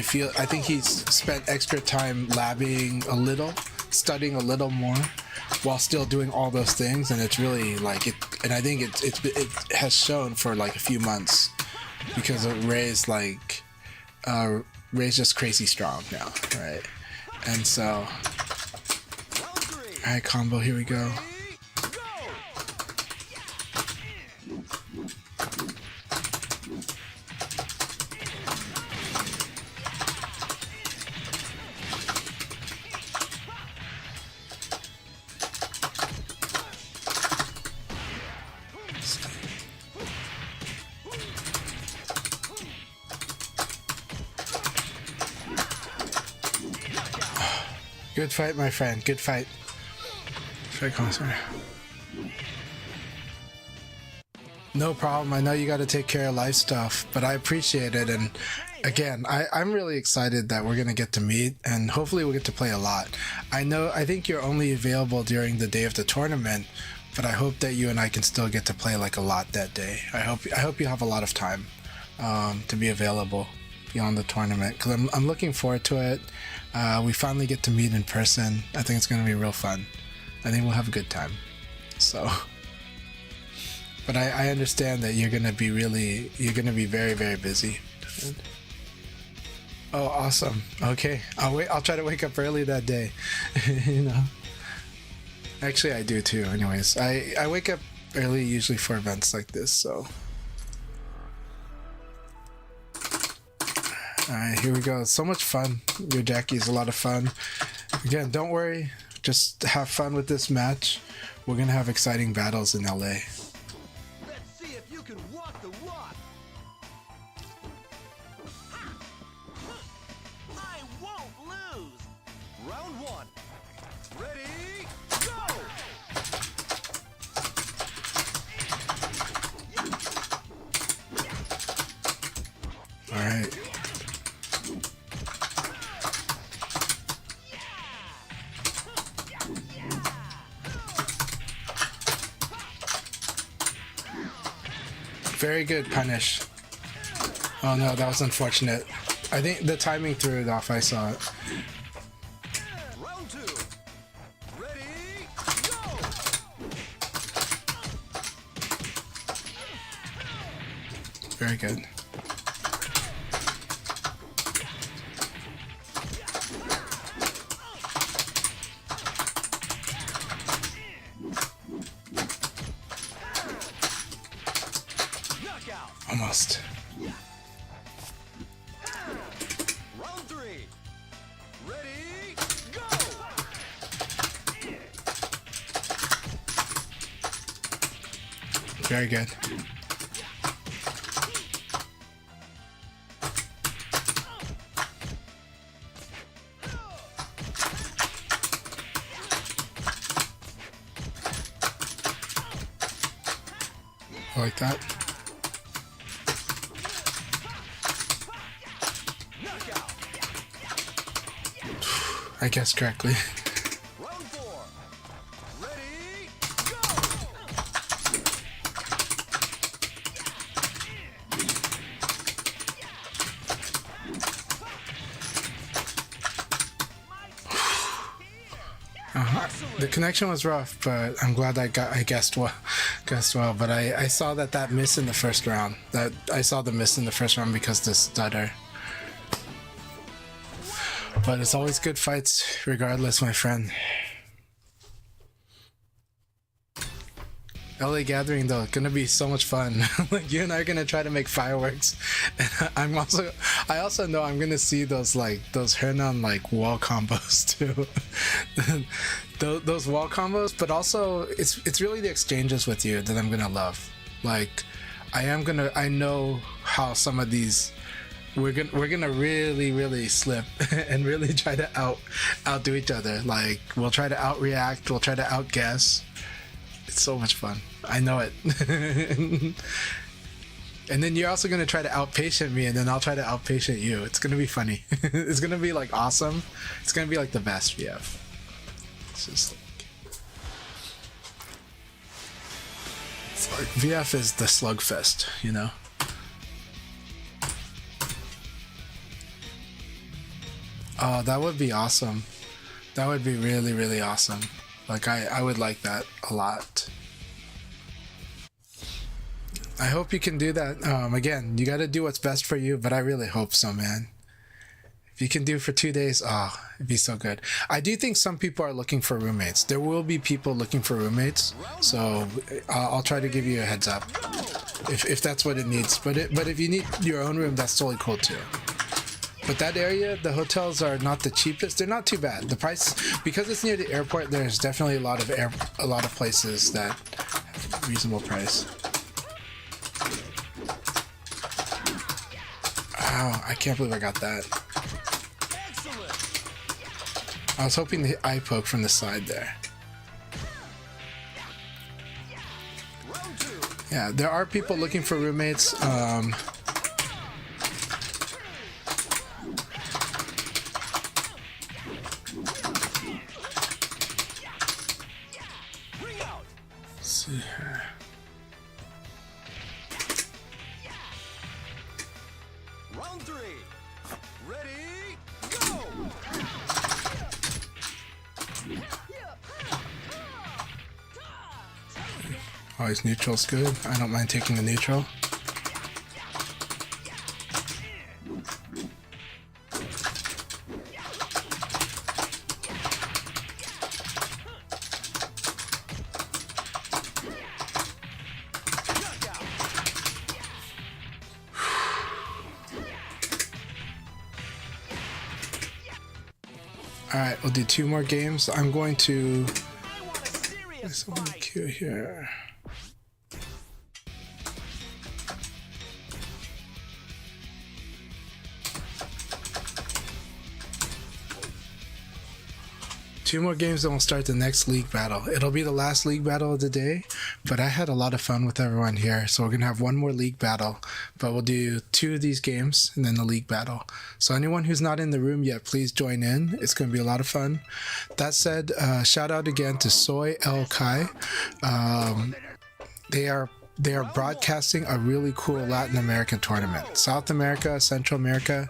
he's spent extra time labbing a little, studying a little more, while still doing all those things, and it's really it. And I think it has shown for a few months, because Ray's Ray's just crazy strong now, right? And so, all right, combo, here we go. Good fight, my friend. Good fight. Strike concert. No problem. I know you got to take care of life stuff, but I appreciate it. And again, I'm really excited that we're going to get to meet, and hopefully we'll get to play a lot. I think you're only available during the day of the tournament, but I hope that you and I can still get to play like a lot that day. I hope you have a lot of time to be available beyond the tournament, because I'm looking forward to it. We finally get to meet in person. I think it's going to be real fun. I think we'll have a good time. So, but I understand that you're going to be very, very busy. Oh, awesome. Okay. I'll try to wake up early that day. You know. Actually, I do too. Anyways, I wake up early usually for events like this, so. Alright, here we go. It's so much fun. Your Jackie is a lot of fun. Again, don't worry. Just have fun with this match. We're gonna have exciting battles in LA. Let's see if you can walk the walk. I won't lose. Round one. Ready, go! Alright. Very good punish. Oh no, that was unfortunate. I think the timing threw it off. I saw it. Round two. Ready, go! Very good. Knockout. Almost. Round three. Ready, go! Very good. I like that. Knockout. I guessed correctly. Round four. Ready, go! The connection was rough, but I'm glad I guessed well. But I saw that miss in the first round. I saw the miss in the first round because the stutter. But it's always good fights, regardless, my friend. LA Gathering though, gonna be so much fun. Like you and I are gonna try to make fireworks. And I also know I'm gonna see those Hernan like wall combos too. those wall combos, but also it's really the exchanges with you that I'm gonna love. Like I know how some of these we're gonna really slip and really try to outdo each other. Like we'll try to outreact, we'll try to outguess. It's so much fun. I know it. And then you're also going to try to outpatient me, and then I'll try to outpatient you. It's going to be funny. It's going to be like awesome. It's going to be like the best VF. It's just like VF is the slugfest, you know? Oh, that would be awesome. That would be really awesome. Like I would like that a lot. I hope you can do that. Again, you got to do what's best for you, but I really hope so, man. If you can do for 2 days, it'd be so good. I do think some people are looking for roommates. There will be people looking for roommates, so I'll try to give you a heads up if that's what it needs. But if you need your own room, that's totally cool too. But that area, the hotels are not the cheapest. They're not too bad. The price, because it's near the airport, there's definitely a lot of places that have reasonable price. Wow, I can't believe I got that. Excellent. I was hoping to hit eye poke from the side there. Round two. Yeah, there are people looking for roommates. Ring out. Let's see here. Round three. Ready, go. Oh, his neutral's good. I don't mind taking the neutral. Alright, we'll do 2 more games. I'm going to... I want a serious Someone fight. queue here. Two more games, then we'll start the next league battle. It'll be the last league battle of the day, but I had a lot of fun with everyone here, so we're gonna have one more league battle, but we'll do 2 of these games and then the league battle. So anyone who's not in the room yet, please join in. It's gonna be a lot of fun. That said, shout out again to Soy El Kai. They are broadcasting a really cool Latin American tournament. South America, Central America,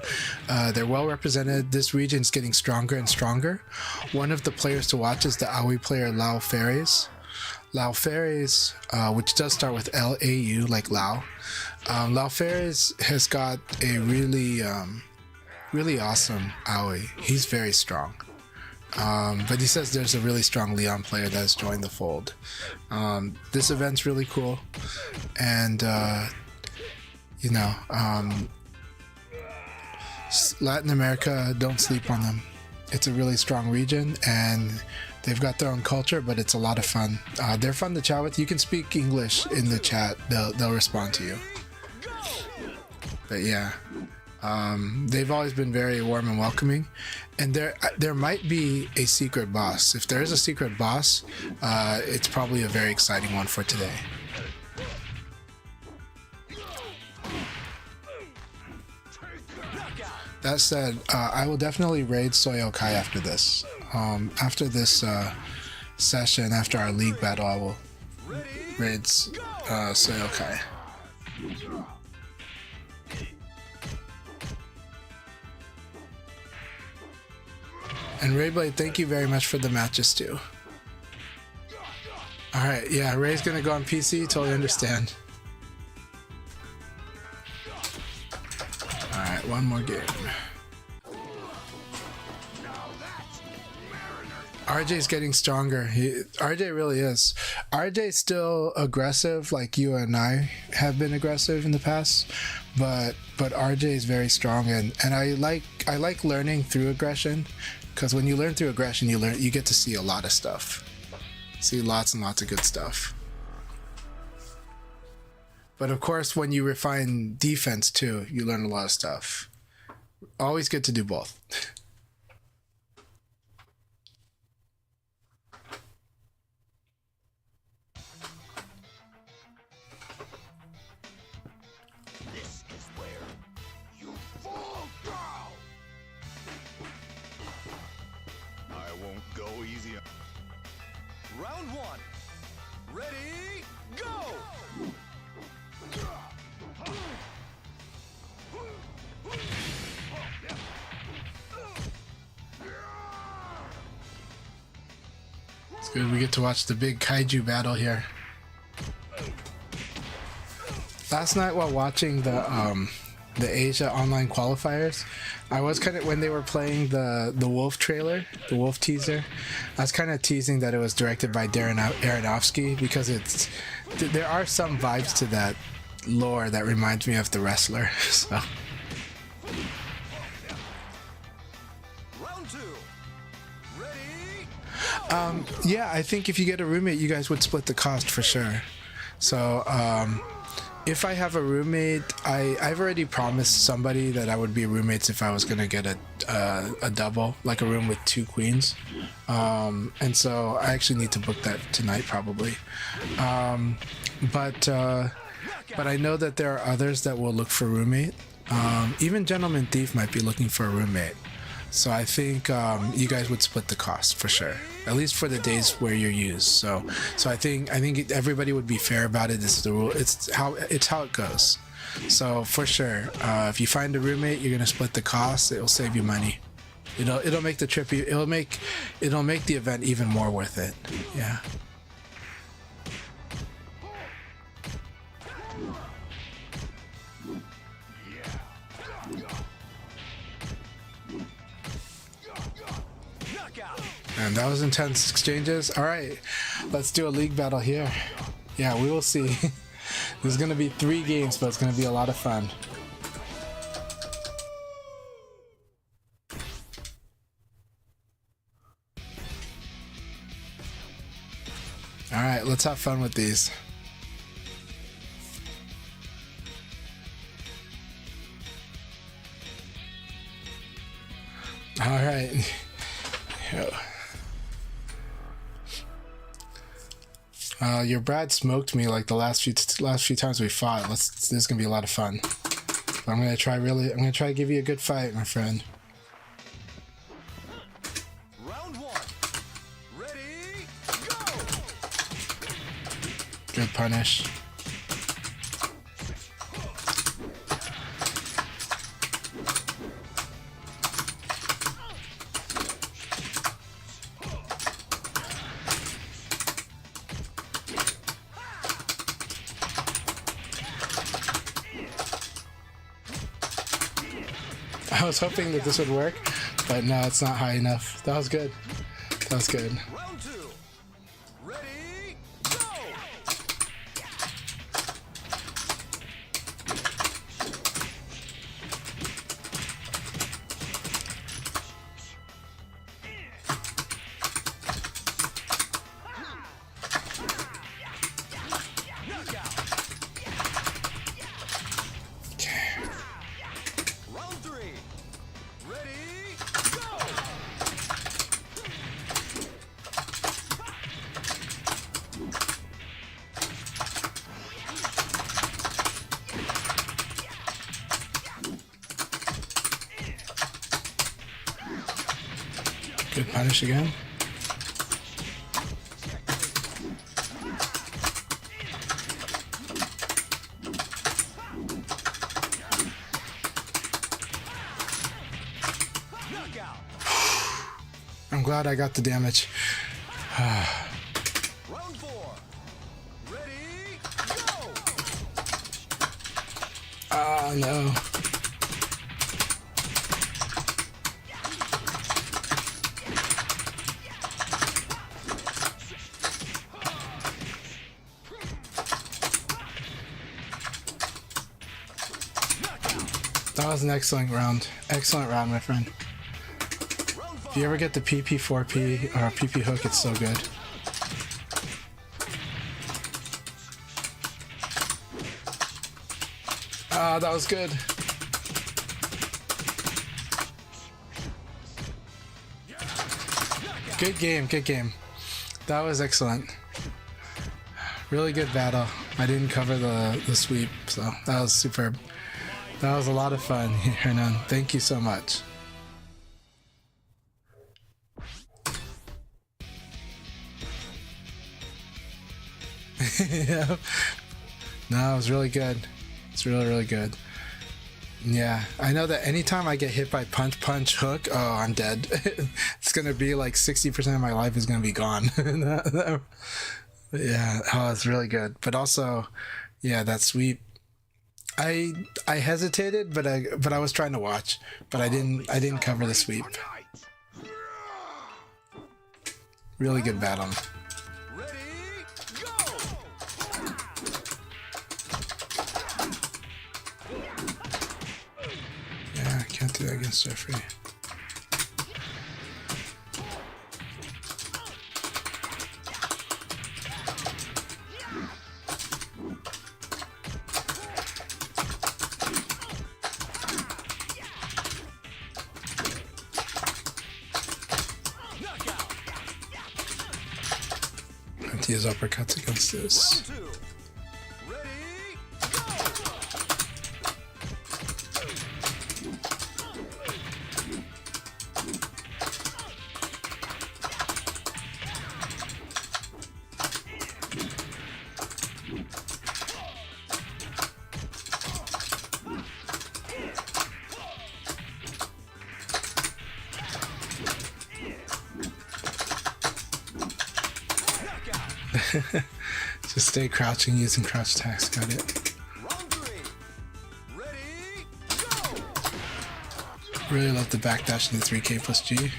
they're well represented. This region's getting stronger and stronger. One of the players to watch is the Aoi player Lau Ferres. Lau Ferres, which does start with L-A-U, like Lau. Lau Ferres has got a really awesome Aoi. He's very strong. But he says there's a really strong Leon player that has joined the fold. This event's really cool, and Latin America, don't sleep on them. It's a really strong region, and they've got their own culture, but it's a lot of fun. They're fun to chat with. You can speak English in the chat. They'll respond to you. But yeah. They've always been very warm and welcoming, and there might be a secret boss. If there is a secret boss, it's probably a very exciting one for today. That said, I will definitely raid Soy Kai after this. After this session, after our league battle, I will raid Soy Kai. And Rayblade, thank you very much for the matches too. Alright, yeah, Ray's gonna go on PC, totally understand. Alright, one more game. RJ's getting stronger. RJ really is. RJ's still aggressive, like you and I have been aggressive in the past, but RJ is very strong, and I like learning through aggression. Because when you learn through aggression, you get to see a lot of stuff. See lots and lots of good stuff. But of course, when you refine defense too, you learn a lot of stuff. Always good to do both. This is where you fall down. I won't go easy. Round one. Ready, go! It's good we get to watch the big kaiju battle here. Last night while watching the Asia online qualifiers, I was kind of, when they were playing the Wolf trailer, the Wolf teaser, I was kind of teasing that it was directed by Darren Aronofsky, because there are some vibes to that lore that reminds me of The Wrestler. So Round two. Ready? yeah, I think if you get a roommate, you guys would split the cost for sure. So if I have a roommate, I've already promised somebody that I would be roommates if I was gonna get a double, like a room with 2 queens. And so I actually need to book that tonight probably. But I know that there are others that will look for a roommate. Even Gentleman Thief might be looking for a roommate. So I think you guys would split the cost for sure, at least for the days where you're used. So I think everybody would be fair about it. This is the rule. It's how it goes. So for sure, if you find a roommate, you're gonna split the cost. It'll save you money. It'll make the trip. It'll make the event even more worth it. Yeah. And that was intense exchanges. All right, let's do a league battle here. Yeah, we will see. There's gonna be 3 games, but it's gonna be a lot of fun. All right, let's have fun with these. All right. Your Brad smoked me like the last few times we fought. This is gonna be a lot of fun. But I'm gonna try to give you a good fight, my friend. Round 1. Ready, go! Good punish. I was hoping that this would work, but no, it's not high enough. That was good. That was good. Round 2. Ready, go! Round 3. Ready, go! Good punish again. I'm glad I got the damage. Round 4. Ready, go! Oh no. That was an excellent round. Excellent round, my friend. If you ever get the PP4P or PP hook, it's so good. Ah, that was good. Good game, good game. That was excellent. Really good battle. I didn't cover the sweep, so that was superb. That was a lot of fun, Hernan. Thank you so much. Yeah. No, it was really good. It's really, really good. Yeah, I know that anytime I get hit by punch, hook, oh, I'm dead. It's gonna be like 60% of my life is gonna be gone. Yeah, oh, it's really good. But also, yeah, that sweep. I hesitated, but I was trying to watch, but I didn't cover the sweep. Really good battle. Ready, go! Yeah, I can't do that against Jeffrey. use uppercuts against this. Round 2. Ready, Just stay crouching using crouch attacks. Got it. Round 3. Ready, go! Really love the backdash in the 3K plus G.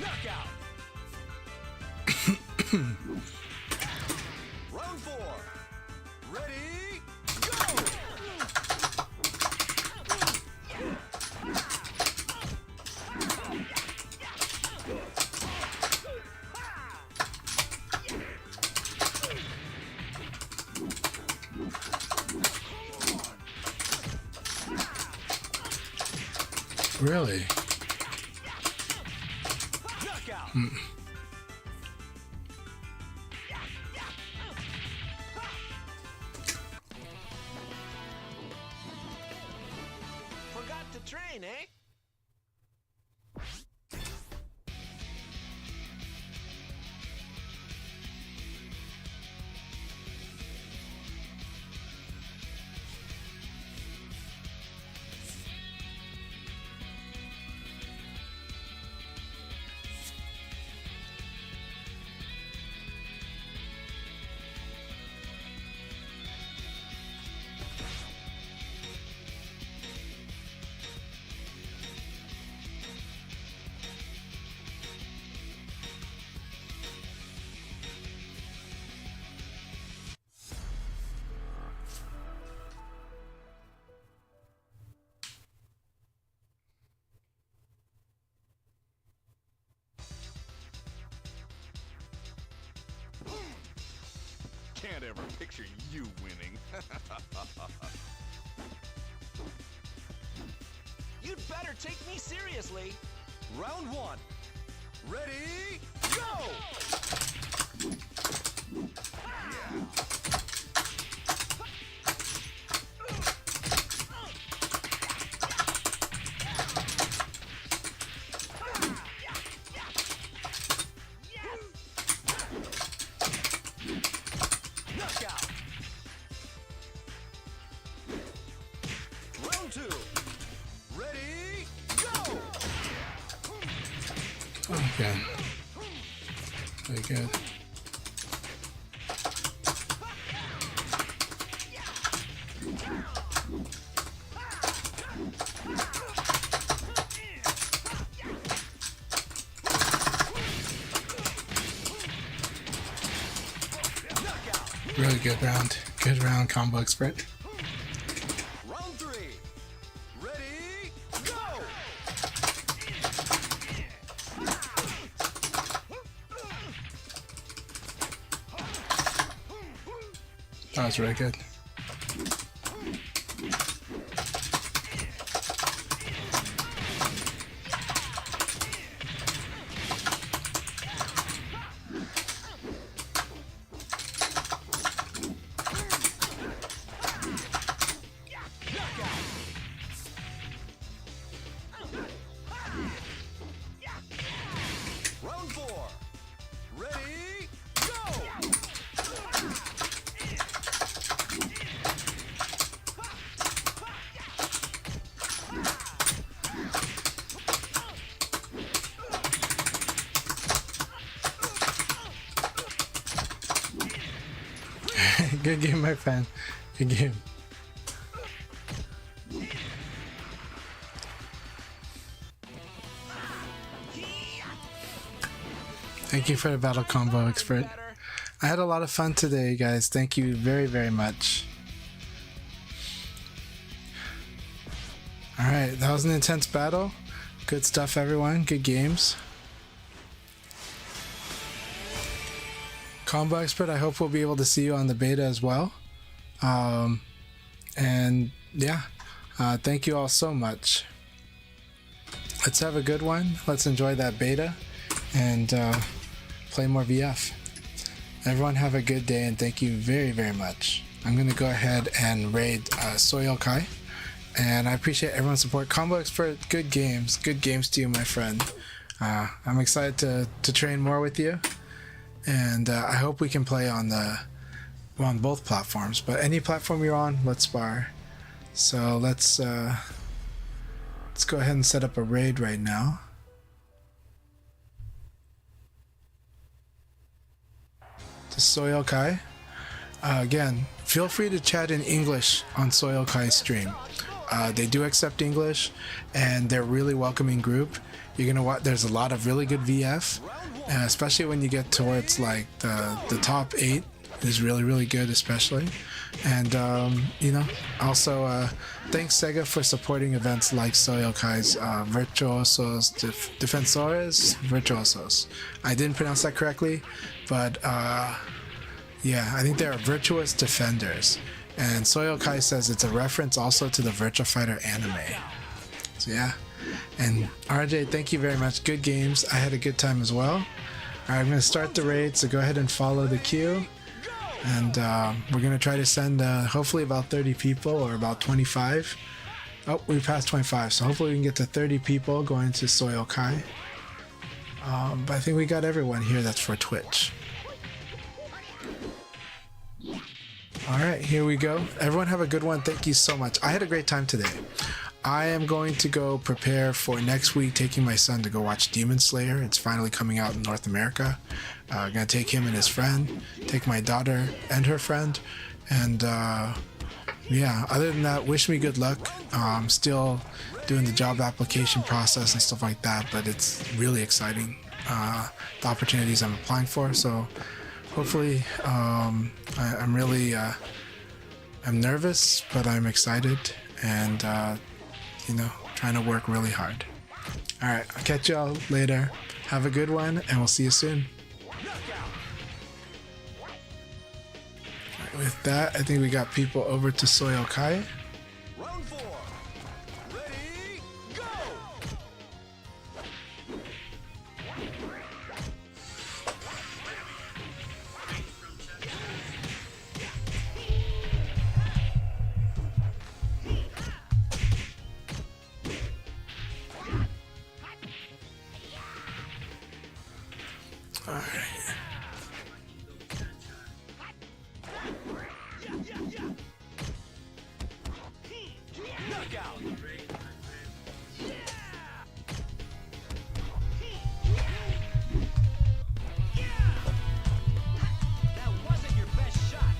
Knockout. Round 4. Ready, go! Really? Knockout. Forgot to train, eh? Can't ever picture you winning. You'd better take me seriously. Round 1. Ready, go! Knockout. Round 2. Ready, go! Okay. Very good. Really good round. Good round, combo expert. Round 3. Ready, go! That was really good. Round 4. Ready, go! Good game, my friend. Good game. Thank you for the battle combo expert. I had a lot of fun today, guys. Thank you very, very much. Alright, that was an intense battle. Good stuff, everyone. Good games. Combo expert, I hope we'll be able to see you on the beta as well. And yeah, thank you all so much. Let's have a good one. Let's enjoy that beta and play more VF. Everyone have a good day and thank you very, very much. I'm going to go ahead and raid Soyokai. And I appreciate everyone's support. Combo Expert, good games. Good games to you, my friend. I'm excited to train more with you. And I hope we can play on both platforms. But any platform you're on, let's spar. So let's go ahead and set up a raid right now. To Soyokai. Again, feel free to chat in English on Soyokai's stream. They do accept English, and they're a really welcoming group. You're gonna watch. There's a lot of really good VF, especially when you get towards like the top 8 is really, really good, especially. And also thanks Sega for supporting events like Soyokai's Virtuosos Defensores Virtuosos. I didn't pronounce that correctly, but yeah, I think they're virtuous defenders. And Soyokai says it's a reference also to the Virtua Fighter anime. So yeah. And RJ, thank you very much. Good games. I had a good time as well. Alright, I'm going to start the raid, so go ahead and follow the queue. And we're going to try to send hopefully about 30 people or about 25. Oh, we passed 25, so hopefully we can get to 30 people going to Soyokai. But I think we got everyone here that's for Twitch. Alright, here we go. Everyone have a good one. Thank you so much. I had a great time today. I am going to go prepare for next week, taking my son to go watch Demon Slayer. It's finally coming out in North America. I'm going to take him and his friend, take my daughter and her friend, and yeah, other than that, wish me good luck. I'm still doing the job application process and stuff like that, but it's really exciting, the opportunities I'm applying for, so hopefully I'm really I'm nervous, but I'm excited, and trying to work really hard. Alright, I'll catch y'all later. Have a good one, and we'll see you soon. Right, with that, I think we got people over to Soyokai. Round 4. Ready, go! Alright. Knockout! That wasn't your best shot.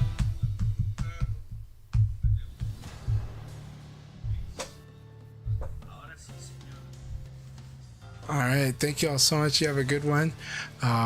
Alright, thank you all so much. You have a good one.